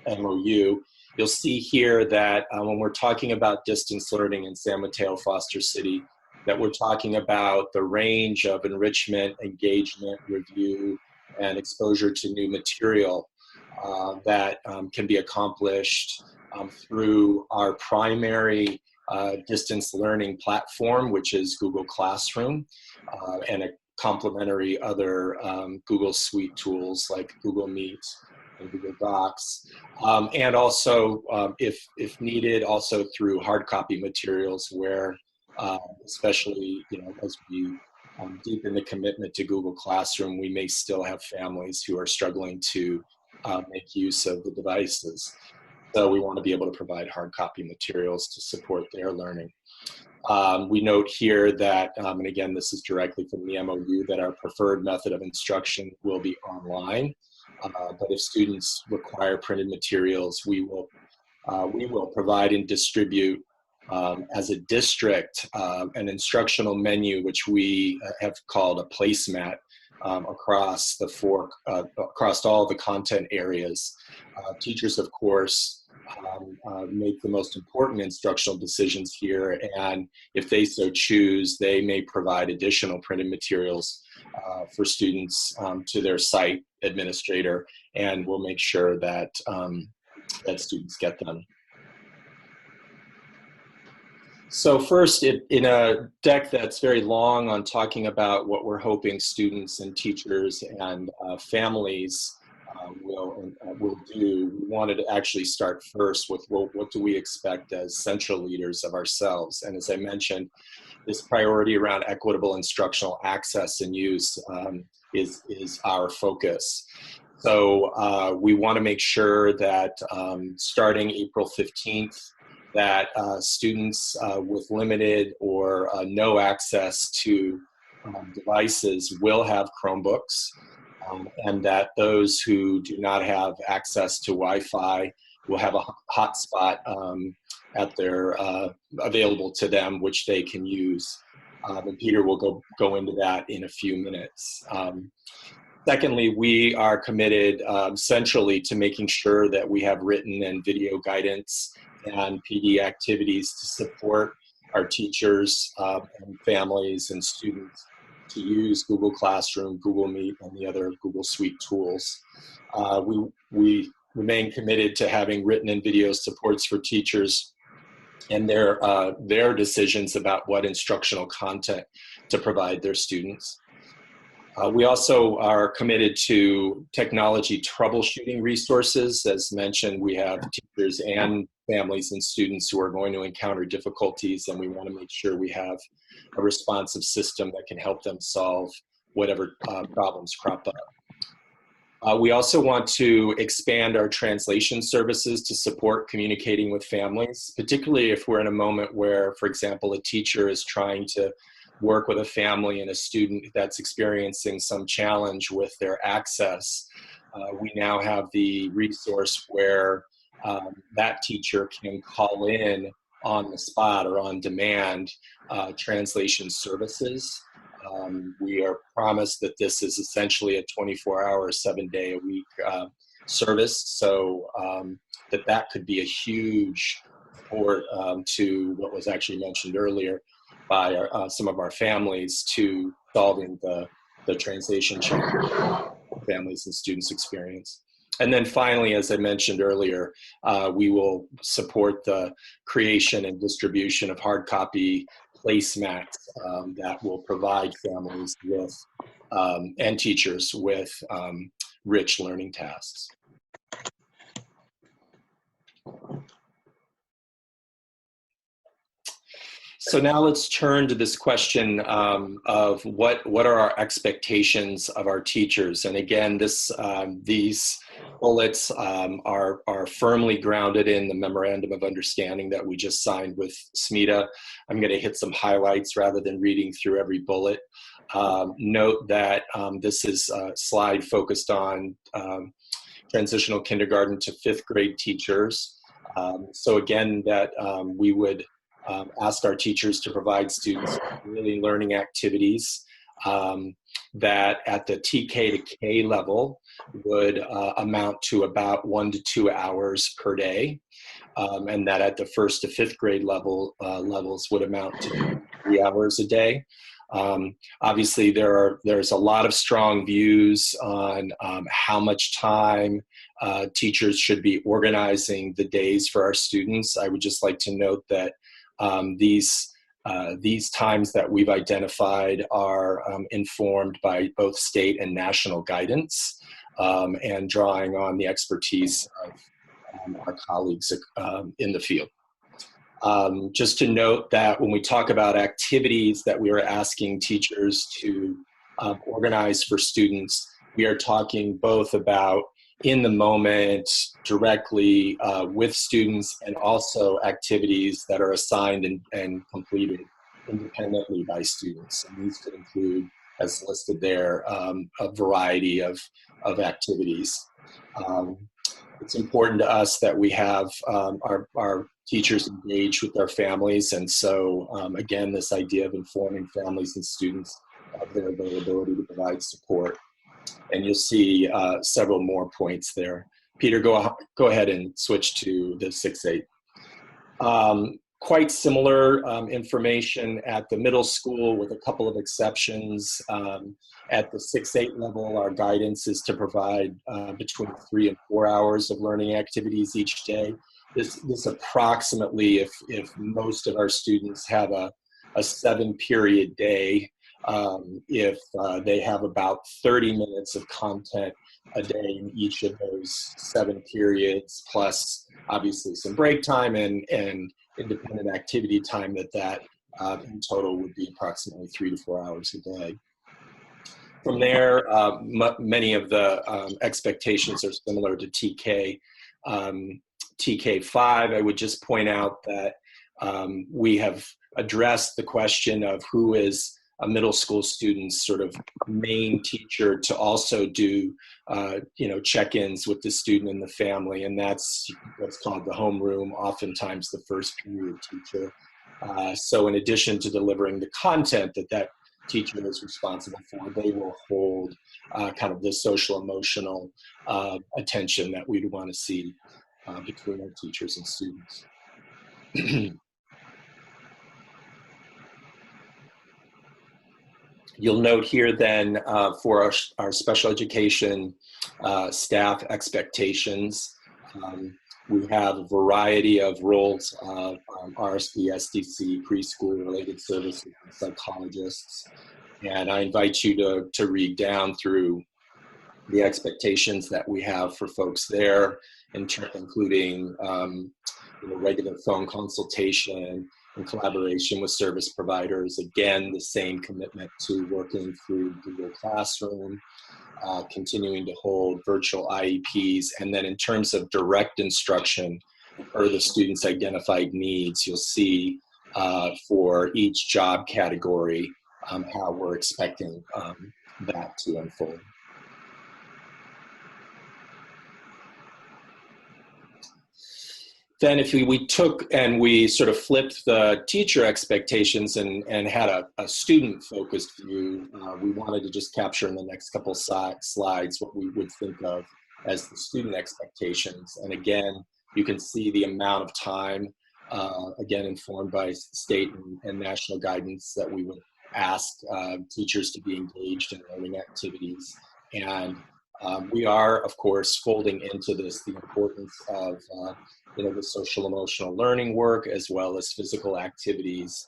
MOU. You'll see here that when we're talking about distance learning in San Mateo Foster City, that we're talking about the range of enrichment, engagement, review, and exposure to new material that can be accomplished through our primary distance learning platform, which is Google Classroom, and a complementary other Google Suite tools like Google Meet and Google Docs, and also, if needed, also through hard copy materials where, especially as we deepen the commitment to Google Classroom, we may still have families who are struggling to make use of the devices. So we want to be able to provide hard copy materials to support their learning. We note here that, and again, this is directly from the MOU, that our preferred method of instruction will be online. But if students require printed materials, we will provide and distribute as a district an instructional menu, which we have called a placemat, across all the content areas. Teachers, of course, make the most important instructional decisions here, and if they so choose, they may provide additional printed materials for students to their site administrator, and we'll make sure that, that students get them. So first, in a deck that's very long on talking about what we're hoping students and teachers and families will do, we wanted to actually start first with, well, what do we expect as central leaders of ourselves? And as I mentioned, this priority around equitable instructional access and use is our focus. So we want to make sure that starting April 15th, that students with limited or no access to devices will have Chromebooks, and that those who do not have access to Wi-Fi will have a hotspot at their available to them, which they can use. And Peter will go into that in a few minutes. Secondly, we are committed centrally to making sure that we have written and video guidance and PD activities to support our teachers and families and students to use Google Classroom, Google Meet, and the other Google Suite tools. We remain committed to having written and video supports for teachers and their decisions about what instructional content to provide their students. We also are committed to technology troubleshooting resources. As mentioned, we have teachers and families and students who are going to encounter difficulties, and we want to make sure we have a responsive system that can help them solve whatever problems crop up. We also want to expand our translation services to support communicating with families, particularly if we're in a moment where, for example, a teacher is trying to work with a family and a student that's experiencing some challenge with their access. We now have the resource where that teacher can call in on the spot or on demand translation services. We are promised that this is essentially a 24-hour, 7-day-a-week service, so that could be a huge support to what was actually mentioned earlier by some of our families to solving the translation challenge families and students experience. And then finally, as I mentioned earlier, we will support the creation and distribution of hard copy placemats that will provide families with and teachers with rich learning tasks. So now let's turn to this question of what are our expectations of our teachers. And again, these bullets are firmly grounded in the Memorandum of Understanding that we just signed with SMFCSD. I'm going to hit some highlights rather than reading through every bullet. Note that this is a slide focused on transitional kindergarten to 5th grade teachers. So again, that we would ask our teachers to provide students really learning activities that at the TK to K level would amount to about 1 to 2 hours per day, and that at the 1st to 5th grade levels would amount to 3 hours a day. Obviously, there's a lot of strong views on how much time teachers should be organizing the days for our students. I would just like to note that these times that we've identified are informed by both state and national guidance and drawing on the expertise of our colleagues in the field. Just to note that when we talk about activities that we are asking teachers to organize for students, we are talking both about in the moment, directly with students, and also activities that are assigned and completed independently by students. And these could include, as listed there, a variety of activities. It's important to us that we have our teachers engaged with their families, and so again, this idea of informing families and students of their availability to provide support. And you'll see several more points there Peter, go ahead and switch to the 6-8. Quite similar information at the middle school with a couple of exceptions. At the 6-8 level, our guidance is to provide between 3 and 4 hours of learning activities each day. This approximately, if most of our students have a 7-period day, if they have about 30 minutes of content a day in each of those 7 periods, plus obviously some break time and independent activity time, that in total would be approximately 3 to 4 hours a day. From there, many of the expectations are similar to TK. TK5, I would just point out that we have addressed the question of who is a middle school student's sort of main teacher to also do, check-ins with the student and the family, and that's what's called the homeroom, oftentimes the first period teacher. So in addition to delivering the content that teacher is responsible for, they will hold kind of the social emotional attention that we'd want to see between our teachers and students. You'll note here then for our special education staff expectations, we have a variety of roles of RSP, SDC, preschool related services, and psychologists. And I invite you to read down through the expectations that we have for folks there, including regular phone consultation in collaboration with service providers. Again, the same commitment to working through Google Classroom, continuing to hold virtual IEPs, and then in terms of direct instruction or the students' identified needs, you'll see for each job category how we're expecting that to unfold. Then if we took and we sort of flipped the teacher expectations and had a student-focused view, we wanted to just capture in the next couple slides what we would think of as the student expectations. And again, you can see the amount of time, again, informed by state and national guidance, that we would ask teachers to be engaged in learning activities. And we are, of course, folding into this the importance of the social emotional learning work as well as physical activities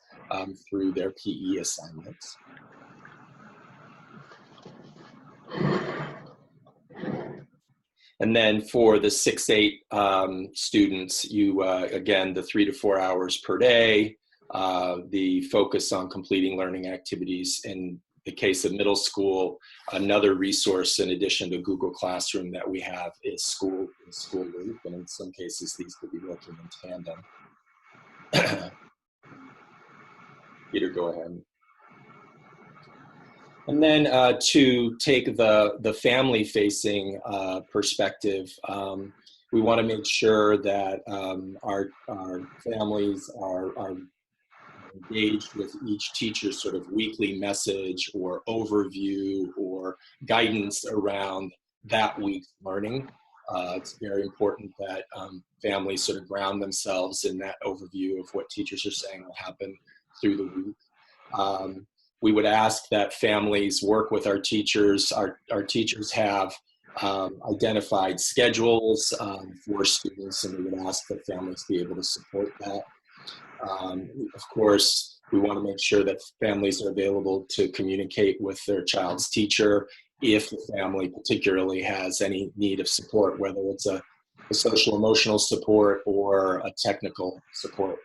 through their PE assignments. And then for the 6-8 students, again, the 3 to 4 hours per day, the focus on completing learning activities. In the case of middle school, another resource in addition to Google Classroom that we have is School Loop, and in some cases these could be working in tandem. Peter, go ahead. And then to take the family-facing perspective, we want to make sure that our families are engaged with each teacher's sort of weekly message or overview or guidance around that week's learning. It's very important that families sort of ground themselves in that overview of what teachers are saying will happen through the week. We would ask that families work with our teachers. Our teachers have identified schedules for students, and we would ask that families be able to support that. Of course, we want to make sure that families are available to communicate with their child's teacher if the family particularly has any need of support, whether it's a social emotional support or a technical support.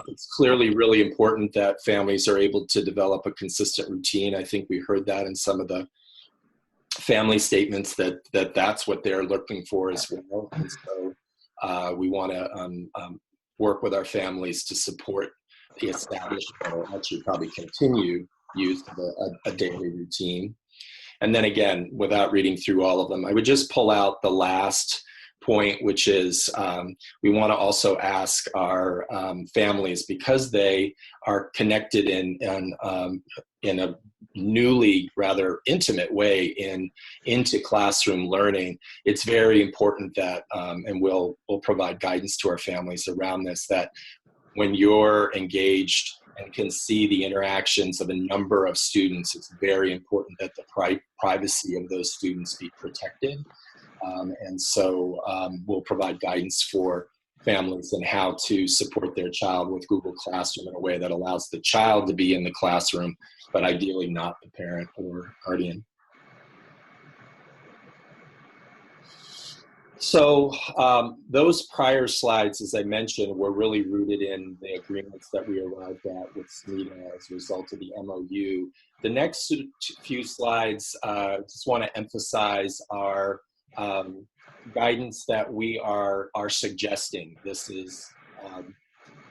It's clearly really important that families are able to develop a consistent routine. I think we heard that in some of the family statements that's what they're looking for as well. And so we want to work with our families to support the establishment, or actually probably continue use of a daily routine. And then again, without reading through all of them, I would just pull out the last point, which is we want to also ask our families, because they are connected in in a newly rather intimate way into classroom learning, it's very important that, and we'll provide guidance to our families around this, that when you're engaged and can see the interactions of a number of students, it's very important that the privacy of those students be protected. And so we'll provide guidance for families and how to support their child with Google Classroom in a way that allows the child to be in the classroom, but ideally not the parent or guardian. So those prior slides, as I mentioned, were really rooted in the agreements that we arrived at with SMFCSD as a result of the MOU. The next few slides just want to emphasize our guidance that we are suggesting. This is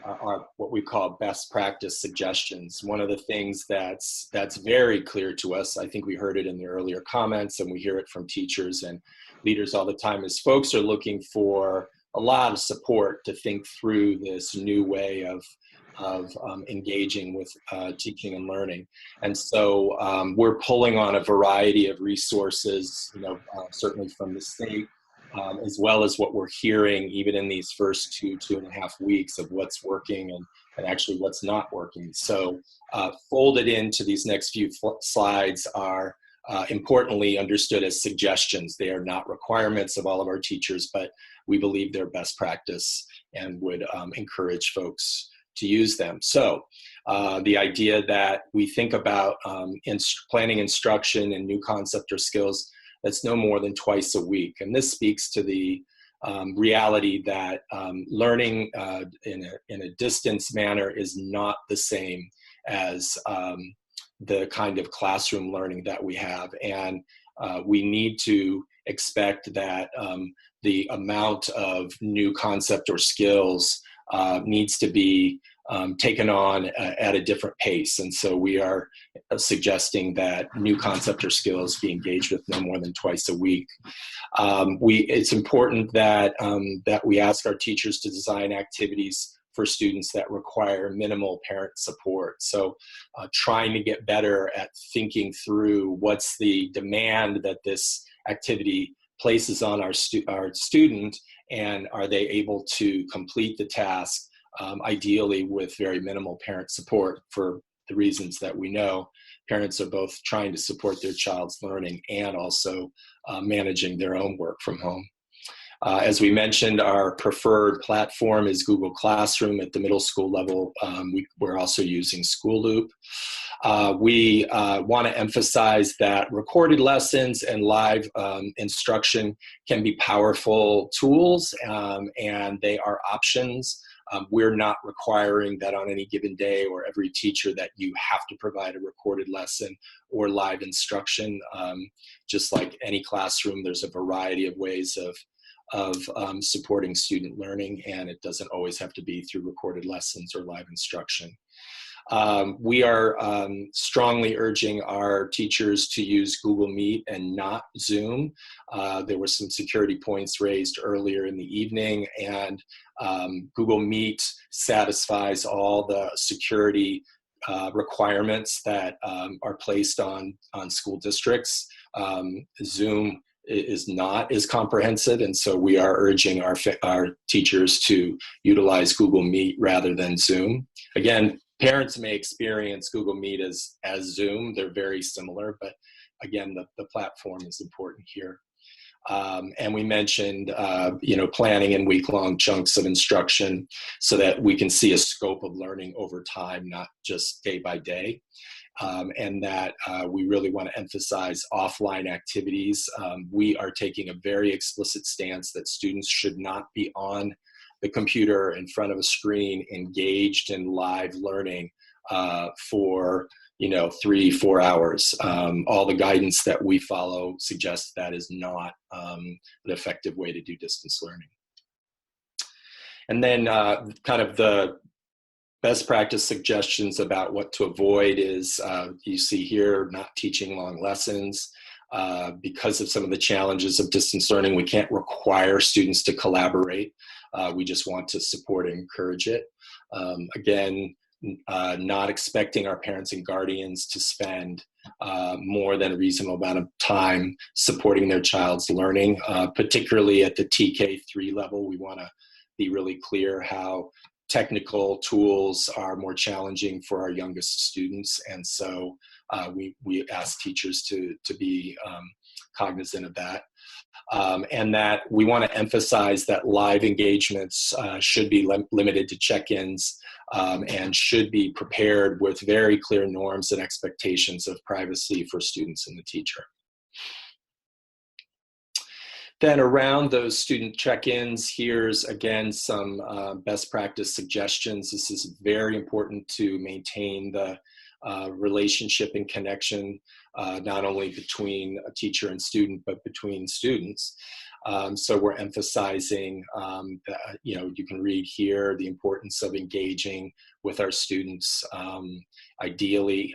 our what we call best practice suggestions. One of the things that's very clear to us, I think we heard it in the earlier comments, and we hear it from teachers and leaders all the time, is folks are looking for a lot of support to think through this new way of engaging with teaching and learning. And so we're pulling on a variety of resources, certainly from the state, as well as what we're hearing even in these first 2.5 weeks of what's working and actually what's not working. So folded into these next few slides are importantly understood as suggestions. They are not requirements of all of our teachers, but we believe they're best practice and would encourage folks to use them. So the idea that we think about planning instruction and new concept or skills that's no more than twice a week. And this speaks to the reality that learning in a distance manner is not the same as the kind of classroom learning that we have. And we need to expect that the amount of new concept or skills needs to be taken on at a different pace. And so we are suggesting that new concept or skills be engaged with no more than twice a week. It's important that, that we ask our teachers to design activities for students that require minimal parent support. So trying to get better at thinking through what's the demand that this activity places on our student, and are they able to complete the task, ideally with very minimal parent support, for the reasons that we know. Parents are both trying to support their child's learning and also managing their own work from home. As we mentioned, our preferred platform is Google Classroom at the middle school level. We're also using School Loop. We want to emphasize that recorded lessons and live instruction can be powerful tools, and they are options. We're not requiring that on any given day or every teacher that you have to provide a recorded lesson or live instruction. Just like any classroom, there's a variety of ways of supporting student learning, and it doesn't always have to be through recorded lessons or live instruction. We are strongly urging our teachers to use Google Meet and not Zoom. There were some security points raised earlier in the evening, and Google Meet satisfies all the security requirements that are placed on school districts. Zoom is not as comprehensive, and so we are urging our teachers to utilize Google Meet rather than Zoom. Again, parents may experience Google Meet as Zoom. They're very similar, but again, the platform is important here. And we mentioned, planning in week-long chunks of instruction so that we can see a scope of learning over time, not just day by day. And that we really want to emphasize offline activities. We are taking a very explicit stance that students should not be on the computer in front of a screen engaged in live learning for 3-4 hours. All the guidance that we follow suggests that is not an effective way to do distance learning. And then kind of the best practice suggestions about what to avoid is, you see here, not teaching long lessons. Because of some of the challenges of distance learning, we can't require students to collaborate. We just want to support and encourage it. Again, not expecting our parents and guardians to spend more than a reasonable amount of time supporting their child's learning, particularly at the TK3 level. We want to be really clear how technical tools are more challenging for our youngest students, and so we ask teachers to be cognizant of that. And that we want to emphasize that live engagements should be limited to check-ins and should be prepared with very clear norms and expectations of privacy for students and the teacher. Then around those student check-ins, here's again some best practice suggestions. This is very important to maintain the relationship and connection, not only between a teacher and student, but between students. So we're emphasizing that, you can read here the importance of engaging with our students, ideally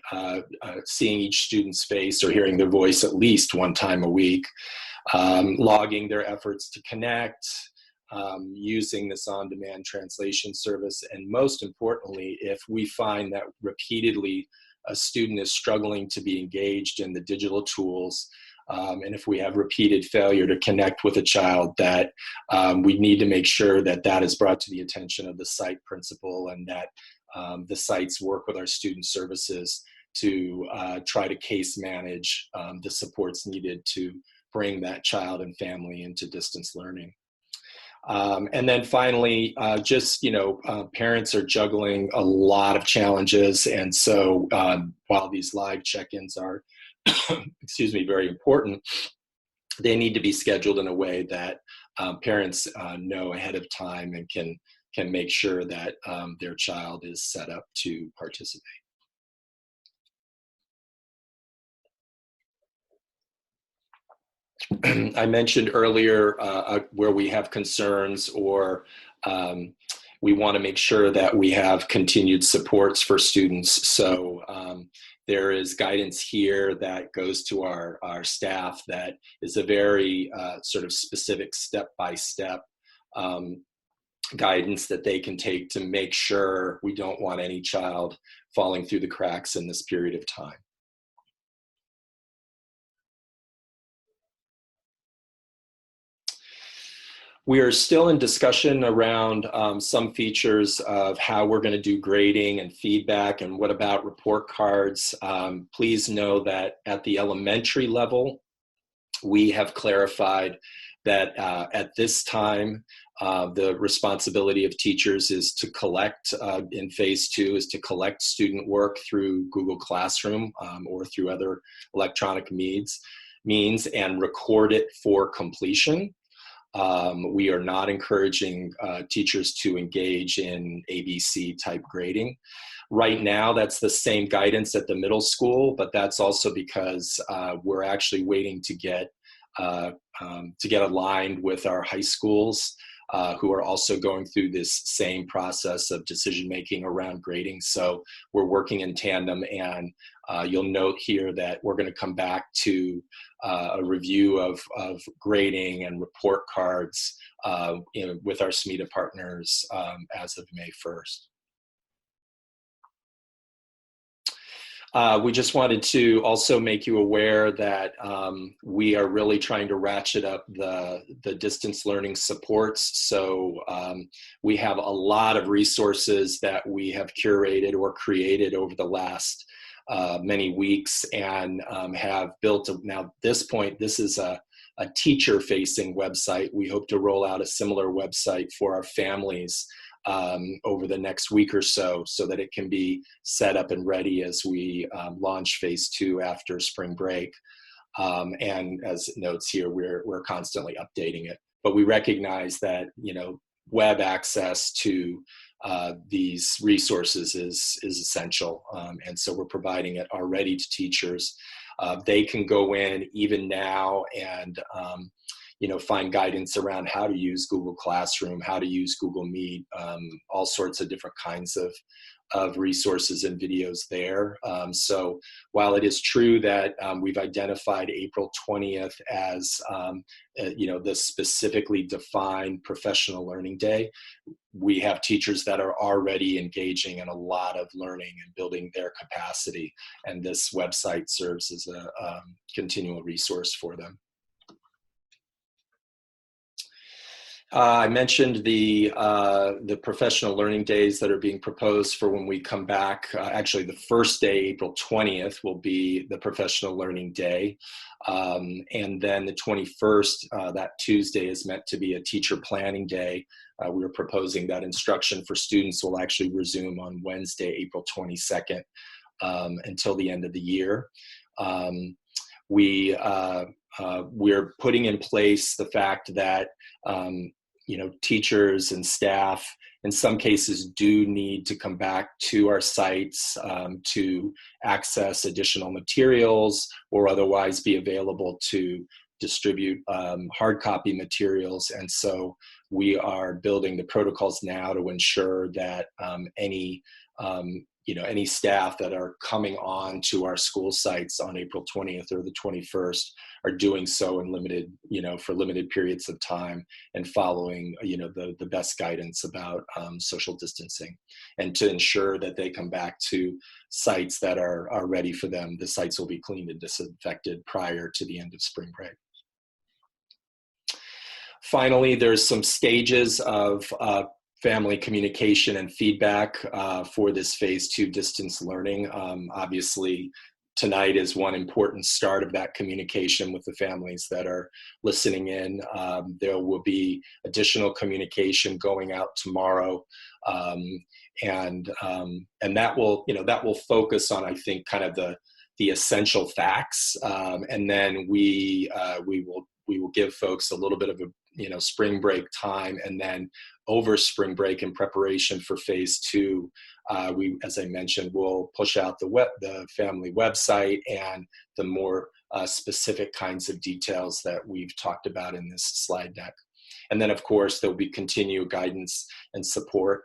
seeing each student's face or hearing their voice at least one time a week, logging their efforts to connect, using this on-demand translation service, and most importantly, if we find that repeatedly a student is struggling to be engaged in the digital tools, and if we have repeated failure to connect with a child, that we need to make sure that that is brought to the attention of the site principal, and that the sites work with our student services to try to case manage the supports needed to bring that child and family into distance learning. And then finally, parents are juggling a lot of challenges. And so while these live check-ins are, very important, they need to be scheduled in a way that parents know ahead of time and can make sure that their child is set up to participate. I mentioned earlier where we have concerns or we want to make sure that we have continued supports for students. So there is guidance here that goes to our staff that is a very sort of specific step-by-step guidance that they can take to make sure we don't want any child falling through the cracks in this period of time. We are still in discussion around some features of how we're going to do grading and feedback, and what about report cards. Please know that at the elementary level, we have clarified that at this time, the responsibility of teachers is to collect, in phase 2, is to collect student work through Google Classroom or through other electronic means and record it for completion. We are not encouraging teachers to engage in ABC type grading. Right now, that's the same guidance at the middle school, but that's also because we're actually waiting to get aligned with our high schools who are also going through this same process of decision-making around grading. So we're working in tandem, and you'll note here that we're going to come back to a review of grading and report cards with our SMETA partners as of May 1st. We just wanted to also make you aware that we are really trying to ratchet up the distance learning supports. So we have a lot of resources that we have curated or created over the last many weeks, and have built now at this point, this is a teacher-facing website. We hope to roll out a similar website for our families over the next week or so that it can be set up and ready as we launch phase 2 after spring break. And as it notes here, we're constantly updating it. But we recognize that, web access to these resources is essential. And so we're providing it already to teachers. They can go in even now and find guidance around how to use Google Classroom, how to use Google Meet, all sorts of different kinds of resources and videos there. So while it is true that we've identified April 20th as the specifically defined professional learning day, we have teachers that are already engaging in a lot of learning and building their capacity, and this website serves as a continual resource for them. I mentioned the professional learning days that are being proposed for when we come back. Actually, the first day, April 20th, will be the professional learning day. And then the 21st, that Tuesday, is meant to be a teacher planning day. We're proposing that instruction for students will actually resume on Wednesday, April 22nd, until the end of the year. We're putting in place the fact that teachers and staff in some cases do need to come back to our sites to access additional materials or otherwise be available to distribute hard copy materials. And so we are building the protocols now to ensure that any staff that are coming on to our school sites on April 20th or the 21st are doing so in limited, for limited periods of time and following, the best guidance about social distancing, and to ensure that they come back to sites that are ready for them. The sites will be cleaned and disinfected prior to the end of spring break. Finally, there's some stages of family communication and feedback for this phase 2 distance learning. Obviously, tonight is one important start of that communication with the families that are listening in. There will be additional communication going out tomorrow, and that will focus on, I think, kind of the essential facts, and then we will give folks a little bit of a spring break time, and then over spring break in preparation for phase 2, we, as I mentioned, will push out the family website and the more specific kinds of details that we've talked about in this slide deck. And then, of course, there will be continued guidance and support,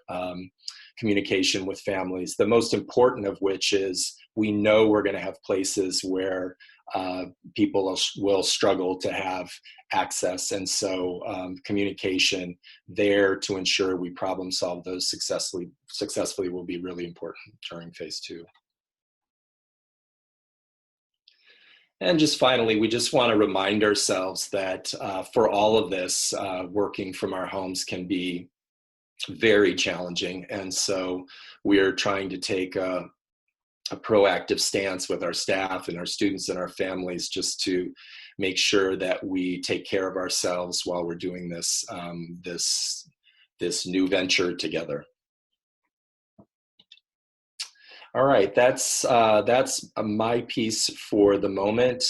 communication with families, the most important of which is we know we're going to have places where people will struggle to have access, and so communication there to ensure we problem solve those successfully will be really important during phase 2. And just finally, we just want to remind ourselves that for all of this, working from our homes can be very challenging, and so we're trying to take a proactive stance with our staff and our students and our families just to make sure that we take care of ourselves while we're doing this this new venture together. All right, that's my piece for the moment.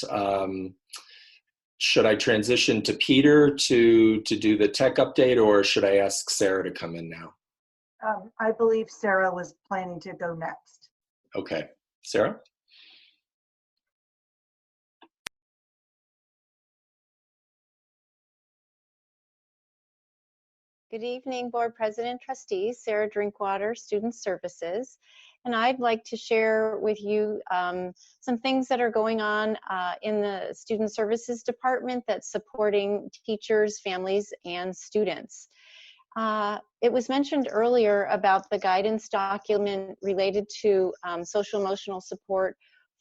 Should I transition to Peter to do the tech update, or should I ask Sarah to come in now? I believe Sarah was planning to go next. Okay, Sarah? Good evening, Board President, Trustees. Sarah Drinkwater, Student Services. And I'd like to share with you some things that are going on in the Student Services Department that's supporting teachers, families, and students. It was mentioned earlier about the guidance document related to social emotional support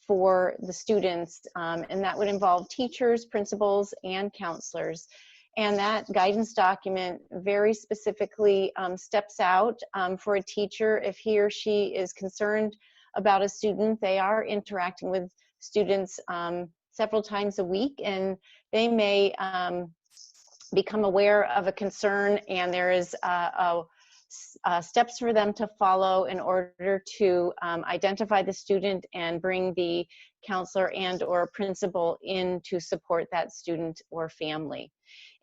for the students, and that would involve teachers, principals, and counselors. And that guidance document very specifically steps out for a teacher if he or she is concerned about a student. They are interacting with students several times a week, and they may become aware of a concern, and there is steps for them to follow in order to identify the student and bring the counselor and or principal in to support that student or family.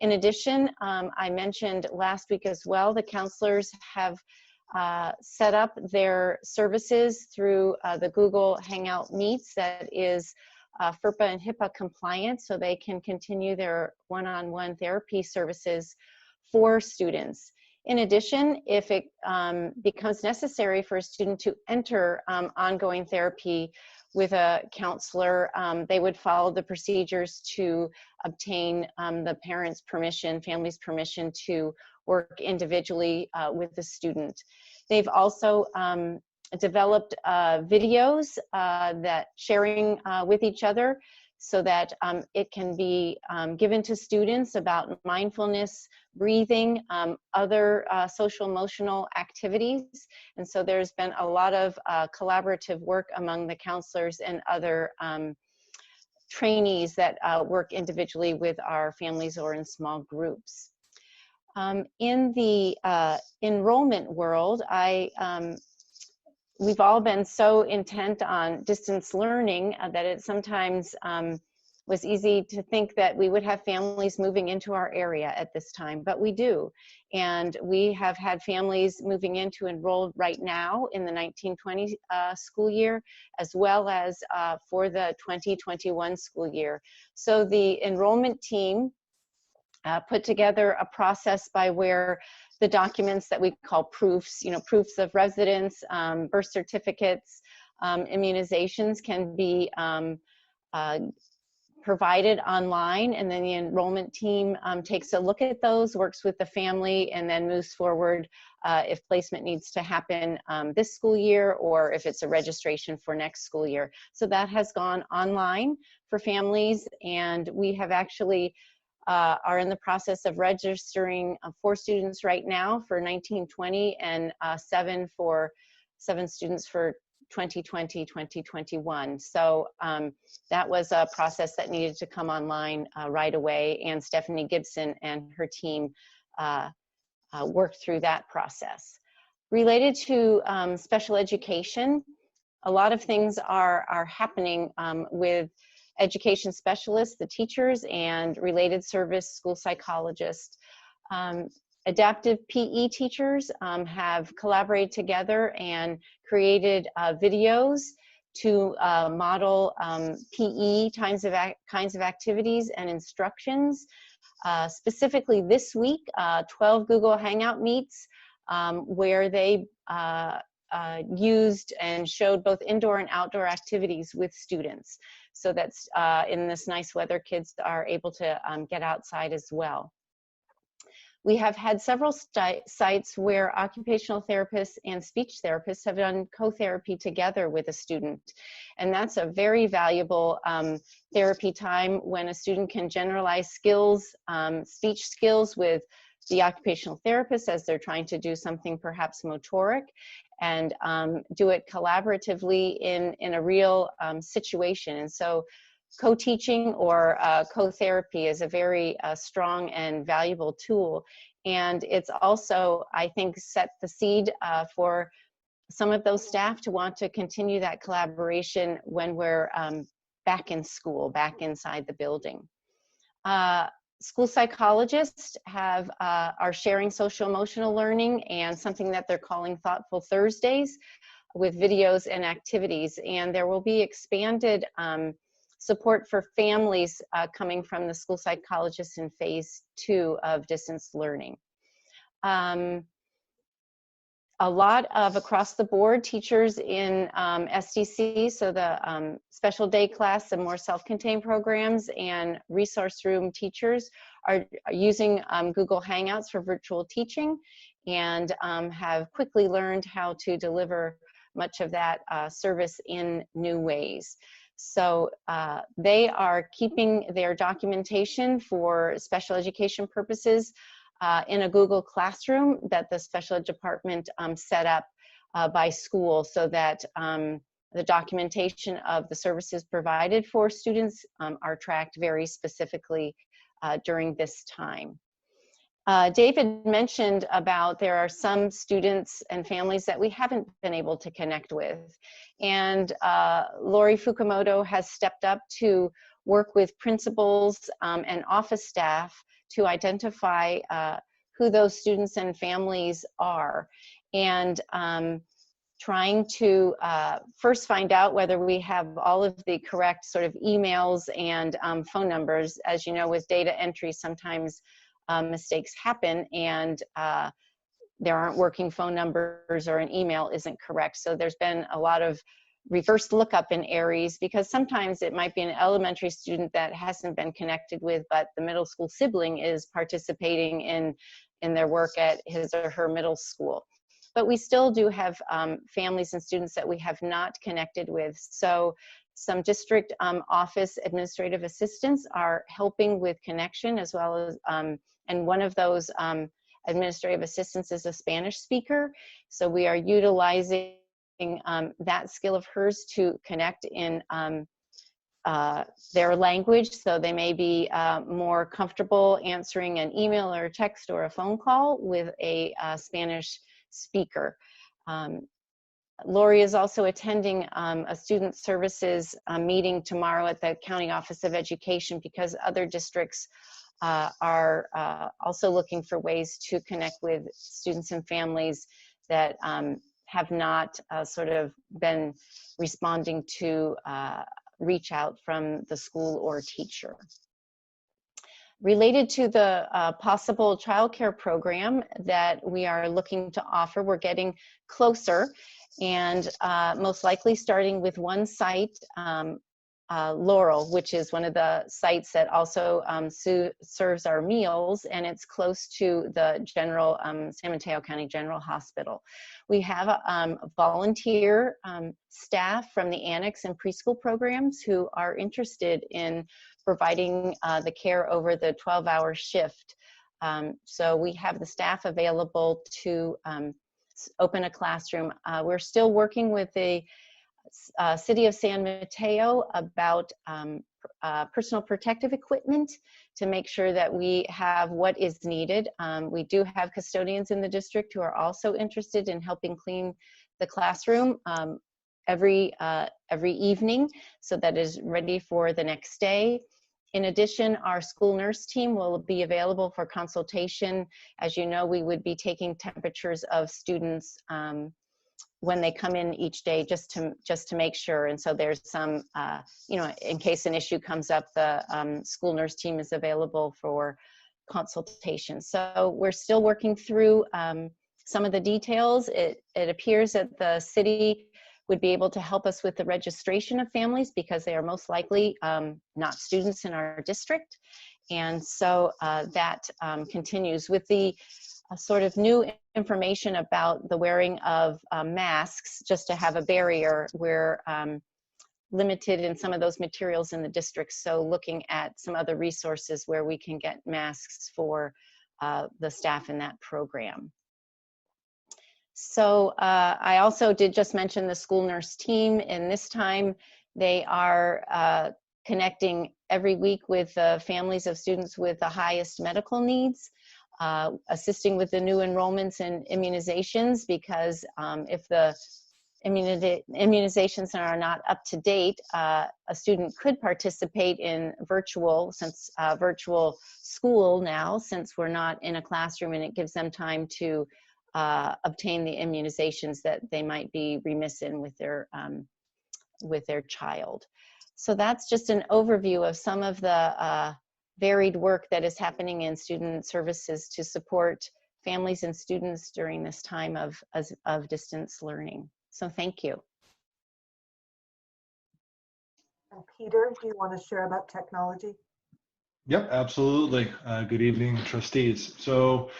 In addition, I mentioned last week as well, the counselors have set up their services through the Google Hangout Meets that is FERPA and HIPAA compliant, so they can continue their one-on-one therapy services for students. In addition, if it becomes necessary for a student to enter ongoing therapy with a counselor, they would follow the procedures to obtain the parents' permission, family's permission to work individually with the student. They've also developed videos that sharing with each other so that it can be given to students about mindfulness, breathing, other social emotional activities. And so there's been a lot of collaborative work among the counselors and other trainees that work individually with our families or in small groups. In the enrollment world, we've all been so intent on distance learning that it sometimes was easy to think that we would have families moving into our area at this time, but we do. And we have had families moving in to enroll right now in the 1920 school year, as well as for the 2021 school year. So the enrollment team put together a process by where the documents that we call proofs, proofs of residence, birth certificates, immunizations can be provided online, and then the enrollment team takes a look at those, works with the family, and then moves forward if placement needs to happen this school year or if it's a registration for next school year. So that has gone online for families, and we have actually are in the process of registering 4 students right now for 1920 and 7 students for 2020, 2021. So that was a process that needed to come online right away, and Stephanie Gibson and her team worked through that process. Related to special education, a lot of things are happening with education specialists, the teachers, and related service school psychologists. Adaptive PE teachers have collaborated together and created videos to model PE kinds of activities and instructions. Specifically this week, 12 Google Hangout meets where they used and showed both indoor and outdoor activities with students. So that's in this nice weather, kids are able to get outside as well. We have had several sites where occupational therapists and speech therapists have done co-therapy together with a student. And that's a very valuable therapy time when a student can generalize skills, speech skills with the occupational therapist as they're trying to do something perhaps motoric, and do it collaboratively in a real situation. And so co-teaching or co-therapy is a very strong and valuable tool. And it's also, I think, set the seed for some of those staff to want to continue that collaboration when we're back in school, back inside the building. School psychologists are sharing social emotional learning and something that they're calling Thoughtful Thursdays with videos and activities. And there will be expanded support for families coming from the school psychologists in phase 2 of distance learning. A lot of across the board teachers in SDC, so the special day class, the more self-contained programs, and resource room teachers are using Google Hangouts for virtual teaching, and have quickly learned how to deliver much of that service in new ways. So they are keeping their documentation for special education purposes in a Google Classroom that the special ed department set up by school, so that the documentation of the services provided for students are tracked very specifically during this time. David mentioned about there are some students and families that we haven't been able to connect with. And Lori Fukumoto has stepped up to work with principals and office staff to identify who those students and families are. And trying to first find out whether we have all of the correct sort of emails and phone numbers. As you know, with data entry, sometimes mistakes happen, and there aren't working phone numbers or an email isn't correct. So there's been a lot of reverse lookup in ARIES, because sometimes it might be an elementary student that hasn't been connected with, but the middle school sibling is participating in their work at his or her middle school. But we still do have families and students that we have not connected with. So some district office administrative assistants are helping with connection, as well as, and one of those administrative assistants is a Spanish speaker. So we are utilizing that skill of hers to connect in their language, so they may be more comfortable answering an email or a text or a phone call with a Spanish speaker. Lori is also attending a student services meeting tomorrow at the County Office of Education, because other districts are also looking for ways to connect with students and families that have not sort of been responding to reach out from the school or teacher. Related to the possible childcare program that we are looking to offer, we're getting closer, and most likely starting with one site, Laurel, which is one of the sites that also serves our meals, and it's close to the general San Mateo County General Hospital. We have a volunteer staff from the annex and preschool programs who are interested in providing the care over the 12-hour shift. So we have the staff available to open a classroom. We're still working with the City of San Mateo about personal protective equipment to make sure that we have what is needed. We do have custodians in the district who are also interested in helping clean the classroom every evening, so that is ready for the next day. In addition, our school nurse team will be available for consultation. As you know, we would be taking temperatures of students when they come in each day, just to make sure. And so there's some, you know, in case an issue comes up, the school nurse team is available for consultation. So we're still working through some of the details. It appears that the city would be able to help us with the registration of families, because they are most likely not students in our district. And so that continues with the sort of new information about the wearing of masks, just to have a barrier. We're limited in some of those materials in the district, so looking at some other resources where we can get masks for the staff in that program. So I also did just mention the school nurse team, and this time they are connecting every week with families of students with the highest medical needs, assisting with the new enrollments and immunizations, because if the immunizations are not up to date, a student could participate in virtual school now, since we're not in a classroom, and it gives them time to obtain the immunizations that they might be remiss in with their child. So that's just an overview of some of the varied work that is happening in student services to support families and students during this time of distance learning. So thank you. And Peter, do you want to share about technology? Yep, absolutely. Good evening, trustees. So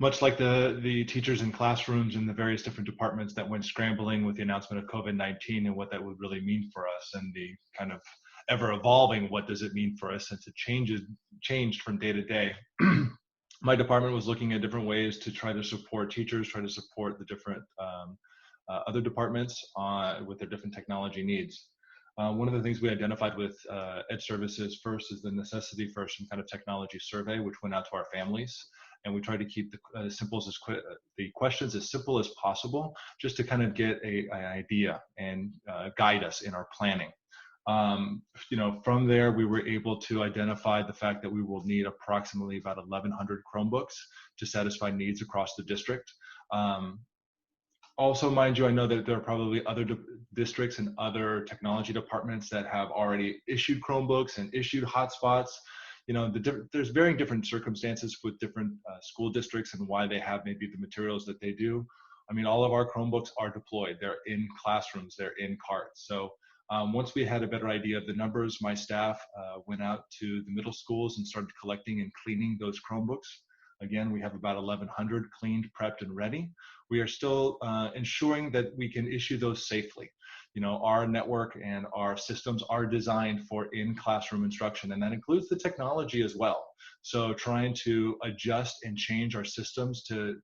much like the teachers in classrooms in the various different departments that went scrambling with the announcement of COVID-19 and what that would really mean for us, and the kind of ever evolving, what does it mean for us, since it changed from day to day. My department was looking at different ways to try to support teachers, try to support the different other departments with their different technology needs. One of the things we identified with Ed Services first is the necessity for some kind of technology survey, which went out to our families. And we tried to keep the questions as simple as possible, just to kind of get an idea and guide us in our planning. You know, from there, we were able to identify the fact that we will need approximately about 1,100 Chromebooks to satisfy needs across the district. Also, mind you, I know that there are probably other districts and other technology departments that have already issued Chromebooks and issued hotspots. You know, there's varying different circumstances with different school districts and why they have maybe the materials that they do. I mean, all of our Chromebooks are deployed. They're in classrooms, they're in carts. So once we had a better idea of the numbers, my staff went out to the middle schools and started collecting and cleaning those Chromebooks. Again, we have about 1,100 cleaned, prepped, and ready. We are still ensuring that we can issue those safely. You know, our network and our systems are designed for in-classroom instruction, and that includes the technology as well. So trying to adjust and change our systems to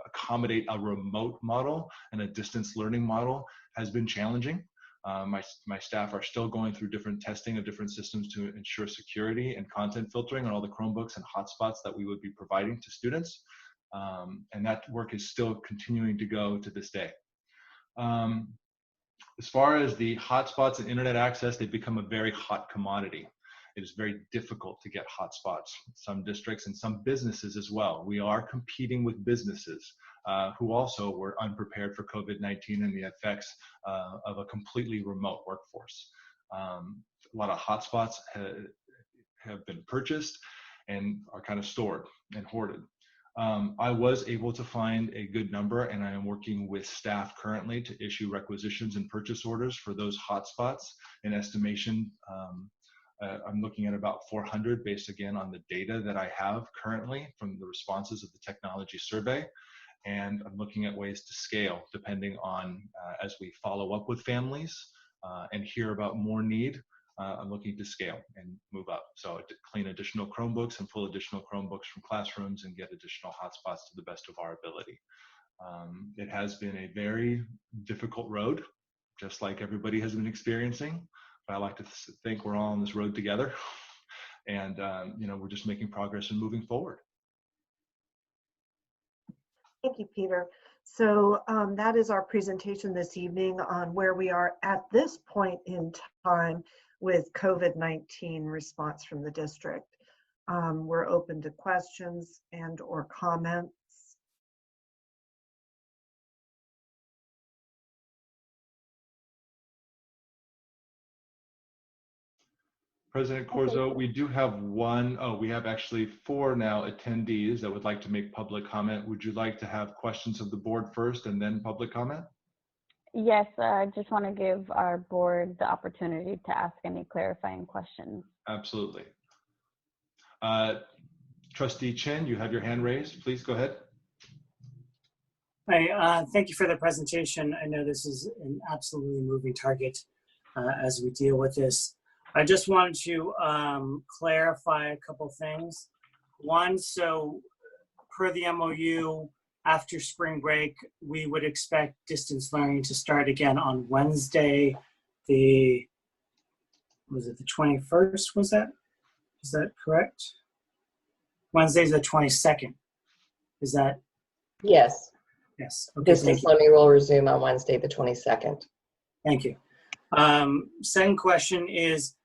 accommodate a remote model and a distance learning model has been challenging. My staff are still going through different testing of different systems to ensure security and content filtering on all the Chromebooks and hotspots that we would be providing to students. And that work is still continuing to go to this day. As far as the hotspots and internet access, they've become a very hot commodity. It is very difficult to get hotspots. Some districts and some businesses as well. We are competing with businesses who also were unprepared for COVID-19 and the effects of a completely remote workforce. A lot of hotspots have been purchased and are kind of stored and hoarded. I was able to find a good number, and I am working with staff currently to issue requisitions and purchase orders for those hotspots. An estimation, I'm looking at about 400 based again on the data that I have currently from the responses of the technology survey. And I'm looking at ways to scale depending on as we follow up with families and hear about more need. I'm looking to scale and move up. So to clean additional Chromebooks and pull additional Chromebooks from classrooms and get additional hotspots to the best of our ability. It has been a very difficult road, just like everybody has been experiencing. But I like to think we're all on this road together. And you know, we're just making progress and moving forward. Thank you, Peter. So that is our presentation this evening on where we are at this point in time with COVID-19 response from the district. We're open to questions and or comments. President Corzo, we do have we have actually 4 now attendees that would like to make public comment. Would you like to have questions of the board first and then public comment? Yes, I just want to give our board the opportunity to ask any clarifying questions. Absolutely. Trustee Chen, you have your hand raised. Please go ahead. Hi, thank you for the presentation. I know this is an absolutely moving target as we deal with this. I just wanted to clarify a couple things. One, so per the MOU, after spring break, we would expect distance learning to start again on Wednesday, was it the 21st, is that correct? Wednesday's the 22nd, is that? Yes. Yes. Okay, distance learning will resume on Wednesday, the 22nd. Thank you. Second question is,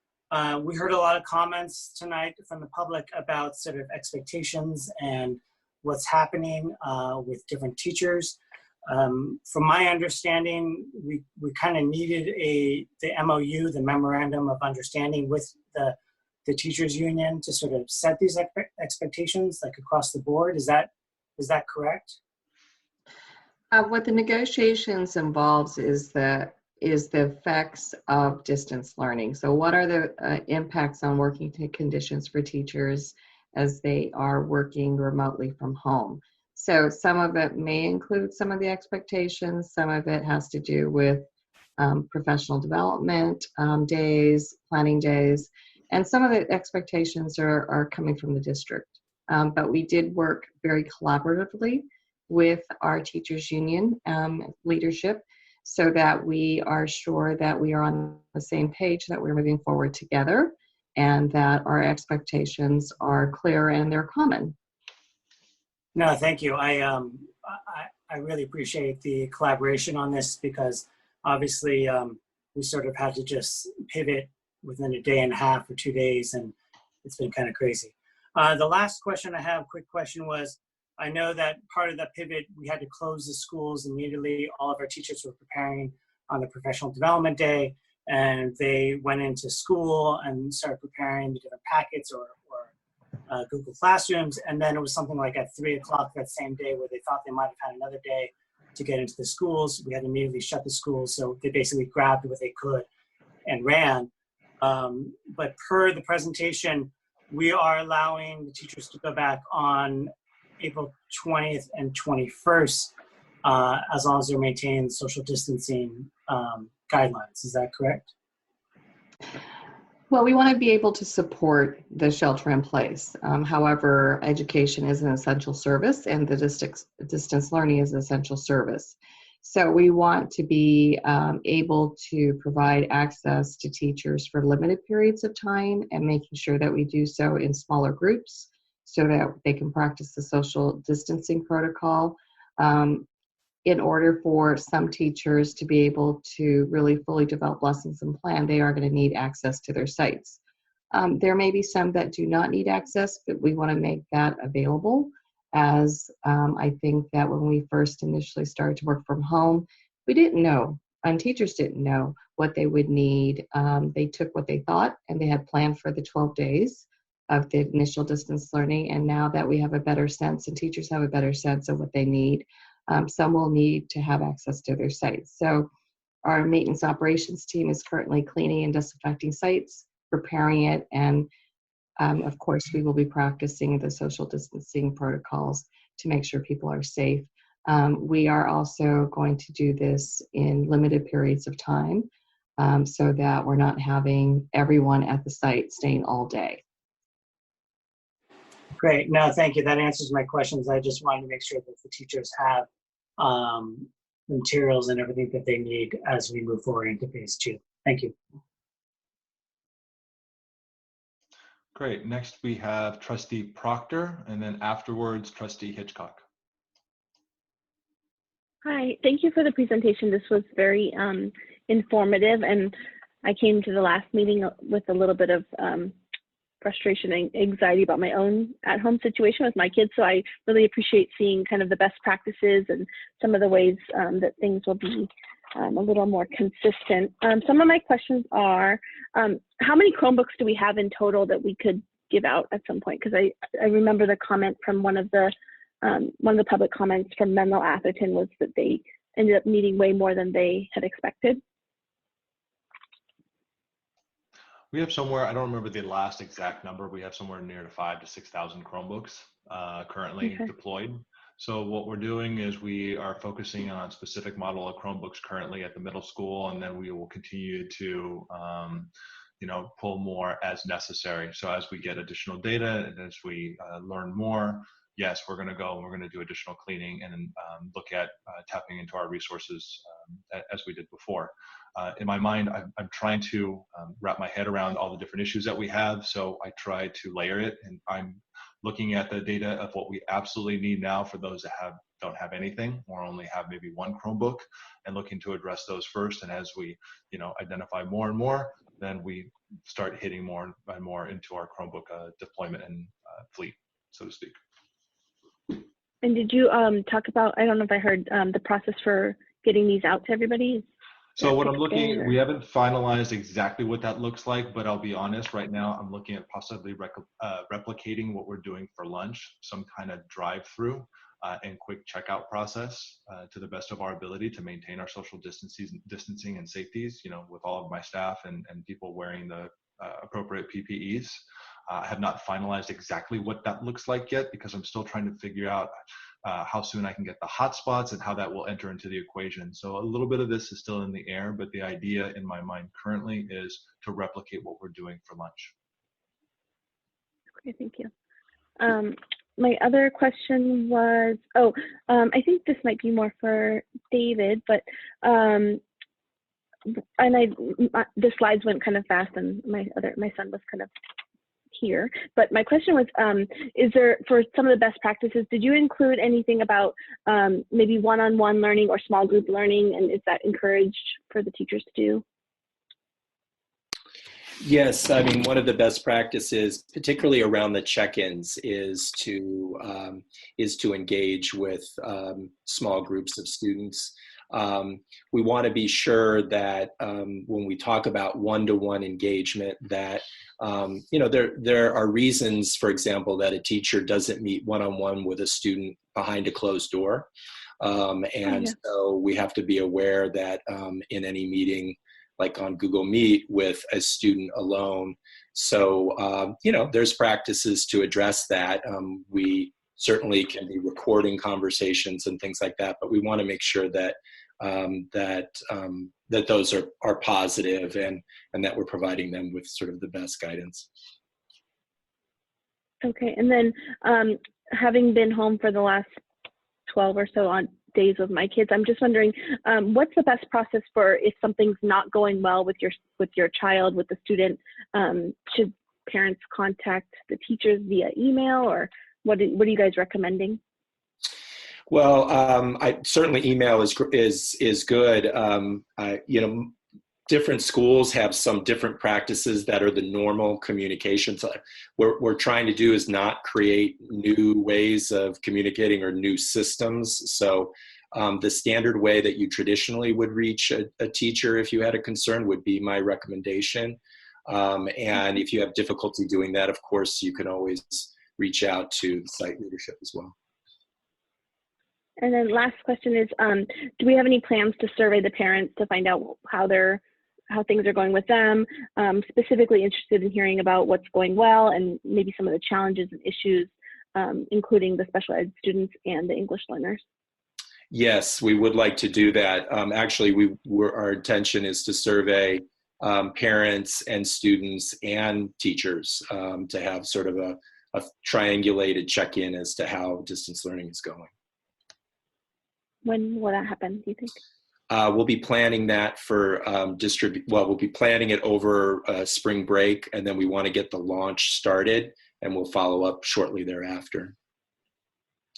we heard a lot of comments tonight from the public about sort of expectations and what's happening with different teachers. From my understanding, we kind of needed the MOU, the Memorandum of Understanding with the teachers union to sort of set these expectations like across the board. Is that correct? What the negotiations involves is the effects of distance learning. So what are the impacts on working conditions for teachers as they are working remotely from home? So some of it may include some of the expectations, some of it has to do with professional development days, planning days, and some of the expectations are coming from the district. But we did work very collaboratively with our teachers union leadership so that we are sure that we are on the same page, that we're moving forward together, and that our expectations are clear and they're common. No, thank you. I really appreciate the collaboration on this because obviously we sort of had to just pivot within a day and a half or 2 days, and it's been kind of crazy. The last question I have, quick question, was I know that part of the pivot, we had to close the schools immediately. All of our teachers were preparing on the professional development day, and they went into school and started preparing the different packets or Google Classrooms. And then it was something like at 3 o'clock that same day where they thought they might have had another day to get into the schools. We had to immediately shut the schools. So they basically grabbed what they could and ran. But per the presentation, we are allowing the teachers to go back on April 20th and 21st, as long as they're maintaining social distancing guidelines. Is that correct? Well, we want to be able to support the shelter in place. However, education is an essential service and the distance learning is an essential service. So we want to be able to provide access to teachers for limited periods of time and making sure that we do so in smaller groups so that they can practice the social distancing protocol. In order for some teachers to be able to really fully develop lessons and plan, they are going to need access to their sites. There may be some that do not need access, but we want to make that available, as I think that when we first initially started to work from home, we didn't know, and teachers didn't know what they would need. They took what they thought, and they had planned for the 12 days of the initial distance learning, and now that we have a better sense, and teachers have a better sense of what they need, some will need to have access to their sites. So our maintenance operations team is currently cleaning and disinfecting sites, preparing it, and of course we will be practicing the social distancing protocols to make sure people are safe. We are also going to do this in limited periods of time so that we're not having everyone at the site staying all day. Great. No, thank you. That answers my questions. I just wanted to make sure that the teachers have the materials and everything that they need as we move forward into phase 2. Thank you. Great. Next we have Trustee Proctor, and then afterwards Trustee Hitchcock. Hi, thank you for the presentation. This was very informative, and I came to the last meeting with a little bit of frustration and anxiety about my own at-home situation with my kids. So I really appreciate seeing kind of the best practices and some of the ways that things will be a little more consistent. Some of my questions are, how many Chromebooks do we have in total that we could give out at some point? Because I remember the comment from one of the public comments from Menlo Atherton was that they ended up needing way more than they had expected. We have somewhere, I don't remember the last exact number, we have somewhere near to 5,000 to 6,000 Chromebooks currently deployed. So what we're doing is we are focusing on a specific model of Chromebooks currently at the middle school, and then we will continue to pull more as necessary. So as we get additional data and as we learn more, yes, we're going to go and we're going to do additional cleaning and look at tapping into our resources as we did before. In my mind, I'm trying to wrap my head around all the different issues that we have. So I try to layer it, and I'm looking at the data of what we absolutely need now for those that don't have anything or only have maybe one Chromebook, and looking to address those first. And as we identify more and more, then we start hitting more and more into our Chromebook deployment and fleet, so to speak. And did you talk about, I don't know if I heard the process for getting these out to everybody? So what I'm looking, we haven't finalized exactly what that looks like, but I'll be honest, right now I'm looking at possibly replicating what we're doing for lunch, some kind of drive-through and quick checkout process to the best of our ability to maintain our social distancing and safeties, with all of my staff and people wearing the appropriate PPEs. I have not finalized exactly what that looks like yet, because I'm still trying to figure out how soon I can get the hotspots and how that will enter into the equation. So a little bit of this is still in the air, but the idea in my mind currently is to replicate what we're doing for lunch. Okay, thank you. My other question was, I think this might be more for David, but the slides went kind of fast, and my son was kind of here. But my question was, is there, for some of the best practices, did you include anything about maybe one-on-one learning or small group learning, and is that encouraged for the teachers to do? Yes, I mean, one of the best practices, particularly around the check-ins, is to engage with small groups of students. We want to be sure that when we talk about one-to-one engagement, that there are reasons, for example, that a teacher doesn't meet one-on-one with a student behind a closed door, so we have to be aware that in any meeting, like on Google Meet with a student alone. So, there's practices to address that. We certainly can be recording conversations and things like that, but we want to make sure that that those are positive and that we're providing them with sort of the best guidance. Okay, and then having been home for the last 12 or so on days with my kids, I'm just wondering, what's the best process for if something's not going well with your child, with the student? Should parents contact the teachers via email, or what are you guys recommending? Well, certainly email is good. Different schools have some different practices that are the normal communications. What we're trying to do is not create new ways of communicating or new systems. So the standard way that you traditionally would reach a teacher if you had a concern would be my recommendation. And if you have difficulty doing that, of course, you can always reach out to the site leadership as well. And then last question is, do we have any plans to survey the parents to find out how things are going with them? Specifically interested in hearing about what's going well and maybe some of the challenges and issues, including the special ed students and the English learners. Yes, we would like to do that. Actually, our intention is to survey parents and students and teachers to have sort of a triangulated check-in as to how distance learning is going. When will that happen, do you think? We'll be planning that for we'll be planning it over spring break, and then we want to get the launch started, and we'll follow up shortly thereafter.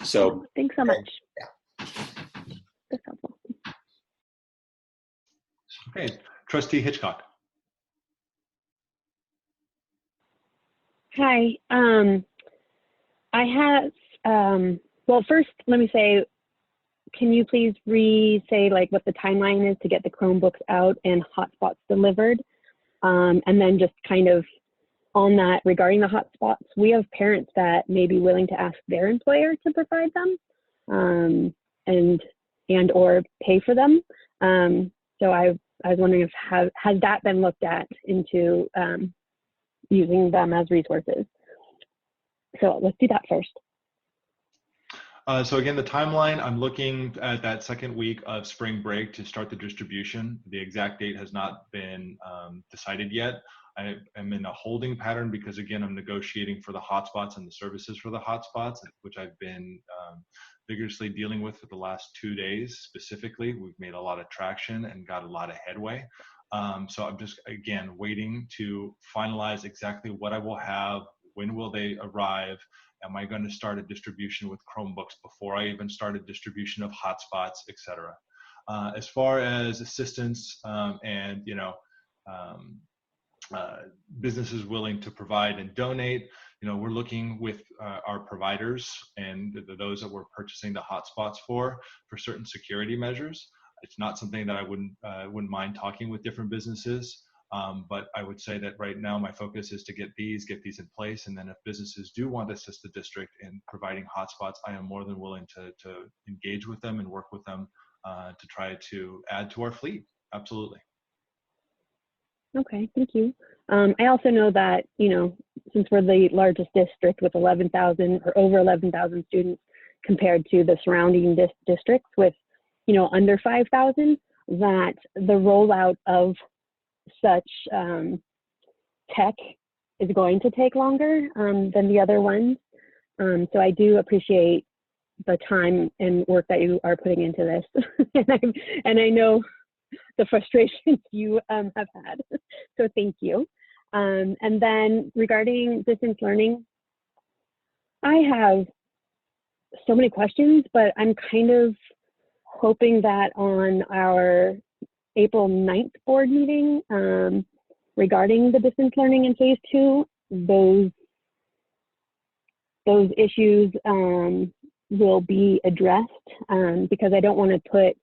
So thanks so much. Yeah. That's helpful. Okay, Trustee Hitchcock. Hi. I have, well, first, let me say, can you please re-say like what the timeline is to get the Chromebooks out and hotspots delivered? And then just kind of on that, regarding the hotspots, we have parents that may be willing to ask their employer to provide them and or pay for them. So I was wondering if has that been looked at into using them as resources? So let's do that first. So again, the timeline, I'm looking at that second week of spring break to start the distribution. The exact date has not been decided yet. I am in a holding pattern because again, I'm negotiating for the hotspots and the services for the hotspots, which I've been vigorously dealing with for the last 2 days specifically. We've made a lot of traction and got a lot of headway. So I'm just, again, waiting to finalize exactly what I will have, when will they arrive, am I going to start a distribution with Chromebooks before I even start a distribution of hotspots, etc. As far as assistance and, businesses willing to provide and donate, we're looking with our providers and those that we're purchasing the hotspots for certain security measures. It's not something that I wouldn't mind talking with different businesses, but I would say that right now my focus is to get these in place, and then if businesses do want to assist the district in providing hotspots, I am more than willing to engage with them and work with them to try to add to our fleet. Absolutely. Okay, thank you. I also know that, since we're the largest district with 11,000 or over 11,000 students compared to the surrounding districts with, under 5,000, that the rollout of such tech is going to take longer than the other ones. So I do appreciate the time and work that you are putting into this. and I know the frustrations you have had. So thank you. And then regarding distance learning, I have so many questions, but I'm kind of hoping that on our April 9th board meeting, we're regarding the distance learning in phase 2, those issues will be addressed, because I don't want to put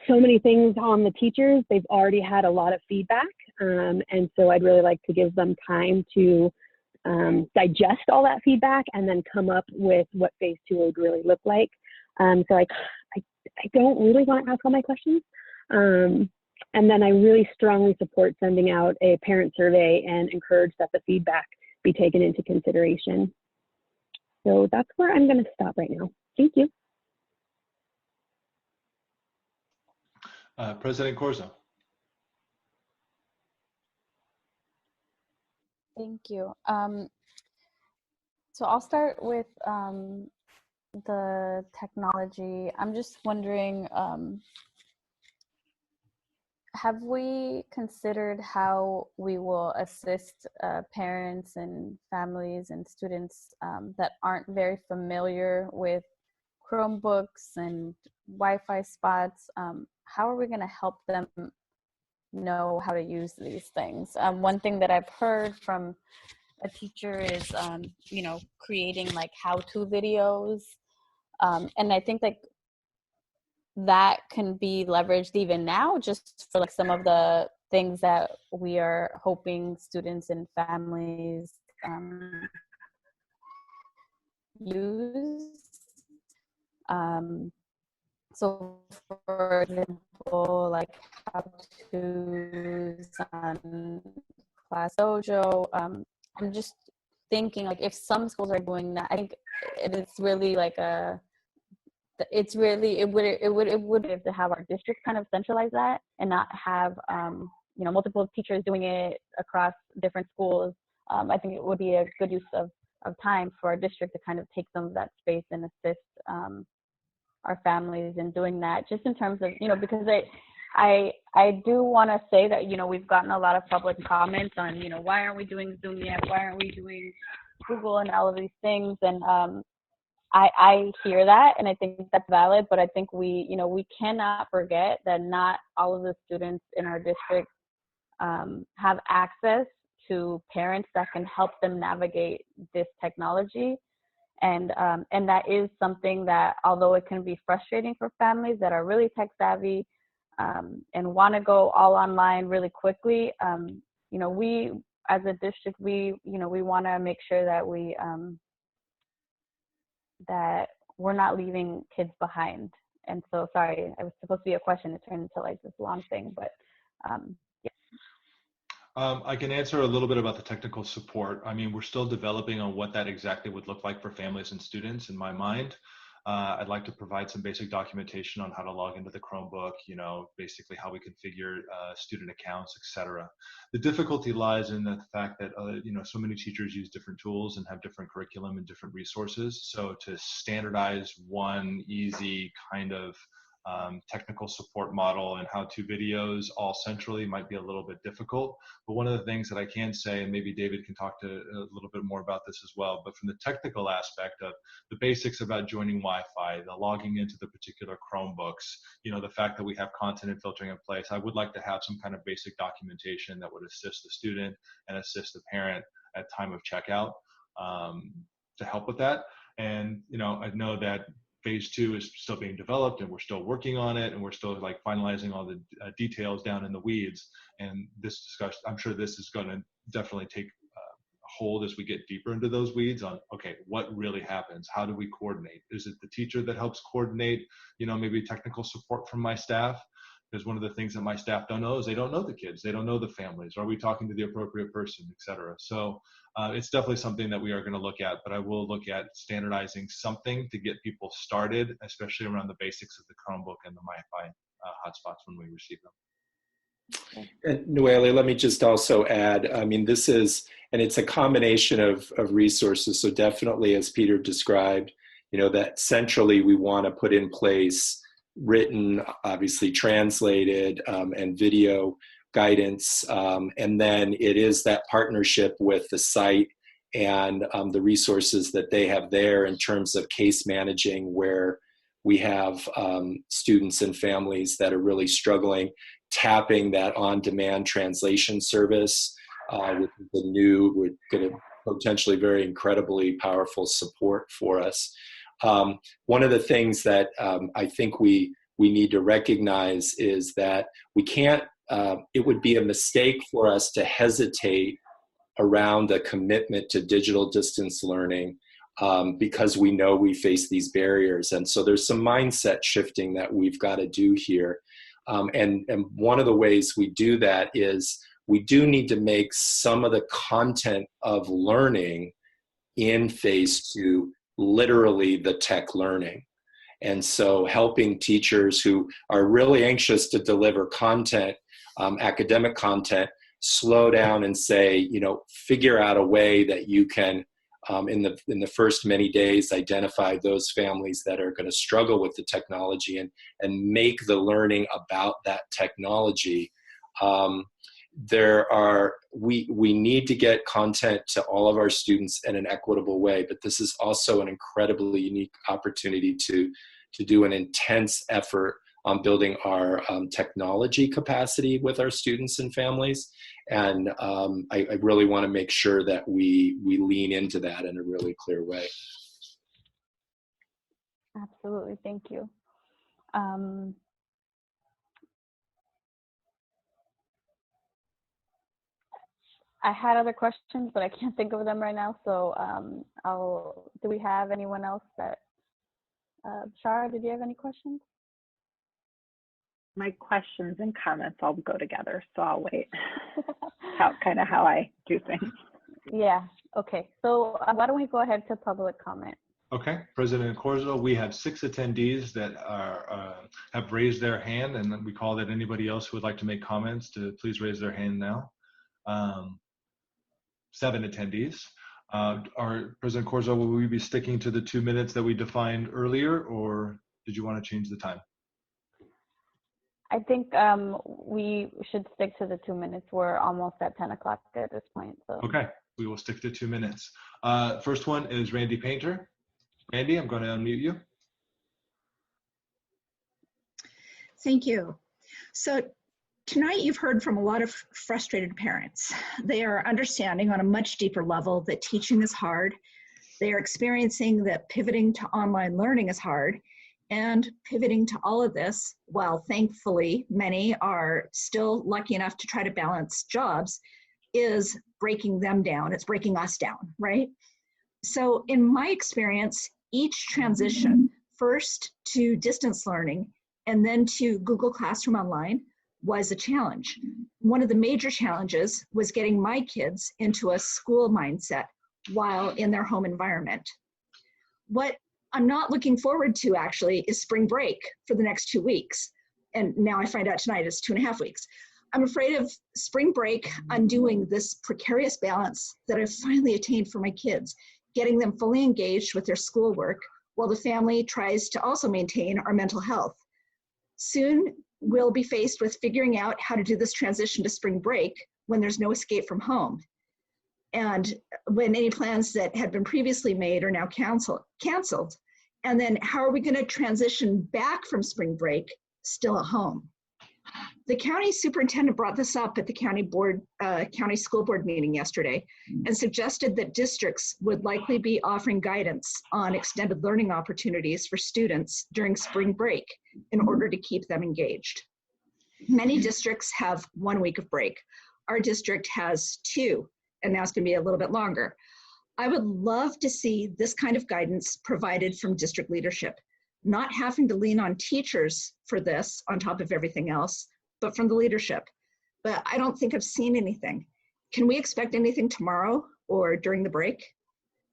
so many things on the teachers. They've already had a lot of feedback, and so I'd really like to give them time to digest all that feedback and then come up with what phase 2 would really look like. So I don't really want to ask all my questions. And then I really strongly support sending out a parent survey and encourage that the feedback be taken into consideration. So that's where I'm going to stop right now. Thank you. President Corzo. Thank you. So I'll start with the technology. I'm just wondering, have we considered how we will assist parents and families and students that aren't very familiar with Chromebooks and Wi-Fi spots? How are we going to help them know how to use these things? One thing that I've heard from a teacher is, you know, creating like how-to videos. And I think like that can be leveraged even now, just for like some of the things that we are hoping students and families use. So for example, like how-tos on Class Dojo, I'm just thinking like if some schools are doing that, I think it's really like it would to have our district kind of centralize that and not have you know, multiple teachers doing it across different schools. I think it would be a good use of time for our district to kind of take some of that space and assist our families in doing that, just in terms of, you know, because I do want to say that, you know, we've gotten a lot of public comments on, you know, why aren't we doing Zoom yet? Why aren't we doing Google and all of these things? And I hear that, and I think that's valid, but I think we cannot forget that not all of the students in our district have access to parents that can help them navigate this technology. And that is something that, although it can be frustrating for families that are really tech savvy and want to go all online really quickly, you know, we as a district, we want to make sure that that we're not leaving kids behind. And so, sorry, it was supposed to be a question. It turned into like this long thing, but yeah. I can answer a little bit about the technical support. I mean, we're still developing on what that exactly would look like for families and students in my mind. I'd like to provide some basic documentation on how to log into the Chromebook, you know, basically how we configure student accounts, etc. The difficulty lies in the fact that, you know, so many teachers use different tools and have different curriculum and different resources. So to standardize one easy kind of technical support model and how-to videos all centrally might be a little bit difficult. But one of the things that I can say, and maybe David can talk to a little bit more about this as well, but from the technical aspect of the basics about joining Wi-Fi, the logging into the particular Chromebooks, you know, the fact that we have content and filtering in place, I would like to have some kind of basic documentation that would assist the student and assist the parent at time of checkout to help with that. And, you know, I know that phase 2 is still being developed and we're still working on it and we're still like finalizing all the details down in the weeds. And this discussion, I'm sure this is going to definitely take hold as we get deeper into those weeds on, okay, what really happens? How do we coordinate? Is it the teacher that helps coordinate, you know, maybe technical support from my staff? Because one of the things that my staff don't know is they don't know the kids, they don't know the families. Are we talking to the appropriate person, et cetera? So it's definitely something that we are going to look at, but I will look at standardizing something to get people started, especially around the basics of the Chromebook and the Wi-Fi hotspots when we receive them. And Noelle, let me just also add, I mean, this is, and it's a combination of resources. So definitely, as Peter described, you know, that centrally we want to put in place written, obviously translated, and video guidance. And then it is that partnership with the site and the resources that they have there in terms of case managing where We have students and families that are really struggling, tapping that on-demand translation service, which is a new, we're going to potentially very incredibly powerful support for us. One of the things that I think we need to recognize is that we can't, it would be a mistake for us to hesitate around a commitment to digital distance learning because we know we face these barriers. And so there's some mindset shifting that we've got to do here. And one of the ways we do that is we do need to make some of the content of learning in phase 2 literally the tech learning. And so helping teachers who are really anxious to deliver content, academic content, slow down and say, you know, figure out a way that you can, in the first many days, identify those families that are going to struggle with the technology and make the learning about that technology. We need to get content to all of our students in an equitable way, but this is also an incredibly unique opportunity to do an intense effort on building our technology capacity with our students and families. And I really want to make sure that we lean into that in a really clear way. Absolutely, thank you. I had other questions, but I can't think of them right now. So do we have anyone else that, Shara, did you have any questions? My questions and comments all go together, so I'll wait. Kind of how I do things. Yeah, okay. So why don't we go ahead to public comment? Okay, President Corzo, we have 6 attendees that are have raised their hand, and we call that anybody else who would like to make comments to please raise their hand now. 7 attendees. President Corzo, will we be sticking to the 2 minutes that we defined earlier, or did you want to change the time? I think we should stick to the 2 minutes. We're almost at 10 o'clock at this point. So. Okay, we will stick to 2 minutes. First one is Randy Painter. Randy, I'm going to unmute you. Thank you. So tonight you've heard from a lot of frustrated parents. They are understanding on a much deeper level that teaching is hard. They are experiencing that pivoting to online learning is hard, and pivoting to all of this, while thankfully many are still lucky enough to try to balance jobs, is breaking them down. It's breaking us down, right? So in my experience, each transition, first to distance learning and then to Google Classroom Online, was a challenge. One of the major challenges was getting my kids into a school mindset while in their home environment. What I'm not looking forward to actually is spring break for the next 2 weeks. And now I find out tonight it's 2.5 weeks. I'm afraid of spring break undoing this precarious balance that I've finally attained for my kids, getting them fully engaged with their schoolwork while the family tries to also maintain our mental health. Soon we'll be faced with figuring out how to do this transition to spring break when there's no escape from home. And when any plans that had been previously made are now canceled. And then how are we going to transition back from spring break still at home? The county superintendent brought this up at the county school board meeting yesterday and suggested that districts would likely be offering guidance on extended learning opportunities for students during spring break in order to keep them engaged. Many districts have 1 week of break. Our district has 2, and now it's going to be a little bit longer. I would love to see this kind of guidance provided from district leadership, not having to lean on teachers for this on top of everything else, but from the leadership. But I don't think I've seen anything. Can we expect anything tomorrow or during the break?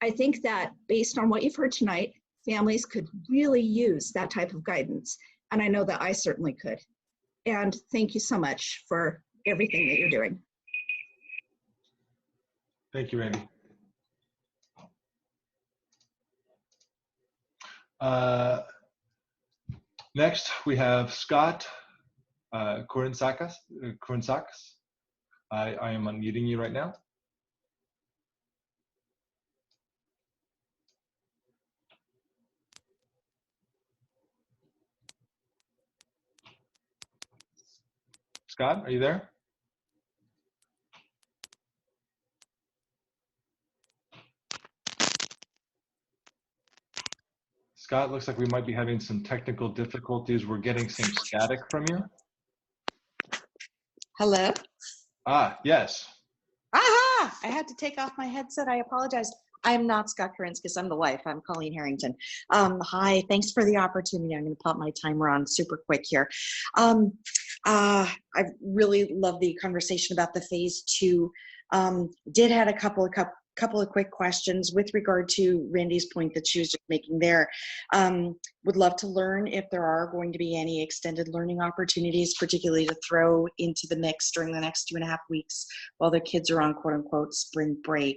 I think that based on what you've heard tonight, families could really use that type of guidance. And I know that I certainly could. And thank you so much for everything that you're doing. Thank you, Randy. Next, we have Scott Kourounsakis. I am unmuting you right now. Scott, are you there? Scott, looks like we might be having some technical difficulties. We're getting some static from you. Hello? Ah, yes. Aha! I had to take off my headset. I apologize. I'm not Scott Karinskas. I'm the wife. I'm Colleen Harrington. Hi, thanks for the opportunity. I'm going to pop my timer on super quick here. I really love the conversation about the phase 2. Did had a couple of quick questions with regard to Randy's point that she was just making there. Would love to learn if there are going to be any extended learning opportunities, particularly to throw into the mix during the next 2.5 weeks while the kids are on quote unquote spring break.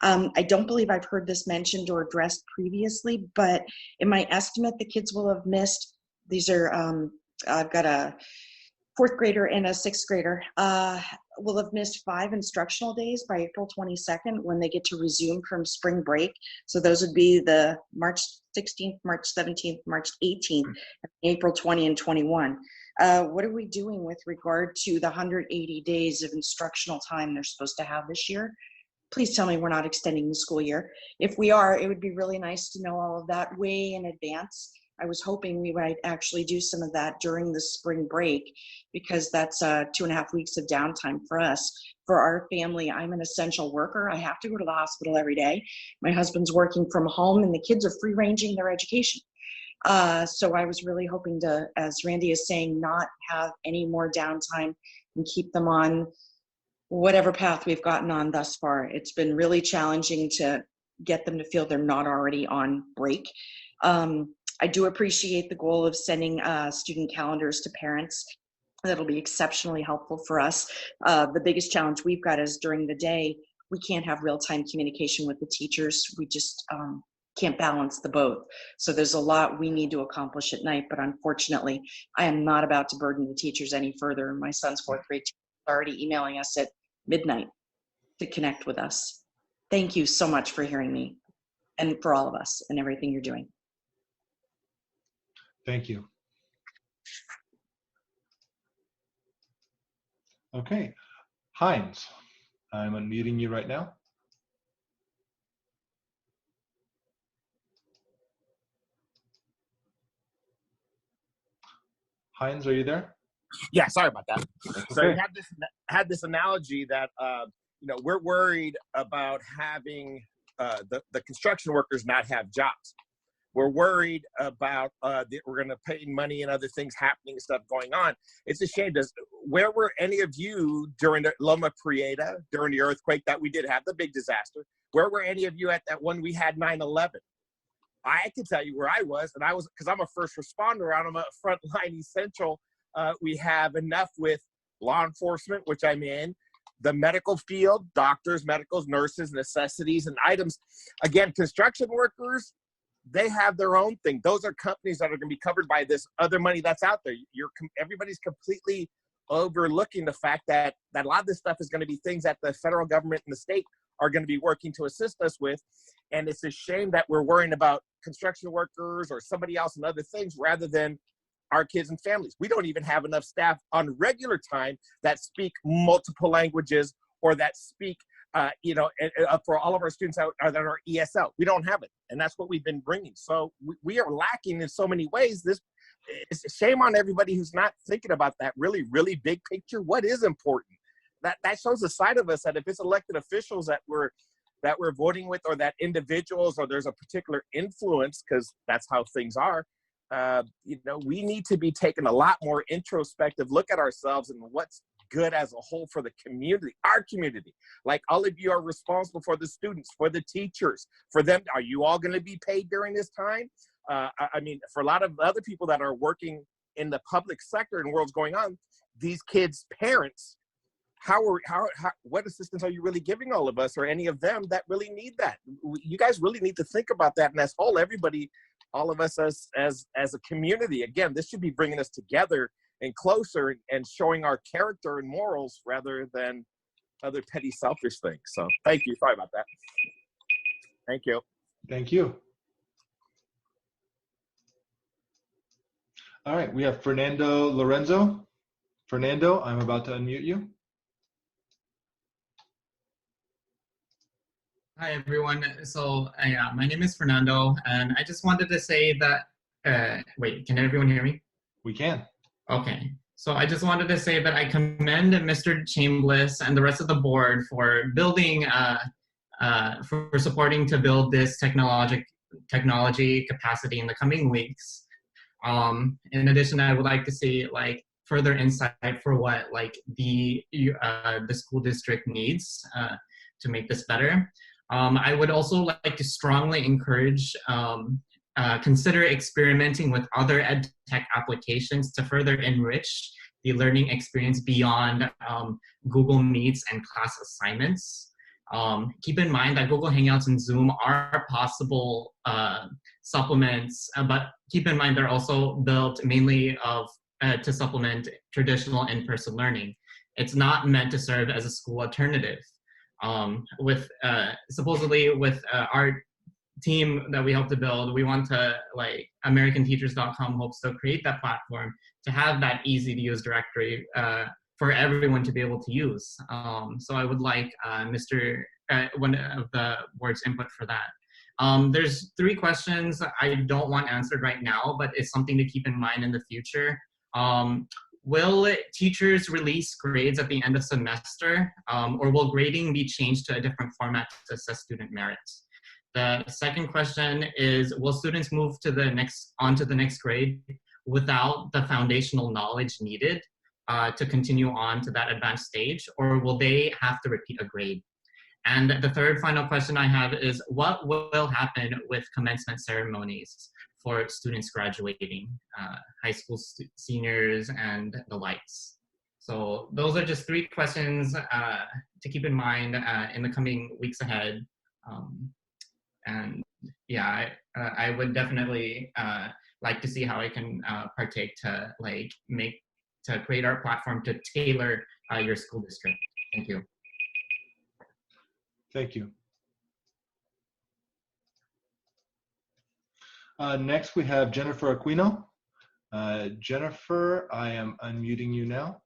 I don't believe I've heard this mentioned or addressed previously, but in my estimate, the kids will have missed, these are, I've got a 4th grader and a 6th grader, will have missed 5 instructional days by April 22nd when they get to resume from spring break. So those would be the March 16th, March 17th, March 18th, April 20 and 21. What are we doing with regard to the 180 days of instructional time they're supposed to have this year? Please tell me we're not extending the school year. If we are, it would be really nice to know all of that way in advance. I was hoping we might actually do some of that during the spring break because that's 2.5 weeks of downtime for us. For our family, I'm an essential worker. I have to go to the hospital every day. My husband's working from home and the kids are free ranging their education. So I was really hoping to, as Randy is saying, not have any more downtime and keep them on whatever path we've gotten on thus far. It's been really challenging to get them to feel they're not already on break. I do appreciate the goal of sending student calendars to parents. That'll be exceptionally helpful for us. The biggest challenge we've got is during the day, we can't have real-time communication with the teachers. We just can't balance the both. So there's a lot we need to accomplish at night, but unfortunately, I am not about to burden the teachers any further. My son's 4th grade teacher is already emailing us at midnight to connect with us. Thank you so much for hearing me and for all of us and everything you're doing. Thank you. Okay, Heinz, I'm unmuting you right now. Heinz, are you there? Yeah, sorry about that. So Okay. you had this analogy that we're worried about having the construction workers not have jobs. We're worried about we're going to pay money and other things happening and stuff going on. It's a shame. Where were any of you during the Loma Prieta, during the earthquake that we did have, the big disaster? Where were any of you at that one we had 9/11? I can tell you where I was, and I was, because I'm a first responder, I'm a frontline essential. We have enough with law enforcement, which I'm in, the medical field, doctors, medicals, nurses, necessities, and items. Again, construction workers, they have their own thing. Those are companies that are going to be covered by this other money that's out there. Everybody's completely overlooking the fact that a lot of this stuff is going to be things that the federal government and the state are going to be working to assist us with. And it's a shame that we're worrying about construction workers or somebody else and other things rather than our kids and families. We don't even have enough staff on regular time that speak multiple languages or that speak for all of our students that are ESL. We don't have it. And that's what we've been bringing. So we are lacking in so many ways. It's a shame on everybody who's not thinking about that really, really big picture. What is important? That shows a side of us that if it's elected officials that we're voting with, or that individuals, or there's a particular influence, because that's how things are, we need to be taking a lot more introspective look at ourselves and what's good as a whole for the community, our community. Like all of you are responsible for the students, for the teachers, for them. Are you all going to be paid during this time? I mean, for a lot of other people that are working in the public sector and what's going on, these kids' parents, what assistance are you really giving all of us or any of them that really need that? You guys really need to think about that. And as whole, everybody, all of us as a community, again, this should be bringing us together and closer and showing our character and morals rather than other petty selfish things. So thank you. Sorry about that. Thank you. Thank you. All right, we have Fernando Lorenzo Fernando, I'm about to unmute you. Hi, everyone. So, yeah, my name is Fernando, and I just wanted to say that, wait, can everyone hear me? We can. Okay. So I just wanted to say that I commend Mr. Chambliss and the rest of the board for building, for supporting to build this technology capacity in the coming weeks. In addition, I would like to see like further insight for what like the school district needs to make this better. I would also like to strongly encourage consider experimenting with other ed tech applications to further enrich the learning experience beyond Google Meets and class assignments. Keep in mind that Google Hangouts and Zoom are possible supplements, but keep in mind they're also built mainly to supplement traditional in-person learning. It's not meant to serve as a school alternative. Supposedly with our team that we hope to build, we want to, like, AmericanTeachers.com hopes to create that platform to have that easy to use directory for everyone to be able to use. So I would like one of the board's input for that. There's 3 questions I don't want answered right now, but it's something to keep in mind in the future. Will teachers release grades at the end of semester, or will grading be changed to a different format to assess student merit? The second question is, will students move to onto the next grade without the foundational knowledge needed to continue on to that advanced stage, or will they have to repeat a grade? And the third final question I have is, what will happen with commencement ceremonies for students graduating, high school seniors and the likes? So those are just 3 questions to keep in mind in the coming weeks ahead. And yeah, I would definitely like to see how I can partake to create our platform to tailor your school district. Thank you. Thank you. Next, we have Jennifer Aquino. Jennifer, I am unmuting you now.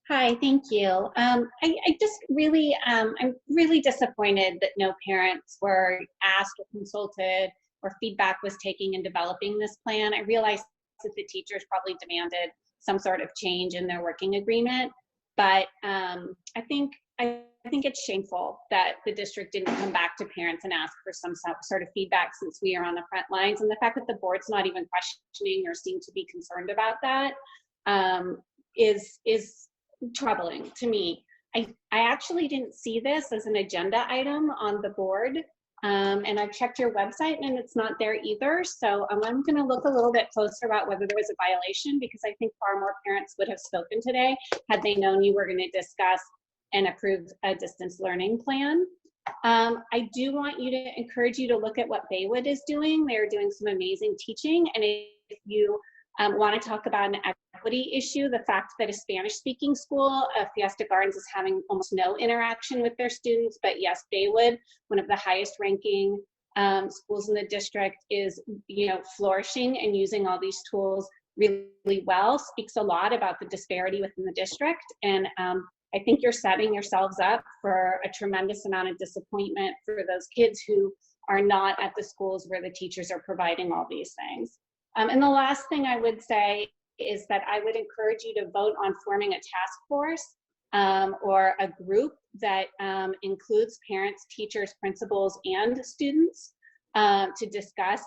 Hi, thank you. I just really, I'm really disappointed that no parents were asked or consulted or feedback was taken in developing this plan. I realize that the teachers probably demanded some sort of change in their working agreement, but I think it's shameful that the district didn't come back to parents and ask for some sort of feedback since we are on the front lines, and the fact that the board's not even questioning or seem to be concerned about that is troubling to me. I actually didn't see this as an agenda item on the board, and I've checked your website and it's not there either. So I'm going to look a little bit closer about whether there was a violation, because I think far more parents would have spoken today had they known you were going to discuss and approve a distance learning plan. I do want you to encourage you to look at what Baywood is doing. They're doing some amazing teaching, and if you want to talk about an equity issue, the fact that a Spanish-speaking school, Fiesta Gardens, is having almost no interaction with their students, but yes, Baywood, one of the highest-ranking schools in the district, is flourishing and using all these tools really well, speaks a lot about the disparity within the district. And I think you're setting yourselves up for a tremendous amount of disappointment for those kids who are not at the schools where the teachers are providing all these things. And the last thing I would say is that I would encourage you to vote on forming a task force or a group that includes parents, teachers, principals, and students to discuss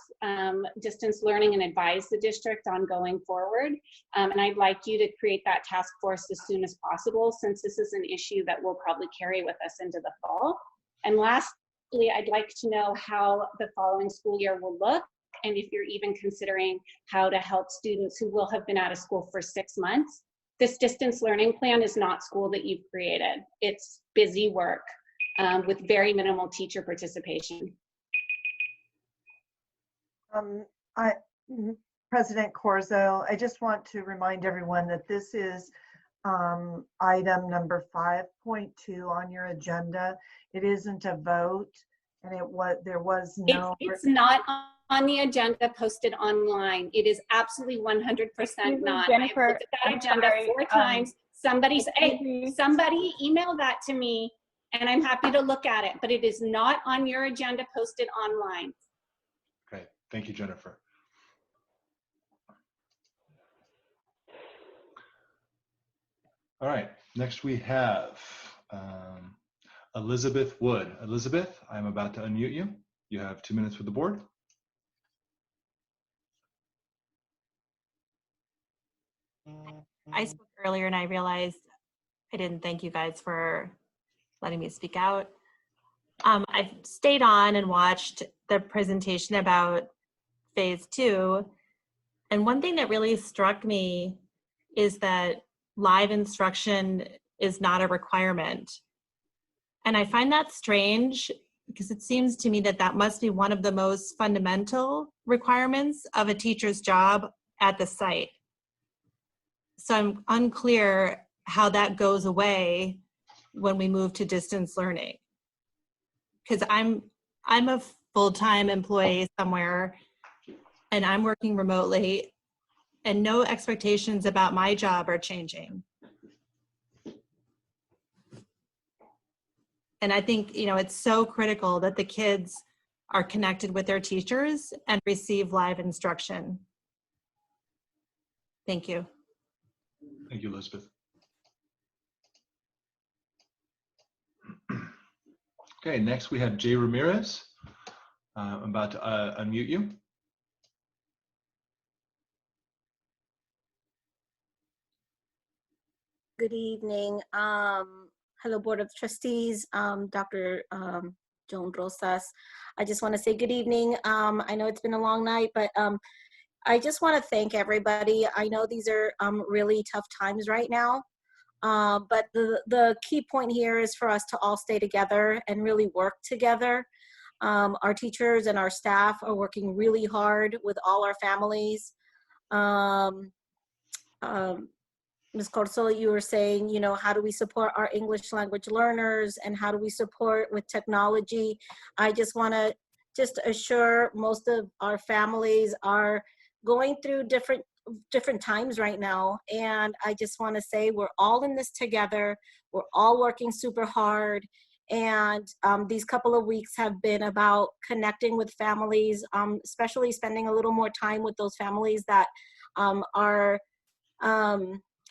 distance learning and advise the district on going forward. And I'd like you to create that task force as soon as possible, since this is an issue that we'll probably carry with us into the fall. And lastly, I'd like to know how the following school year will look, and if you're even considering how to help students who will have been out of school for 6 months. This distance learning plan is not school that you've created. It's busy work with very minimal teacher participation. President Corzo, I just want to remind everyone that this is item number 5.2 on your agenda. It isn't a vote, and there was no. It's not on the agenda posted online. It is absolutely 100% not. Jennifer, I have looked at that I'm agenda sorry, 4 times. Somebody email that to me, and I'm happy to look at it, but it is not on your agenda posted online. Okay, thank you, Jennifer. All right, next we have Elizabeth Wood. Elizabeth, I'm about to unmute you. You have 2 minutes with the board. I spoke earlier and I realized I didn't thank you guys for letting me speak out. I've stayed on and watched the presentation about phase 2. And one thing that really struck me is that live instruction is not a requirement. And I find that strange because it seems to me that that must be one of the most fundamental requirements of a teacher's job at the site. So I'm unclear how that goes away when we move to distance learning. Because I'm a full-time employee somewhere and I'm working remotely and no expectations about my job are changing. And I think, you know, it's so critical that the kids are connected with their teachers and receive live instruction. Thank you. Thank you, Elizabeth. Okay, next we have Jay Ramirez. I'm about to unmute you. Good evening. Hello, Board of Trustees, Dr. Joan Rosas. I just want to say good evening. I know it's been a long night, but I just want to thank everybody. I know these are really tough times right now, but the key point here is for us to all stay together and really work together. Our teachers and our staff are working really hard with all our families. Ms. Corso, you were saying, you know, how do we support our English language learners and how do we support with technology? I just want to assure most of our families are going through different times right now. And I just want to say we're all in this together. We're all working super hard. And these couple of weeks have been about connecting with families, especially spending a little more time with those families that are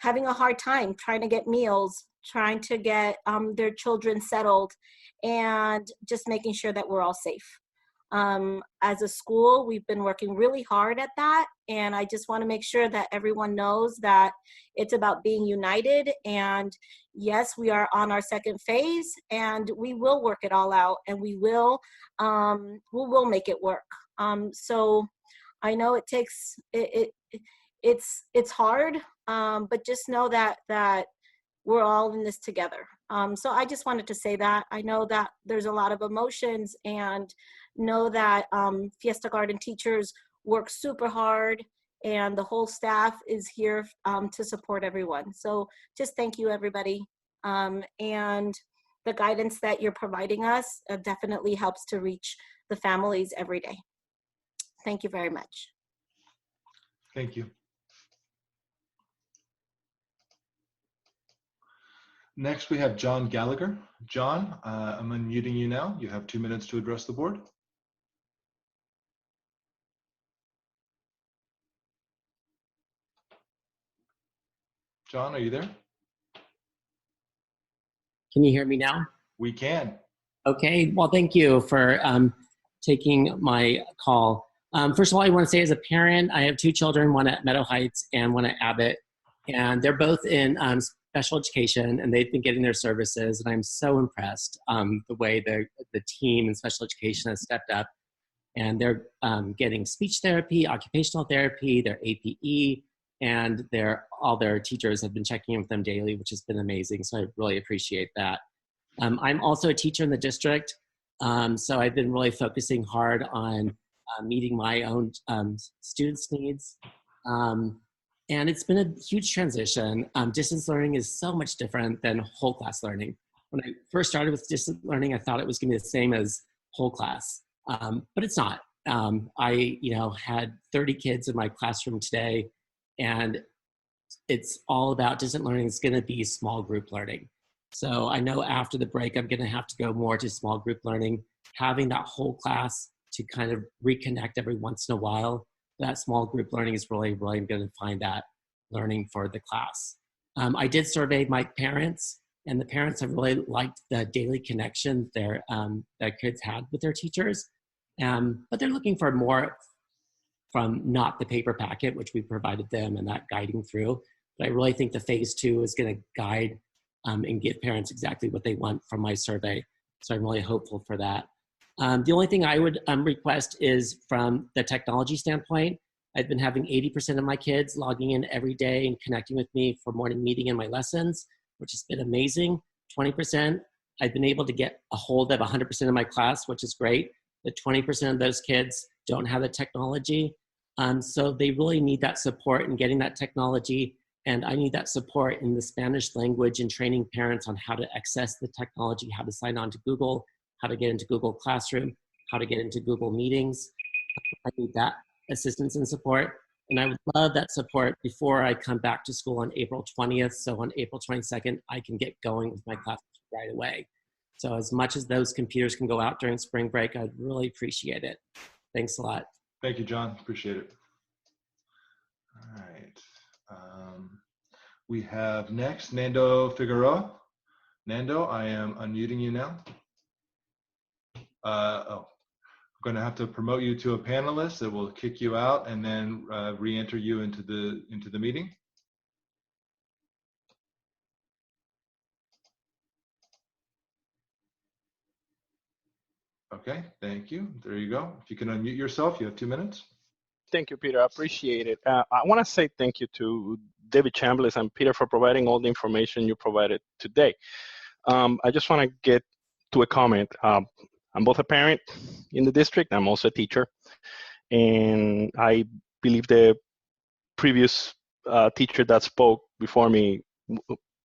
having a hard time trying to get meals, trying to get their children settled, and just making sure that we're all safe. As a school, we've been working really hard at that, and I just want to make sure that everyone knows that it's about being united, and yes, we are on our second phase, and we will work it all out, and we will make it work. So I know it takes, it's hard, but just know that we're all in this together. So I just wanted to say that. I know that there's a lot of emotions, and know that Fiesta Garden teachers work super hard, and the whole staff is here to support everyone. So just thank you, everybody. And the guidance that you're providing us definitely helps to reach the families every day. Thank you very much. Thank you. Next, we have John Gallagher. John, I'm unmuting you now. You have 2 minutes to address the board. John, are you there? Can you hear me now? We can. Okay, well, thank you for taking my call. First of all, I want to say as a parent, I have 2 children, one at Meadow Heights and one at Abbott, and they're both in special education, and they've been getting their services, and I'm so impressed the way the team in special education has stepped up, and they're getting speech therapy, occupational therapy, their APE, and all their teachers have been checking in with them daily, which has been amazing, so I really appreciate that. I'm also a teacher in the district, so I've been really focusing hard on meeting my own students' needs. And it's been a huge transition. Distance learning is so much different than whole class learning. When I first started with distance learning, I thought it was gonna be the same as whole class, but it's not. I, had 30 kids in my classroom today, and it's all about distant learning. It's going to be small group learning. So I know after the break, I'm going to have to go more to small group learning, having that whole class to kind of reconnect every once in a while. That small group learning is really, really going to find that learning for the class. I did survey my parents, and the parents have really liked the daily connection that kids had with their teachers. But they're looking for more from not the paper packet, which we provided them and that guiding through. But I really think the phase 2 is going to guide and give parents exactly what they want from my survey. So I'm really hopeful for that. The only thing I would request is from the technology standpoint, I've been having 80% of my kids logging in every day and connecting with me for morning meeting and my lessons, which has been amazing. 20%, I've been able to get a hold of 100% of my class, which is great. The 20% of those kids don't have the technology. So they really need that support in getting that technology. And I need that support in the Spanish language and training parents on how to access the technology, how to sign on to Google, how to get into Google Classroom, how to get into Google Meetings. I need that assistance and support. And I would love that support before I come back to school on April 20th. So on April 22nd, I can get going with my class right away. So as much as those computers can go out during spring break, I'd really appreciate it. Thanks a lot. Thank you, John. Appreciate it. All right. We have next Nando Figueroa. Nando, I am unmuting you now. I'm going to have to promote you to a panelist. It will kick you out and then re-enter you into the meeting. Okay, thank you. There you go. If you can unmute yourself, you have 2 minutes. Thank you, Peter. I appreciate it. I want to say thank you to David Chambliss and Peter for providing all the information you provided today. I just want to get to a comment. I'm both a parent in the district. I'm also a teacher. And I believe the previous teacher that spoke before me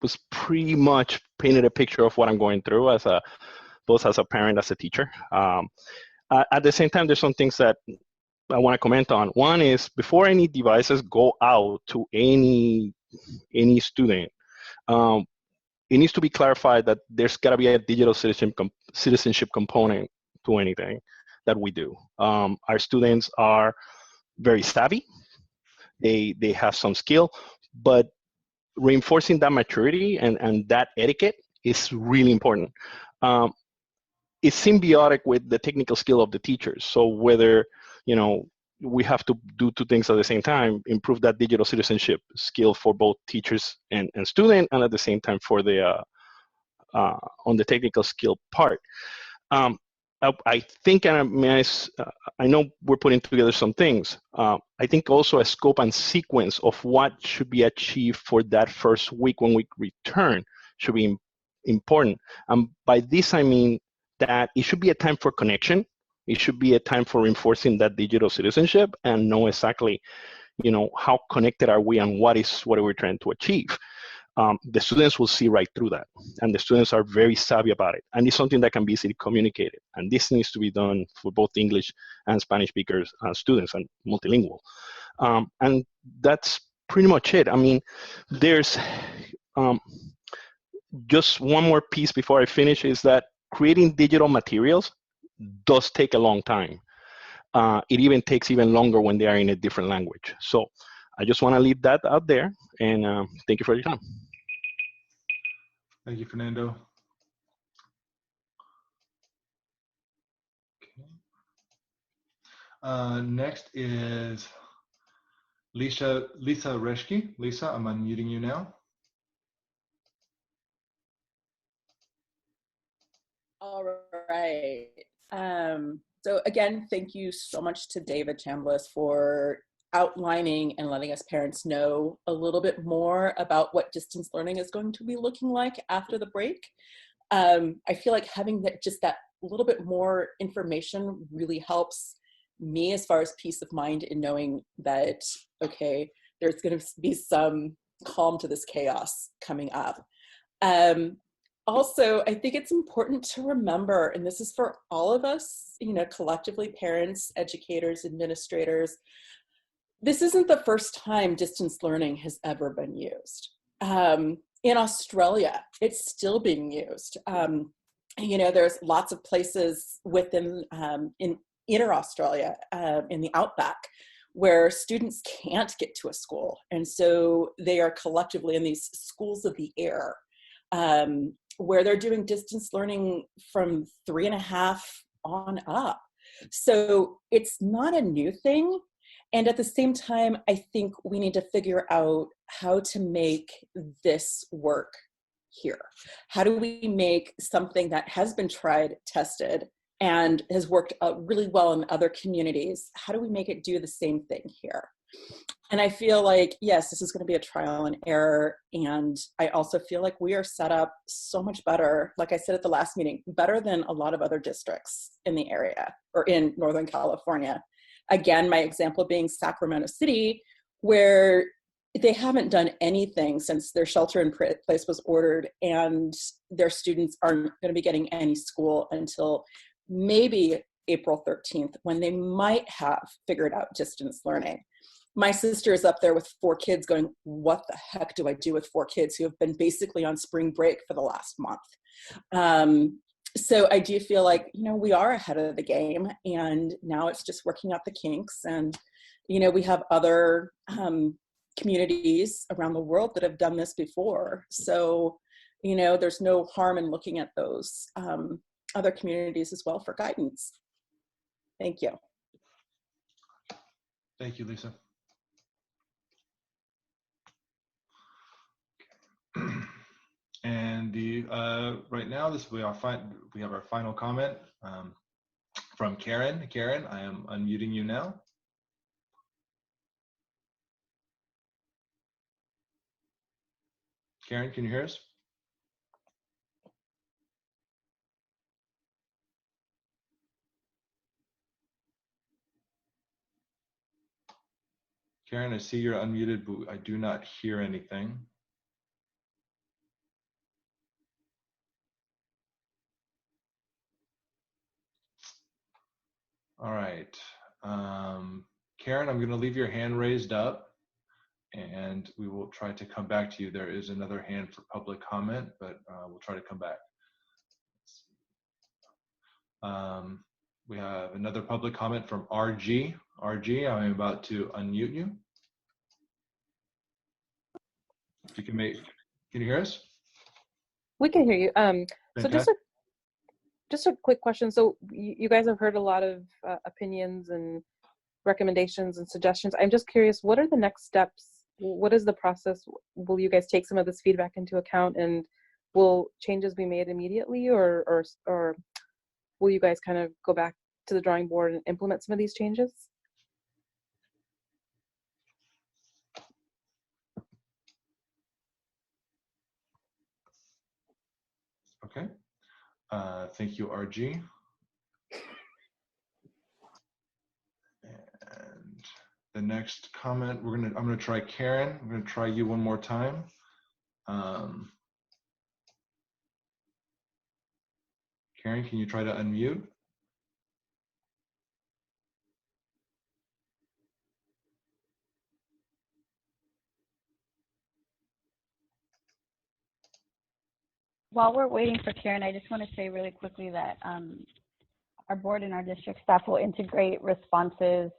was pretty much painted a picture of what I'm going through as both as a parent, as a teacher. At the same time, there's some things that I want to comment on. One is before any devices go out to any student, it needs to be clarified that there's got to be a digital citizenship component to anything that we do. Our students are very savvy. They have some skill, but reinforcing that maturity and that etiquette is really important. It's symbiotic with the technical skill of the teachers. So whether, we have to do 2 things at the same time, improve that digital citizenship skill for both teachers and student, and at the same time for the on the technical skill part. I think, and I know we're putting together some things. I think also a scope and sequence of what should be achieved for that first week when we return should be important. By this, I mean that it should be a time for connection. It should be a time for reinforcing that digital citizenship and know exactly, how connected are we and what are we trying to achieve. The students will see right through that, and the students are very savvy about it. And it's something that can be easily communicated. And this needs to be done for both English and Spanish speakers students and multilingual. And that's pretty much it. I mean, there's just one more piece before I finish is that creating digital materials does take a long time. It even takes even longer when they are in a different language. So I just want to leave that out there, and thank you for your time. Thank you, Fernando. Okay. Next is Lisa Reschke. Lisa, I'm unmuting you now. All right. So again, thank you so much to David Chambliss for outlining and letting us parents know a little bit more about what distance learning is going to be looking like after the break. I feel like having that little bit more information really helps me as far as peace of mind in knowing that, okay, there's going to be some calm to this chaos coming up. also, I think it's important to remember, and this is for all of us, you know, collectively, parents, educators, administrators, this isn't the first time distance learning has ever been used. In Australia, it's still being used. You know, there's lots of places within, in inner Australia, in the outback, where students can't get to a school. And so they are collectively in these schools of the air, where they're doing distance learning from 3.5 on up. So it's not a new thing. And at the same time, I think we need to figure out how to make this work here. How do we make something that has been tried, tested, and has worked really well in other communities, how do we make it do the same thing here? And I feel like, yes, this is going to be a trial and error. And I also feel like we are set up so much better, like I said at the last meeting, better than a lot of other districts in the area or in Northern California. Again, my example being Sacramento City, where they haven't done anything since their shelter in place was ordered, and their students aren't going to be getting any school until maybe April 13th, when they might have figured out distance learning. My sister is up there with 4 kids going, what the heck do I do with 4 kids who have been basically on spring break for the last month? So I do feel like, you know, we are ahead of the game, and now it's just working out the kinks. And, you know, we have other communities around the world that have done this before. So, you know, there's no harm in looking at those other communities as well for guidance. Thank you. Thank you, Lisa. And the right now, we have our final comment from Karen. Karen, I am unmuting you now. Karen, can you hear us? Karen, I see you're unmuted, but I do not hear anything. All right. Karen, I'm going to leave your hand raised up, and we will try to come back to you. There is another hand for public comment, but we'll try to come back. We have another public comment from RG. RG, I'm about to unmute you. If you can you hear us? We can hear you. So just a quick question. So you guys have heard a lot of opinions and recommendations and suggestions. I'm just curious, what are the next steps? What is the process? Will you guys take some of this feedback into account, and will changes be made immediately, or will you guys kind of go back to the drawing board and implement some of these changes? Okay. Thank you, RG. And the next comment, I'm gonna try Karen. I'm gonna try you one more time. Karen, can you try to unmute? While we're waiting for Karen, I just want to say really quickly that our board and our district staff will integrate responses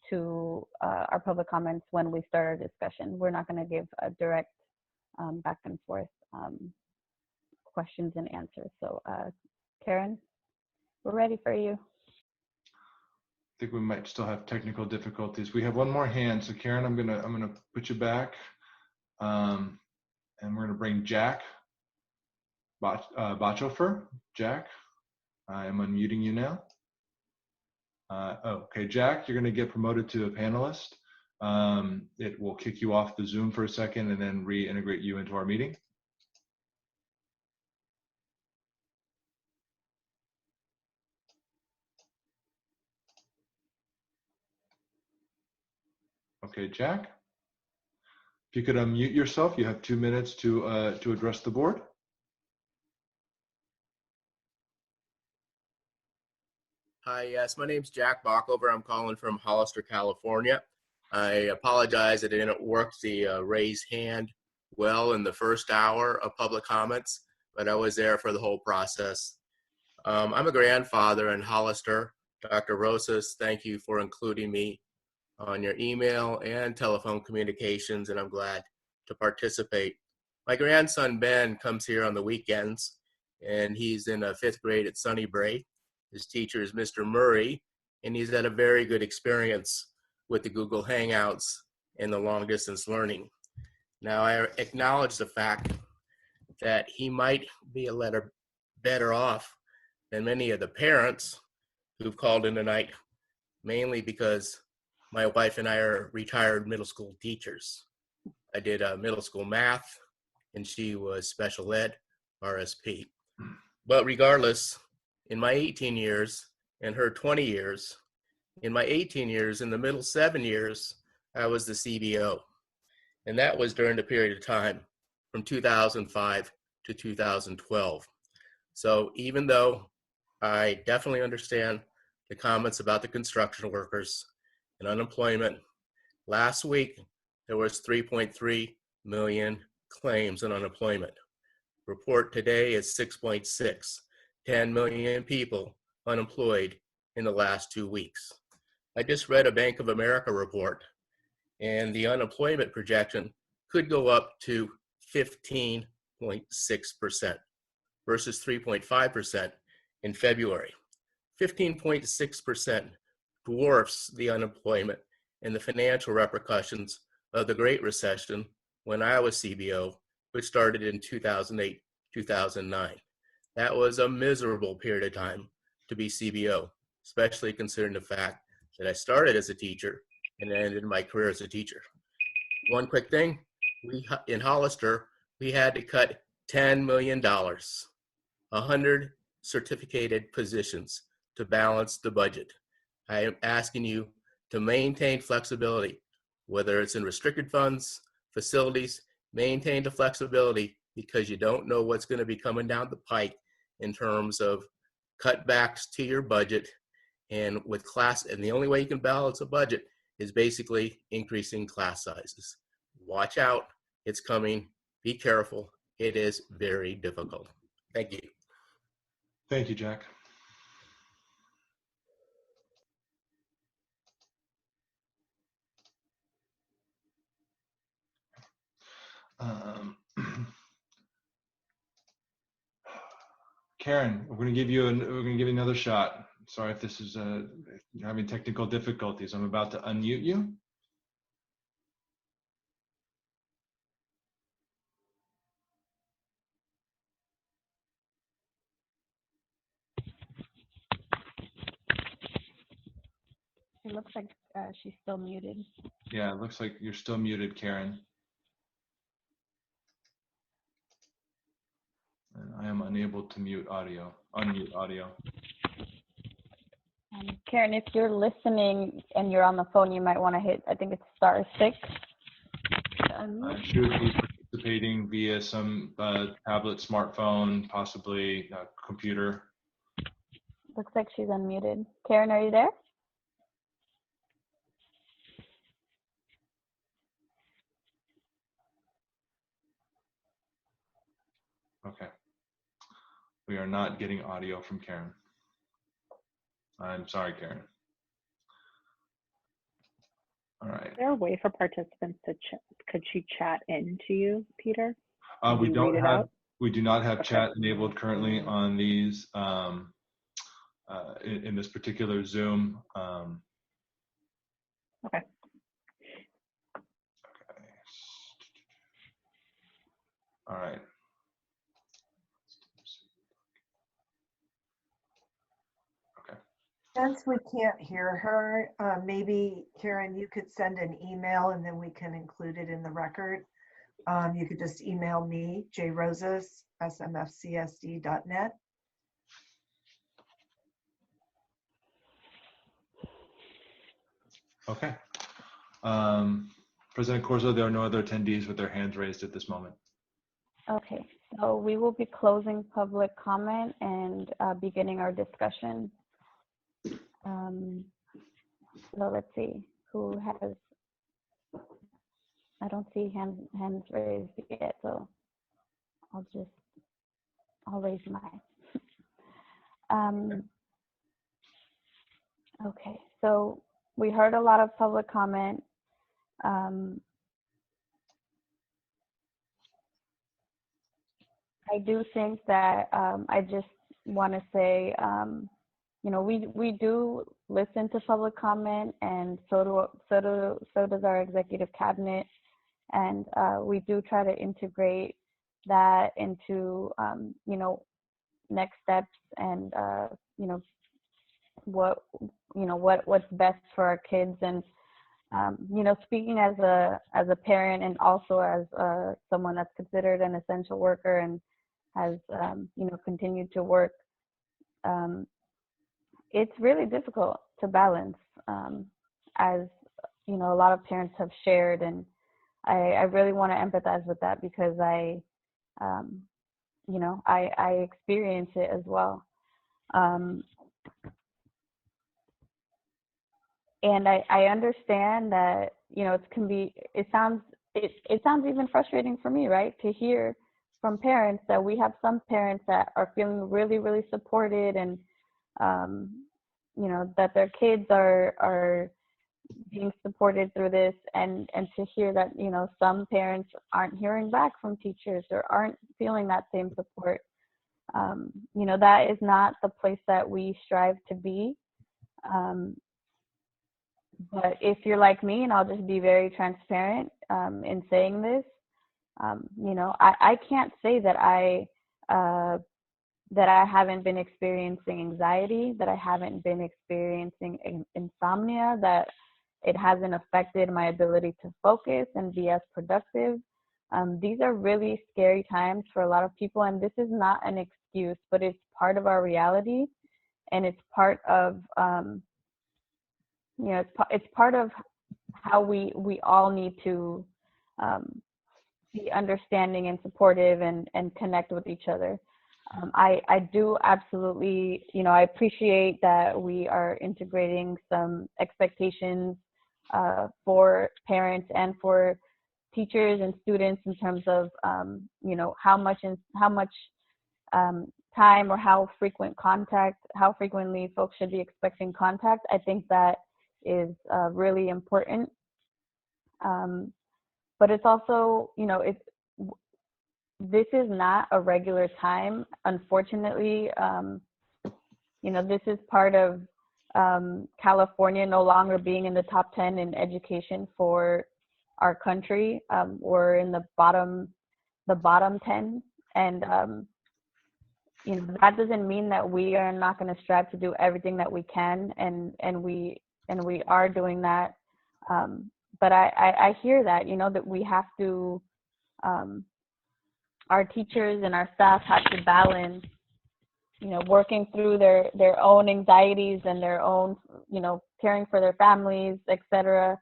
to our public comments when we start our discussion. We're not going to give a direct back and forth questions and answers. So Karen, we're ready for you. I think we might still have technical difficulties. We have one more hand. So Karen, I'm gonna put you back, and we're gonna bring Jack Bachofer. Jack, I am unmuting you now. Okay, Jack, you're gonna get promoted to a panelist. It will kick you off the Zoom for a second and then reintegrate you into our meeting. Okay, Jack, if you could unmute yourself, you have 2 minutes to address the board. Hi, yes, my name's Jack Bockover. I'm calling from Hollister, California. I apologize that I didn't work the raise hand well in the first hour of public comments, but I was there for the whole process. I'm a grandfather in Hollister. Dr. Rosas, thank you for including me on your email and telephone communications, and I'm glad to participate. My grandson Ben comes here on the weekends, and he's in 5th grade at Sunnybray. His teacher is Mr. Murray, and he's had a very good experience with the Google Hangouts and the long distance learning. Now, I acknowledge the fact that he might be a little better off than many of the parents who've called in tonight, mainly because my wife and I are retired middle school teachers. I did middle school math, and she was special ed, RSP. But regardless, in my 18 years and her 20 years, in my 18 years, in the middle 7 years, I was the CBO. And that was during the period of time from 2005 to 2012. So even though I definitely understand the comments about the construction workers and unemployment, last week there was 3.3 million claims on unemployment. Report today is 6.6, 10 million people unemployed in the last 2 weeks. I just read a Bank of America report, and the unemployment projection could go up to 15.6% versus 3.5% in February. 15.6% dwarfs the unemployment and the financial repercussions of the Great Recession when I was CBO, which started in 2008, 2009. That was a miserable period of time to be CBO, especially considering the fact that I started as a teacher and ended my career as a teacher. One quick thing, in Hollister, we had to cut $10 million, 100 certificated positions to balance the budget. I am asking you to maintain flexibility, whether it's in restricted funds, facilities, maintain the flexibility because you don't know what's going to be coming down the pike in terms of cutbacks to your budget and with class. And the only way you can balance a budget is basically increasing class sizes. Watch out, it's coming. Be careful. It is very difficult. Thank you. Thank you, Jack. Karen, we're going to give you another shot. Sorry if this is you're having technical difficulties. I'm about to unmute you. It looks like she's still muted. Yeah, it looks like you're still muted, Karen. And I am unable to unmute audio. Karen, if you're listening and you're on the phone, you might want to hit, I think it's *6. She would be participating via some tablet, smartphone, possibly computer. Looks like she's unmuted. Karen, are you there? Okay. We are not getting audio from Karen. I'm sorry, Karen. All right. Is there a way for participants to could she chat into you, Peter? We do not have chat enabled currently on these in this particular Zoom. Okay. All right. Since we can't hear her, maybe Karen, you could send an email and then we can include it in the record. You could just email me, jrosas, smfcsd.net. Okay. President Corzo, there are no other attendees with their hands raised at this moment. Okay, so we will be closing public comment and beginning our discussion. So let's see who has. I don't see hands raised yet, so I'll raise mine. Okay, so we heard a lot of public comment. I do think that I just want to say, you know, we do listen to public comment, and so does our executive cabinet, and we do try to integrate that into you know, next steps, and you know, what's best for our kids. And you know, speaking as a parent, and also as someone that's considered an essential worker and has you know, continued to work, it's really difficult to balance, as you know, a lot of parents have shared, and I really want to empathize with that, because you know, I experience it as well. And I understand that, you know, it sounds even frustrating for me, right, to hear from parents that we have some parents that are feeling really, really supported, and you know, that their kids are being supported through this, and to hear that, you know, some parents aren't hearing back from teachers or aren't feeling that same support. You know, that is not the place that we strive to be. But if you're like me, and I'll just be very transparent in saying this, you know, I can't say that I haven't been experiencing anxiety, that I haven't been experiencing insomnia, that it hasn't affected my ability to focus and be as productive. These are really scary times for a lot of people, and this is not an excuse, but it's part of our reality, and it's part of you know, it's part of how we all need to be understanding and supportive, and connect with each other. I do absolutely, you know, I appreciate that we are integrating some expectations for parents and for teachers and students, in terms of you know, how much time, or how frequently folks should be expecting contact. I think that is really important. But it's also, you know, this is not a regular time, unfortunately. You know, this is part of California no longer being in the top 10 in education for our country. We're in the bottom 10, and you know, that doesn't mean that we are not going to strive to do everything that we can, and we are doing that. But I hear that, you know, that we have to, our teachers and our staff have to balance, you know, working through their own anxieties and their own, you know, caring for their families, etc.,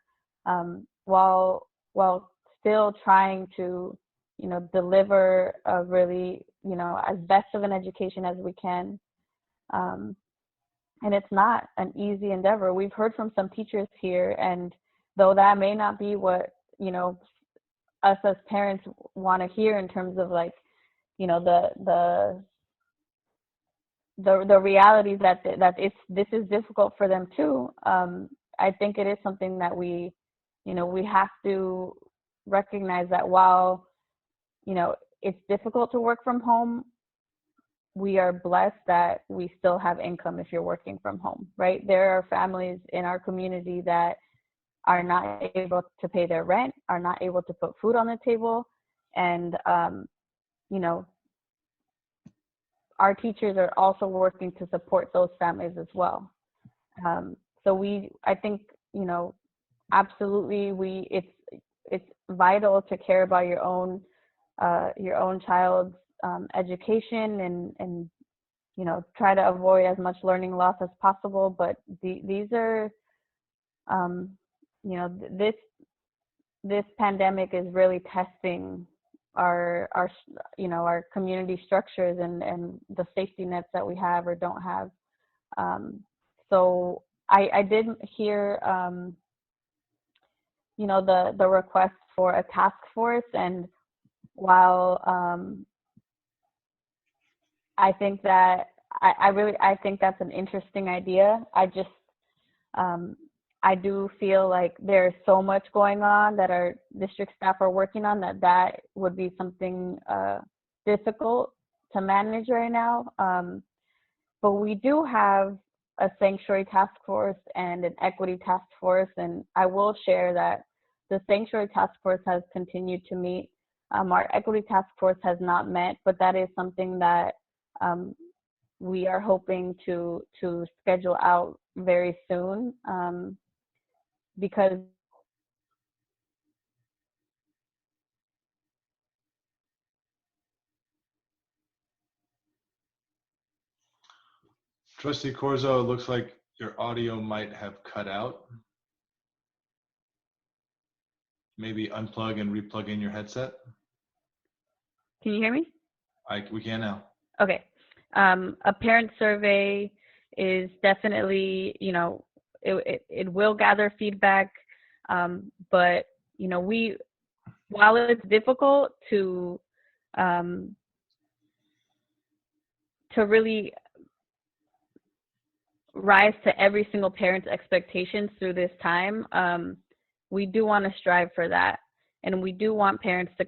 while still trying to, you know, deliver a really, you know, as best of an education as we can. And it's not an easy endeavor. We've heard from some teachers here, and though that may not be what, you know, us as parents want to hear, in terms of, like, you know, the realities that this is difficult for them too. I think it is something that we, you know, we have to recognize that while, you know, it's difficult to work from home, we are blessed that we still have income if you're working from home, right? There are families in our community that are not able to pay their rent, are not able to put food on the table, and you know, our teachers are also working to support those families as well. So I think, you know, absolutely, it's vital to care about your own child's education, and you know, try to avoid as much learning loss as possible. But these are, you know, this pandemic is really testing our you know, our community structures, and the safety nets that we have or don't have. So I did hear, you know, the request for a task force, and while I think that I think that's an interesting idea. I do feel like there's so much going on that our district staff are working on that would be something difficult to manage right now. But we do have a sanctuary task force and an equity task force, and I will share that the sanctuary task force has continued to meet. Our equity task force has not met, but that is something that we are hoping to schedule out very soon, because Trustee Corzo, it looks like your audio might have cut out. Maybe unplug and replug in your headset. Can you hear me? We can now. Okay. A parent survey is definitely, you know, it will gather feedback, but, you know, while it's difficult to really rise to every single parent's expectations through this time, we do want to strive for that. And we do want parents to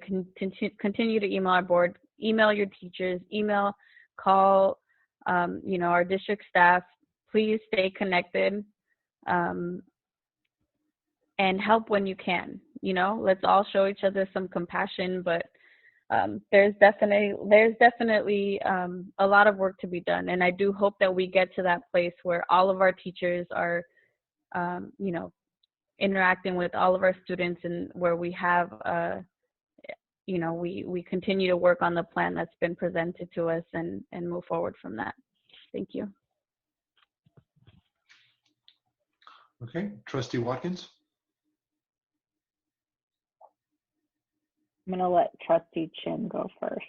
continue to email our board, email your teachers, call, you know, our district staff. Please stay connected, and help when you can. You know, let's all show each other some compassion, but there's definitely a lot of work to be done. And I do hope that we get to that place where all of our teachers are, you know, interacting with all of our students, and where we have, you know, we continue to work on the plan that's been presented to us and move forward from that. Thank you. Okay, Trustee Watkins. I'm going to let Trustee Chin go first.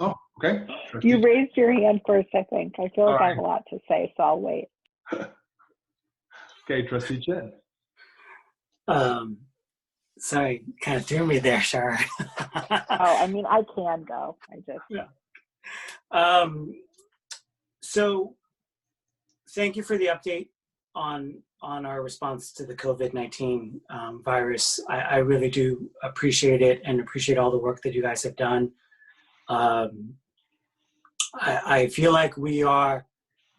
Oh, okay. Trustee You raised your hand first, I think. I feel like All I have a lot to say, so I'll wait. Okay, Trustee Chin. Sorry, kind of threw me there, Shar. Oh, I mean, I can go. I just. Yeah. So thank you for the update on our response to the COVID-19 virus. I really do appreciate it, and appreciate all the work that you guys have done. I feel like we are,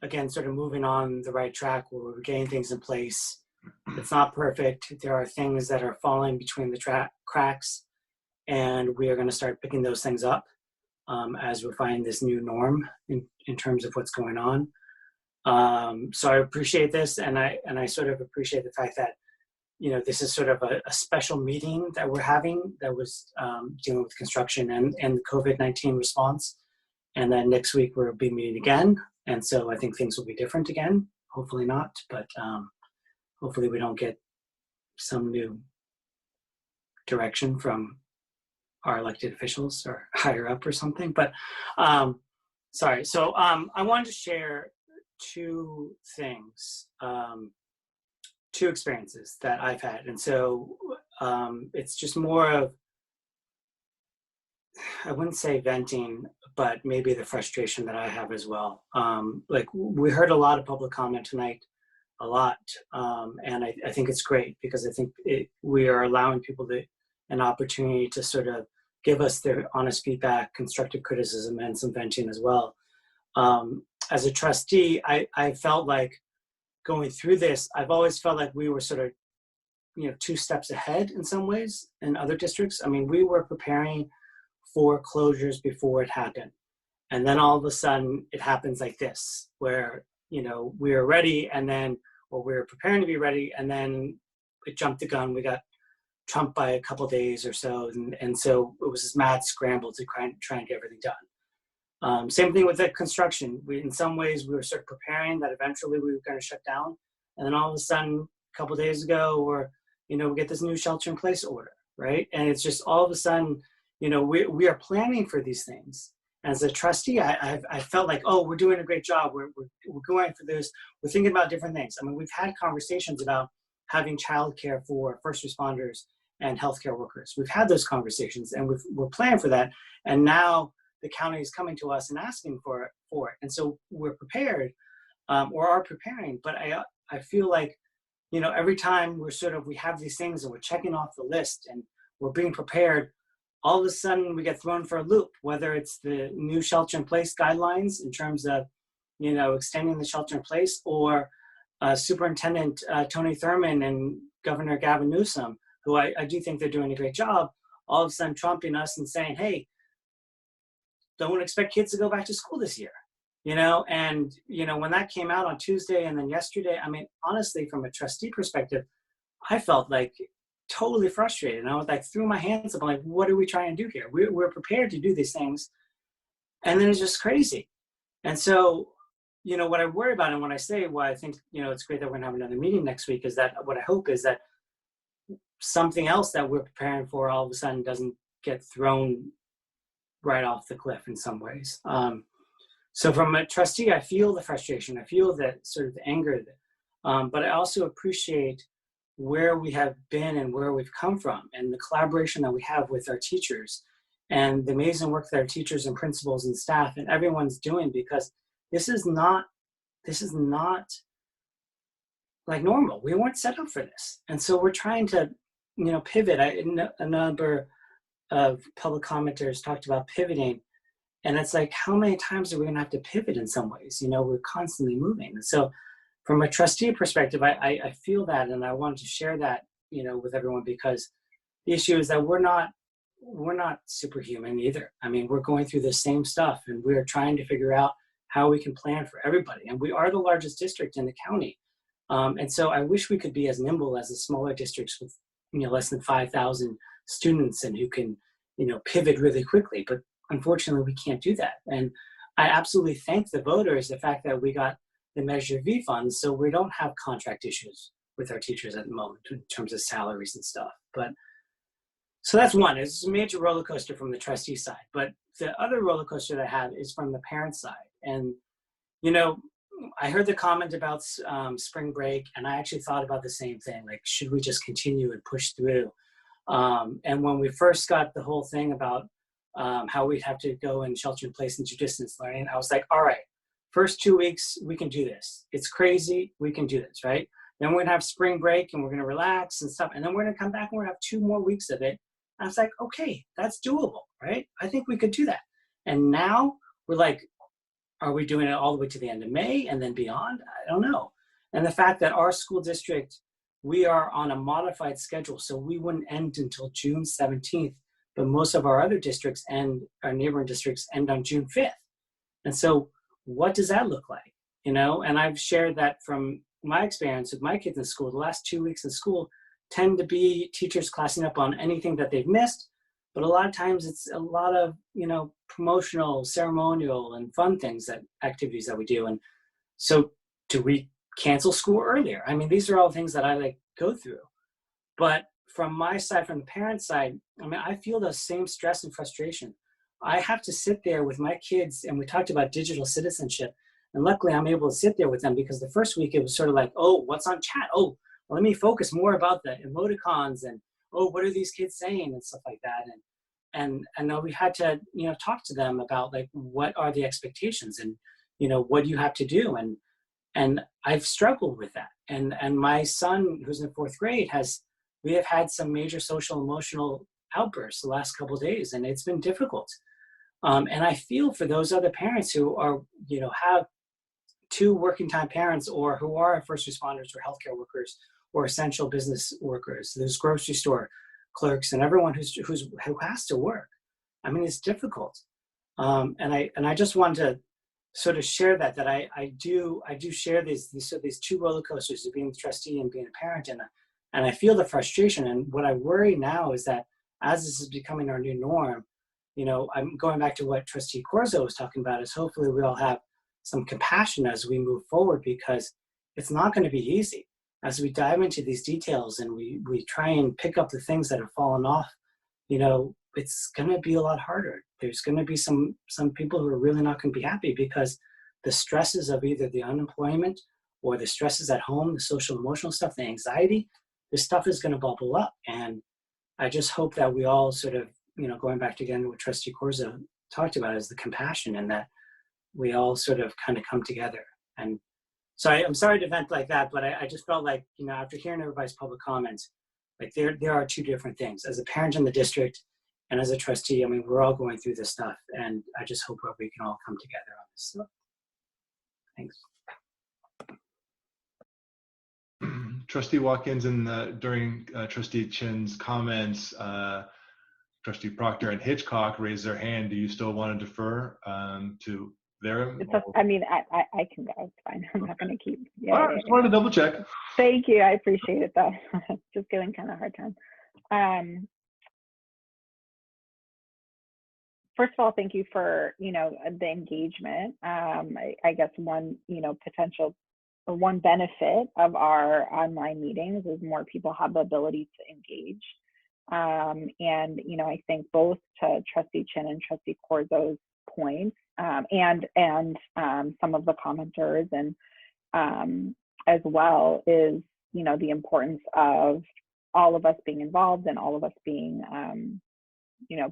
again, sort of moving on the right track where we're getting things in place. It's not perfect. There are things that are falling between the cracks, and we are going to start picking those things up as we find this new norm in terms of what's going on. So I appreciate this, and I sort of appreciate the fact that, you know, this is sort of a special meeting that we're having that was dealing with construction and the COVID-19 response. And then next week we'll be meeting again. And so I think things will be different again. Hopefully not, but hopefully we don't get some new direction from our elected officials or higher up or something. But sorry. So I wanted to share two things, two experiences that I've had. And so it's just more of, I wouldn't say venting, but maybe the frustration that I have as well. Like, we heard a lot of public comment tonight, a lot. And I think it's great, because I think we are allowing people an opportunity to sort of give us their honest feedback, constructive criticism, and some venting as well. As a trustee, I felt like going through this, I've always felt like we were sort of, you know, 2 steps ahead in some ways in other districts. I mean, we were preparing for closures before it happened. And then all of a sudden it happens like this, where, you know, we were ready, and then, or we were preparing to be ready, and then it jumped the gun. We got trumped by a couple days or so. And so it was this mad scramble to try and get everything done. Same thing with the construction. In some ways, we were sort of preparing that eventually we were going to shut down. And then all of a sudden, a couple of days ago, we get this new shelter-in-place order, right? And it's just all of a sudden, you know, we are planning for these things. As a trustee, I felt like, oh, we're doing a great job. We're going for this. We're thinking about different things. I mean, we've had conversations about having childcare for first responders and healthcare workers. We've had those conversations, and we're planning for that. And now the county is coming to us and asking for it. And so we're prepared, or are preparing. But I feel like, you know, every time we have these things and we're checking off the list and we're being prepared, all of a sudden we get thrown for a loop, whether it's the new shelter in place guidelines in terms of, you know, extending the shelter in place, or Superintendent Tony Thurmond and Governor Gavin Newsom, who I do think they're doing a great job, all of a sudden trumping us and saying, hey, don't expect kids to go back to school this year. You know, and, you know, when that came out on Tuesday and then yesterday, I mean, honestly, from a trustee perspective, I felt like totally frustrated. And I was like, threw my hands up. I'm like, what are we trying to do here? We're prepared to do these things. And then it's just crazy. And so, you know, what I worry about, and when I say why I think, you know, it's great that we're going to have another meeting next week, is that what I hope is that something else that we're preparing for all of a sudden doesn't get thrown right off the cliff in some ways. So from a trustee, I feel the frustration. I feel that sort of the anger, but I also appreciate where we have been and where we've come from, and the collaboration that we have with our teachers, and the amazing work that our teachers and principals and staff and everyone's doing, because this is not like normal. We weren't set up for this. And so we're trying to, you know, pivot. A number of public commenters talked about pivoting. And it's like, how many times are we going to have to pivot in some ways? You know, we're constantly moving. And so from a trustee perspective, I feel that, and I wanted to share that, you know, with everyone, because the issue is that we're not superhuman either. I mean, we're going through the same stuff, and we're trying to figure out how we can plan for everybody. And we are the largest district in the county. And so I wish we could be as nimble as the smaller districts with, you know, less than 5,000 students and who can, you know, pivot really quickly. But unfortunately, we can't do that. And I absolutely thank the voters, the fact that we got the Measure V funds, so we don't have contract issues with our teachers at the moment in terms of salaries and stuff. But so that's one. It's a major roller coaster from the trustee side. But the other roller coaster that I have is from the parent side. And, you know, I heard the comment about spring break, and I actually thought about the same thing. Like, should we just continue and push through? And when we first got the whole thing about how we'd have to go and shelter in place and do distance learning, I was like, all right, first 2 weeks, we can do this. It's crazy, we can do this, right? Then we're gonna have spring break and we're gonna relax and stuff. And then we're gonna come back and we're gonna have 2 more weeks of it. And I was like, okay, that's doable, right? I think we could do that. And now we're like, are we doing it all the way to the end of May and then beyond? I don't know. And the fact that our school district, we are on a modified schedule, so we wouldn't end until June 17th, but most of our other districts and our neighboring districts end on June 5th. And so what does that look like? You know, and I've shared that from my experience with my kids in school. The last 2 weeks in school tend to be teachers classing up on anything that they've missed, but a lot of times it's a lot of, you know, promotional, ceremonial, and fun things, that activities that we do. And so do we cancel school earlier? I mean, these are all things that I like go through. But from my side, from the parent side, I mean, I feel the same stress and frustration. I have to sit there with my kids, and we talked about digital citizenship, and luckily I'm able to sit there with them, because the first week it was sort of like, oh, what's on chat? Oh, well, let me focus more about the emoticons, and oh, what are these kids saying, and stuff like that. And we had to, you know, talk to them about, like, what are the expectations, and, you know, what do you have to do? And I've struggled with that. And my son, who's in 4th grade, we have had some major social emotional outbursts the last couple of days, and it's been difficult. And I feel for those other parents who are, you know, have 2 working time parents, or who are first responders or healthcare workers or essential business workers. There's grocery store clerks and everyone who has to work. I mean, it's difficult. And I just wanted to sort of share that I do share these 2 roller coasters of being a trustee and being a parent, and I feel the frustration. And what I worry now is that as this is becoming our new norm, you know, I'm going back to what Trustee Corzo was talking about, is hopefully we all have some compassion as we move forward, because it's not going to be easy. As we dive into these details and we try and pick up the things that have fallen off, you know, it's going to be a lot harder. there's going to be some people who are really not going to be happy because the stresses of either the unemployment or the stresses at home, the social emotional stuff, the anxiety, this stuff is going to bubble up. And I just hope that we all sort of, going back to again to what Trustee Corzo talked about, is the compassion, and that we all sort of kind of come together. And so I'm sorry to vent like that, but I just felt like, after hearing everybody's public comments, like there are two different things. As a parent in the district and as a trustee, I mean, we're all going through this stuff, and I just hope that we can all come together on this stuff. Thanks. Trustee Watkins, during Trustee Chin's comments, Trustee Proctor and Hitchcock raised their hand. Do you still want to defer to their? I mean, I can go. It's fine. I'm not going to keep. Yeah, all right, just wanted to double check. Thank you. I appreciate it, though. Just giving kind of a hard time. First of all, thank you for the engagement. I guess one potential or one benefit of our online meetings is more people have the ability to engage. And I think both to Trustee Chin and Trustee Corzo's points, and some of the commenters, and as well, is the importance of all of us being involved and all of us being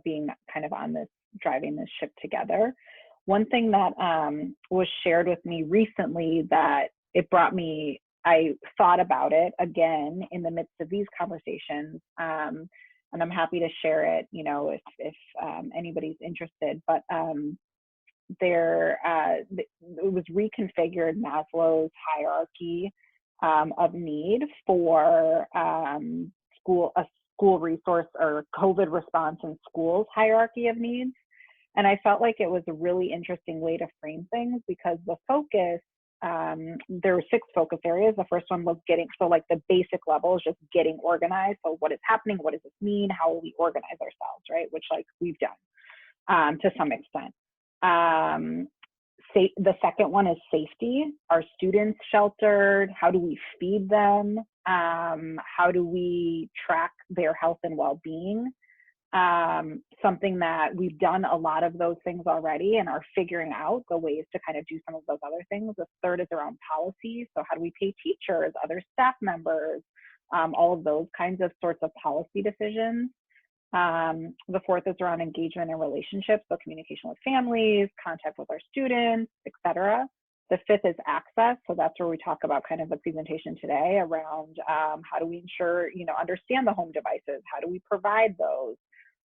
being kind of on this, driving this ship together. One thing that was shared with me recently that it brought me, I thought about it again in the midst of these conversations, and I'm happy to share it, if anybody's interested. But it was reconfigured Maslow's hierarchy of need for a school resource or COVID response in schools hierarchy of needs. And I felt like it was a really interesting way to frame things, because the focus, there were 6 focus areas. The first one was like the basic level is just getting organized. So what is happening? What does this mean? How will we organize ourselves, right? Which we've done to some extent. The second one is safety. Are students sheltered? How do we feed them? How do we track their health and well-being? Something that we've done a lot of those things already and are figuring out the ways to kind of do some of those other things. The third is around policy. So how do we pay teachers, other staff members, all of those kinds of sorts of policy decisions. The fourth is around engagement and relationships, so communication with families, contact with our students, etc. The fifth is access, so that's where we talk about kind of the presentation today around how do we ensure, understand the home devices, how do we provide those,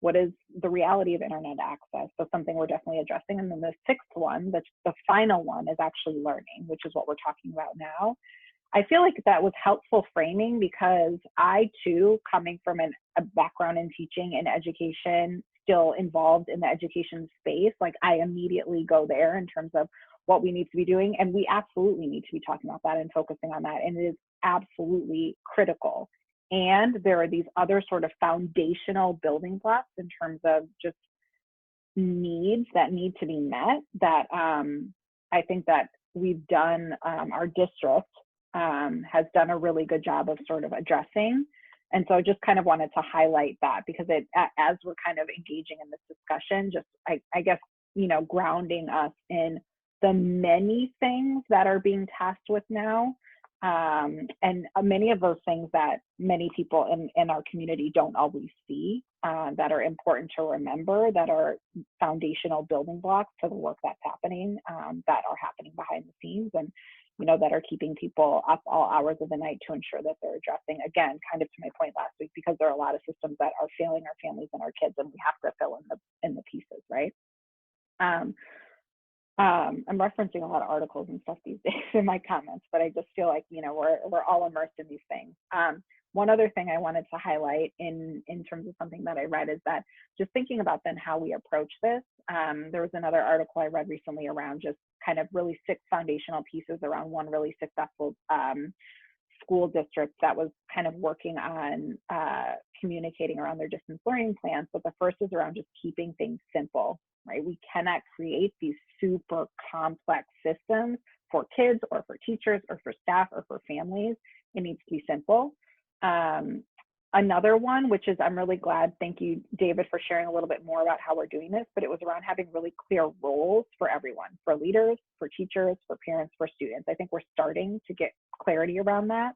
what is the reality of internet access, so something we're definitely addressing. And then the sixth one, the final one, is actually learning, which is what we're talking about now. I feel like that was helpful framing, because I too, coming from a background in teaching and education, still involved in the education space, I immediately go there in terms of what we need to be doing. And we absolutely need to be talking about that and focusing on that. And it is absolutely critical. And there are these other sort of foundational building blocks in terms of just needs that need to be met that I think that we've done, our district has done a really good job of sort of addressing. And so I just kind of wanted to highlight that, because as we're kind of engaging in this discussion, just I guess, grounding us in the many things that are being tasked with now. And many of those things that many people in our community don't always see, that are important to remember, that are foundational building blocks to the work that's happening, that are happening behind the scenes, and that are keeping people up all hours of the night to ensure that they're addressing, again, kind of to my point last week, because there are a lot of systems that are failing our families and our kids, and we have to fill in the pieces, right? I'm referencing a lot of articles and stuff these days in my comments, but I just feel like, we're all immersed in these things. One other thing I wanted to highlight in terms of something that I read is that just thinking about then how we approach this, there was another article I read recently around just kind of really 6 foundational pieces around one really successful school district that was kind of working on communicating around their distance learning plans. But the first is around just keeping things simple, right? We cannot create these super complex systems for kids or for teachers or for staff or for families. It needs to be simple. Another one, which is, I'm really glad, thank you, David, for sharing a little bit more about how we're doing this, but it was around having really clear roles for everyone, for leaders, for teachers, for parents, for students. I think we're starting to get clarity around that,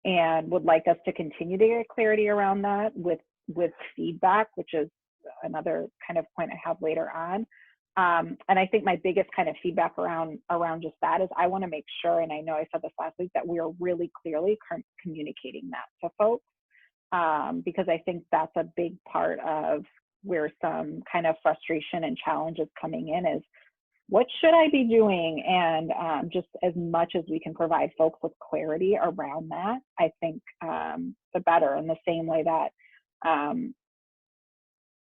and would like us to continue to get clarity around that with feedback, which is another kind of point I have later on. And I think my biggest kind of feedback around just that is, I want to make sure, and I know I said this last week, that we are really clearly communicating that to folks, because I think that's a big part of where some kind of frustration and challenge is coming in, is what should I be doing? And just as much as we can provide folks with clarity around that, I think the better. In the same way that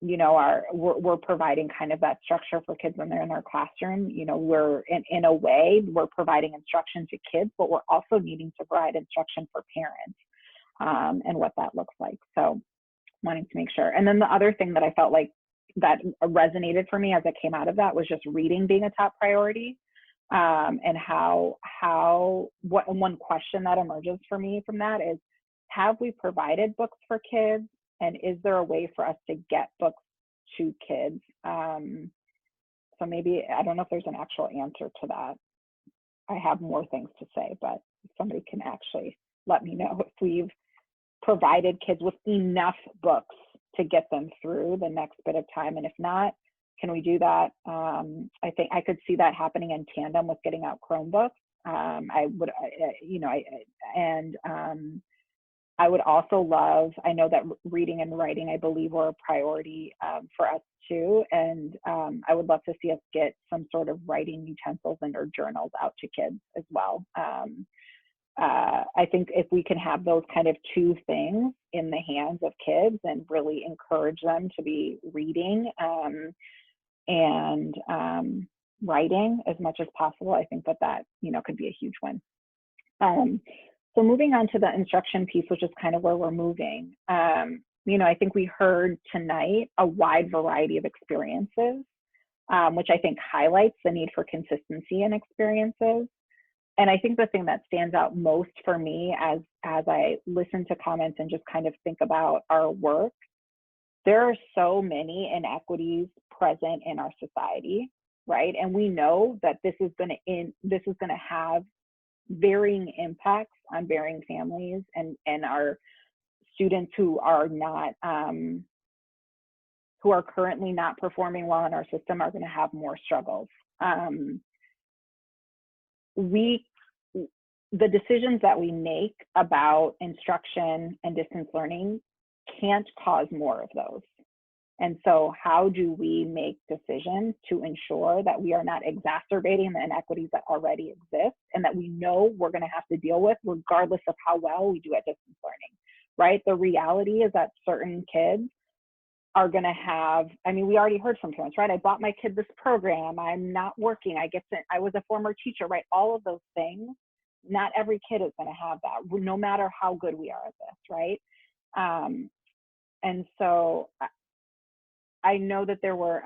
you know, we're providing kind of that structure for kids when they're in their classroom. You know, we're in a way, we're providing instruction to kids, but we're also needing to provide instruction for parents, and what that looks like. So wanting to make sure. And then the other thing that I felt like that resonated for me as I came out of that was just reading being a top priority, and one question that emerges for me from that is, have we provided books for kids? And is there a way for us to get books to kids? So maybe, I don't know if there's an actual answer to that. I have more things to say, but if somebody can actually let me know if we've provided kids with enough books to get them through the next bit of time. And if not, can we do that? I think I could see that happening in tandem with getting out Chromebooks. I would also love, I know that reading and writing, I believe, were a priority for us too. And I would love to see us get some sort of writing utensils and or journals out to kids as well. I think if we can have those kind of two things in the hands of kids and really encourage them to be reading and writing as much as possible, I think that you know, could be a huge win. So moving on to the instruction piece, which is kind of where we're moving. You know, I think we heard tonight a wide variety of experiences, which I think highlights the need for consistency in experiences. And I think the thing that stands out most for me as I listen to comments and just kind of think about our work, there are so many inequities present in our society, right? And we know that this is going to have varying impacts on varying families, and our students who are not who are currently not performing well in our system are going to have more struggles. The decisions that we make about instruction and distance learning can't cause more of those. And so how do we make decisions to ensure that we are not exacerbating the inequities that already exist and that we know we're going to have to deal with regardless of how well we do at distance learning, right? The reality is that certain kids are going to have, I mean, we already heard from parents, right? I bought my kid this program, I'm not working, I was a former teacher, right? All of those things, not every kid is going to have that, no matter how good we are at this, right? And so I know that there were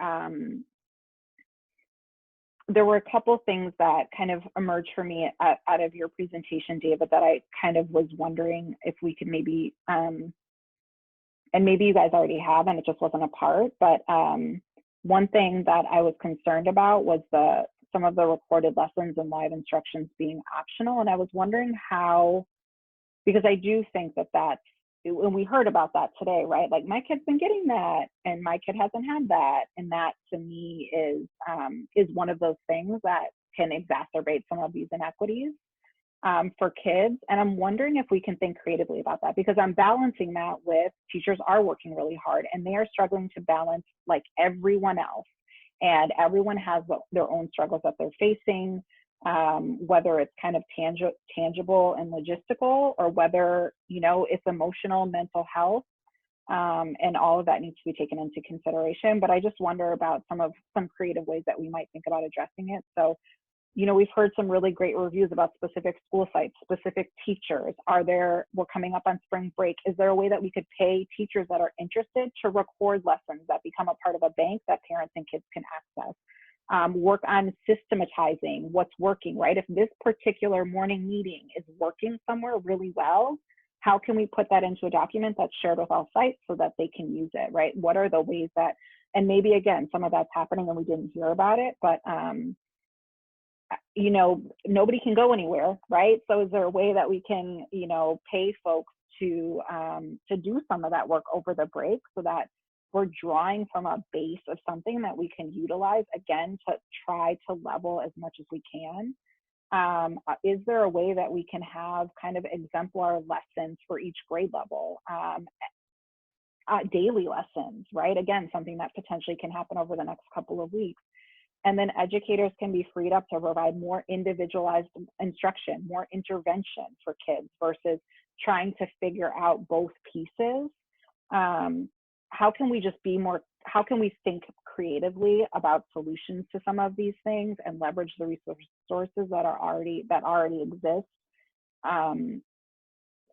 a couple things that kind of emerged for me out of your presentation, David, that I kind of was wondering if we could maybe, and maybe you guys already have, and it just wasn't a part, but one thing that I was concerned about was some of the recorded lessons and live instructions being optional. And I was wondering how, because I do think that's, and we heard about that today, right? Like, my kid's been getting that and my kid hasn't had that. And that to me is one of those things that can exacerbate some of these inequities for kids. And I'm wondering if we can think creatively about that, because I'm balancing that with teachers are working really hard and they are struggling to balance like everyone else. And everyone has their own struggles that they're facing, whether it's kind of tangible and logistical, or whether, you know, it's emotional, mental health, and all of that needs to be taken into consideration. But I just wonder about some creative ways that we might think about addressing it. So, you know, we've heard some really great reviews about specific school sites, specific teachers. We're coming up on spring break. Is there a way that we could pay teachers that are interested to record lessons that become a part of a bank that parents and kids can access? Work on systematizing what's working, right? If this particular morning meeting is working somewhere really well, how can we put that into a document that's shared with all sites so that they can use it, right? What are the ways that, and maybe again, some of that's happening and we didn't hear about it, but you know, nobody can go anywhere, right? So is there a way that we can, you know, pay folks to do some of that work over the break so that we're drawing from a base of something that we can utilize, again, to try to level as much as we can? Is there a way that we can have kind of exemplar lessons for each grade level? Daily lessons, right? Again, something that potentially can happen over the next couple of weeks. And then educators can be freed up to provide more individualized instruction, more intervention for kids versus trying to figure out both pieces. How can we just be more, how can we think creatively about solutions to some of these things and leverage the resources that already exist?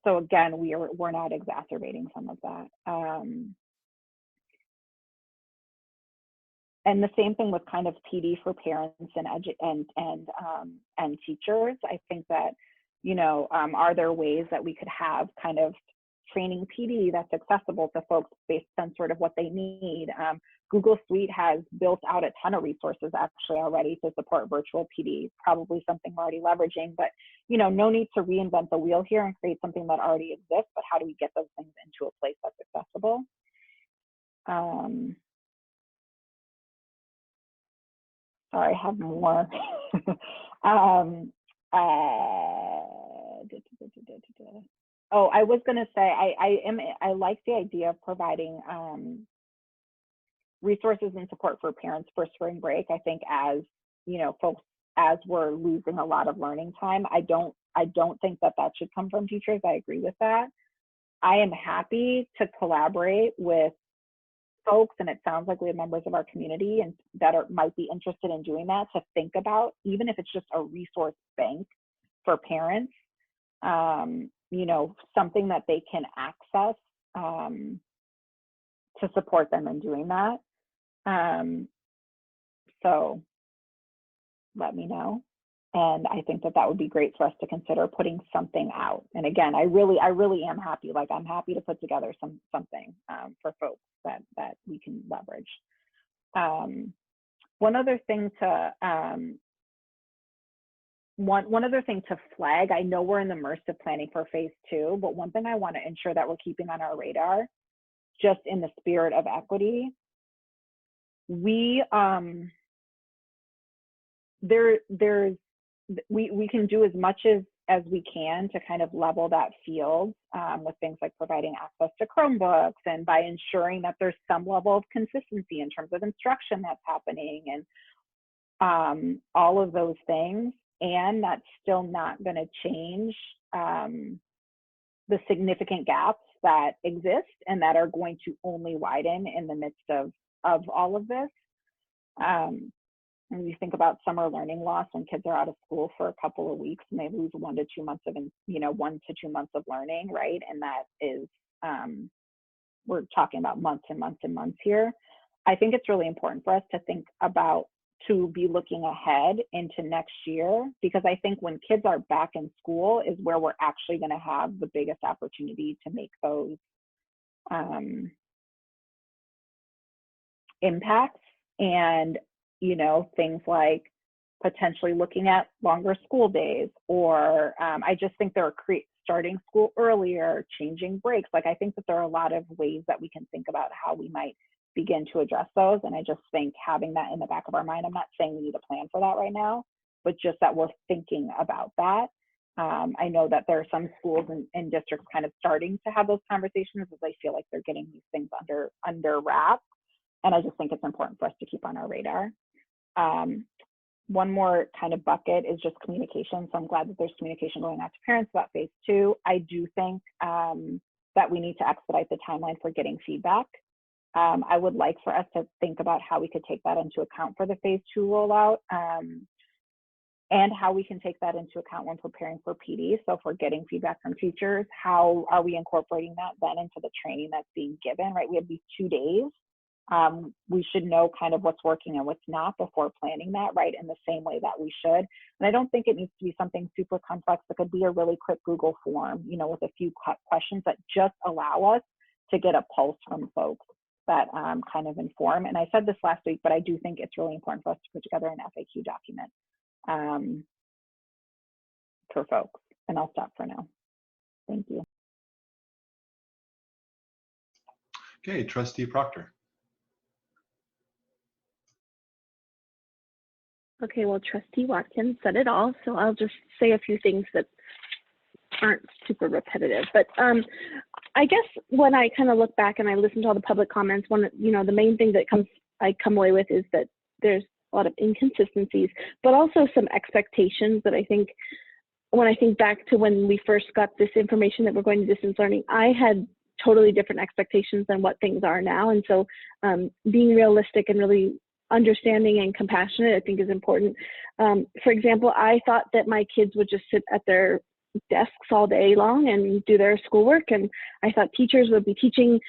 So again, we're not exacerbating some of that. And the same thing with kind of PD for parents and teachers. I think that, you know, are there ways that we could have kind of training PD that's accessible to folks based on sort of what they need? Google Suite has built out a ton of resources actually already to support virtual PD, probably something we're already leveraging, but, you know, no need to reinvent the wheel here and create something that already exists, but how do we get those things into a place that's accessible? Sorry, I have more. Oh, I was going to say I like the idea of providing resources and support for parents for spring break. I think, as you know, folks, as we're losing a lot of learning time, I don't think that should come from teachers. I agree with that. I am happy to collaborate with folks, and it sounds like we have members of our community and that might be interested in doing that, to think about, even if it's just a resource bank for parents, you know, something that they can access to support them in doing that. So let me know. And I think that would be great for us to consider putting something out. And again, I really am happy. Like, I'm happy to put together something for folks that we can leverage. One other thing to flag, I know we're in the midst of planning for phase 2, but one thing I want to ensure that we're keeping on our radar, just in the spirit of equity, we can do as much as we can to kind of level that field with things like providing access to Chromebooks, and by ensuring that there's some level of consistency in terms of instruction that's happening, and all of those things. And that's still not going to change the significant gaps that exist and that are going to only widen in the midst of all of this. And you think about summer learning loss, when kids are out of school for a couple of weeks and they lose 1 to 2 months of, 1 to 2 months of learning, right? And that is, we're talking about months and months and months here. I think it's really important for us to think about, to be looking ahead into next year, because I think when kids are back in school is where we're actually going to have the biggest opportunity to make those impacts. And, you know, things like potentially looking at longer school days, or I just think there are starting school earlier, changing breaks. Like, I think that there are a lot of ways that we can think about how we might begin to address those. And I just think having that in the back of our mind, I'm not saying we need a plan for that right now, but just that we're thinking about that. I know that there are some schools and districts kind of starting to have those conversations as they feel like they're getting these things under wraps. And I just think it's important for us to keep on our radar. One more kind of bucket is just communication. So I'm glad that there's communication going out to parents about phase 2. I do think that we need to expedite the timeline for getting feedback. I would like for us to think about how we could take that into account for the phase 2 rollout, and how we can take that into account when preparing for PD. So if we're getting feedback from teachers, how are we incorporating that then into the training that's being given, right? We have these 2 days we should know kind of what's working and what's not before planning that, right, in the same way that we should. And I don't think it needs to be something super complex. It could be a really quick Google form, you know, with a few questions that just allow us to get a pulse from folks that kind of inform. And I said this last week, but I do think it's really important for us to put together an FAQ document for folks. And I'll stop for now. Thank you. Okay, Trustee Proctor. Okay, well, Trustee Watkins said it all, so I'll just say a few things that aren't super repetitive. But I guess when I kind of look back and I listen to all the public comments, the main thing that I come away with is that there's a lot of inconsistencies, but also some expectations that I think, when I think back to when we first got this information that we're going to distance learning, I had totally different expectations than what things are now. And so being realistic and really understanding and compassionate, I think, is important. For example, I thought that my kids would just sit at their desks all day long and do their schoolwork, and I thought teachers would be teaching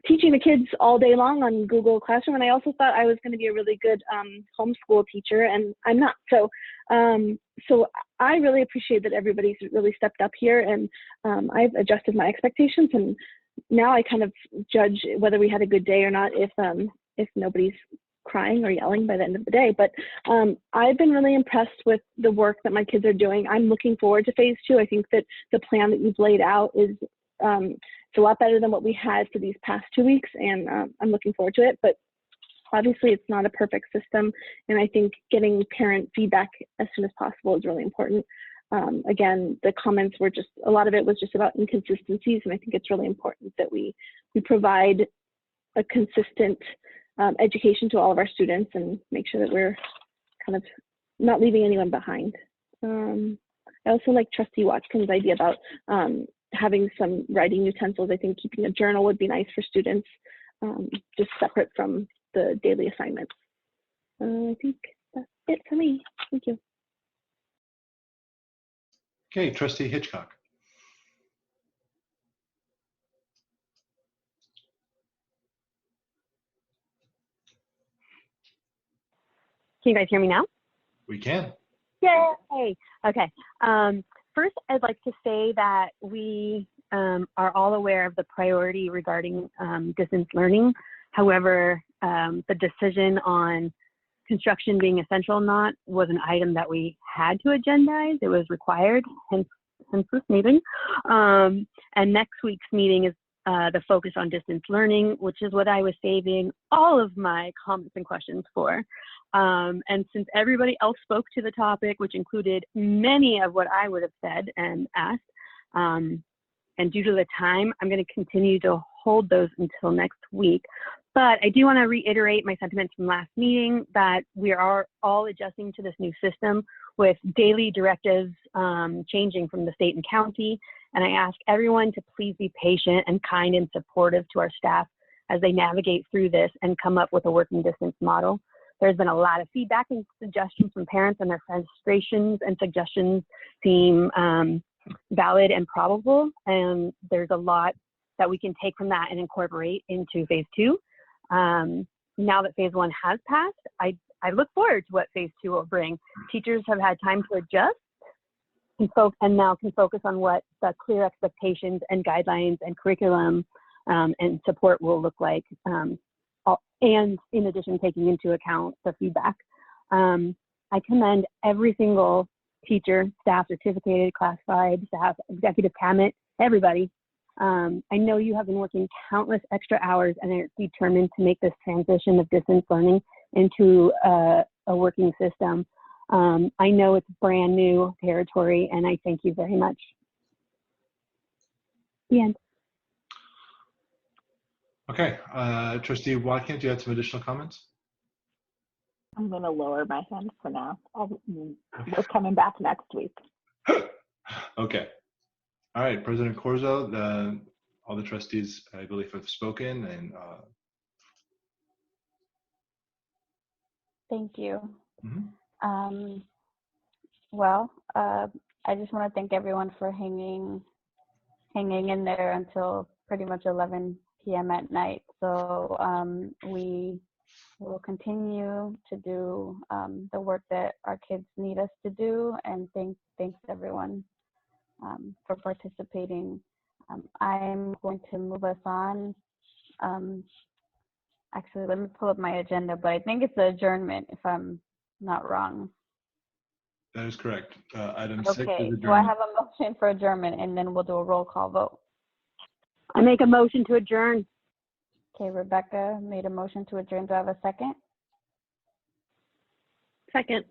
the kids all day long on Google Classroom, and I also thought I was going to be a really good homeschool teacher, and I'm not. So I really appreciate that everybody's really stepped up here, and I've adjusted my expectations, and now I kind of judge whether we had a good day or not if nobody's crying or yelling by the end of the day. But I've been really impressed with the work that my kids are doing. I'm looking forward to phase 2. I think that the plan that you've laid out is it's a lot better than what we had for these past 2 weeks, and I'm looking forward to it. But obviously it's not a perfect system, and I think getting parent feedback as soon as possible is really important. Again, the comments were just, a lot of it was just about inconsistencies, and I think it's really important that we provide a consistent education to all of our students and make sure that we're kind of not leaving anyone behind. I also like Trustee Watkins' idea about having some writing utensils. I think keeping a journal would be nice for students, just separate from the daily assignments. I think that's it for me. Thank you. Okay, Trustee Hitchcock. Can you guys hear me now? We can. Yay! Okay. First, I'd like to say that we are all aware of the priority regarding distance learning. However, the decision on construction being essential or not was an item that we had to agendize. It was required, hence this meeting. And next week's meeting is the focus on distance learning, which is what I was saving all of my comments and questions for. And since everybody else spoke to the topic, which included many of what I would have said and asked, and due to the time, I'm going to continue to hold those until next week. But I do want to reiterate my sentiments from last meeting that we are all adjusting to this new system with daily directives changing from the state and county. And I ask everyone to please be patient and kind and supportive to our staff as they navigate through this and come up with a working distance model. There's been a lot of feedback and suggestions from parents, and their frustrations and suggestions seem valid and probable. And there's a lot that we can take from that and incorporate into phase 2. Now that phase 1 has passed, I look forward to what phase 2 will bring. Teachers have had time to adjust and now can focus on what the clear expectations and guidelines and curriculum and support will look like, and in addition, taking into account the feedback. I commend every single teacher, staff, certificated, classified, staff, executive cabinet, everybody. I know you have been working countless extra hours and are determined to make this transition of distance learning into a working system. I know it's brand new territory, and I thank you very much. The end. Okay, Trustee Watkins, do you have some additional comments? I'm going to lower my hand for now. We're coming back next week. Okay. All right, President Corzo, all the trustees, I believe, have spoken, and thank you. Well, I just want to thank everyone for hanging in there until pretty much 11 p.m. at night. So we will continue to do the work that our kids need us to do, and thanks everyone for participating. I'm going to move us on. Actually, let me pull up my agenda, but I think it's the adjournment if I'm not wrong. That is correct. Item 6 is Okay, adjournment. do I have a motion for adjournment, and then we'll do a roll call vote? I make a motion to adjourn. Okay, Rebecca made a motion to adjourn. Do I have a second? Second.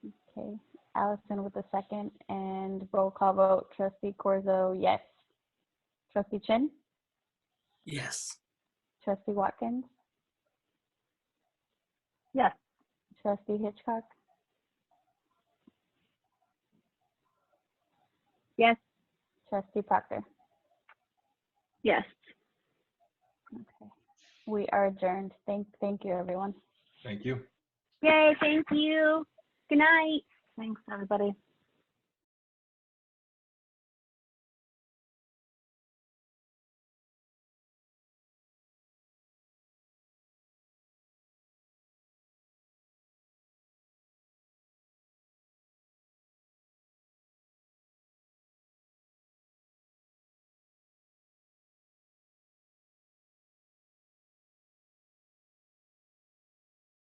Okay, Allison with a second, and roll call vote. Trustee Corzo, yes. Trustee Chin? Yes. Trustee Watkins? Yes. Trustee Hitchcock? Yes. Trustee Proctor? Yes. Okay, we are adjourned. Thank you, everyone. Thank you. Yay, thank you. Good night. Thanks, everybody.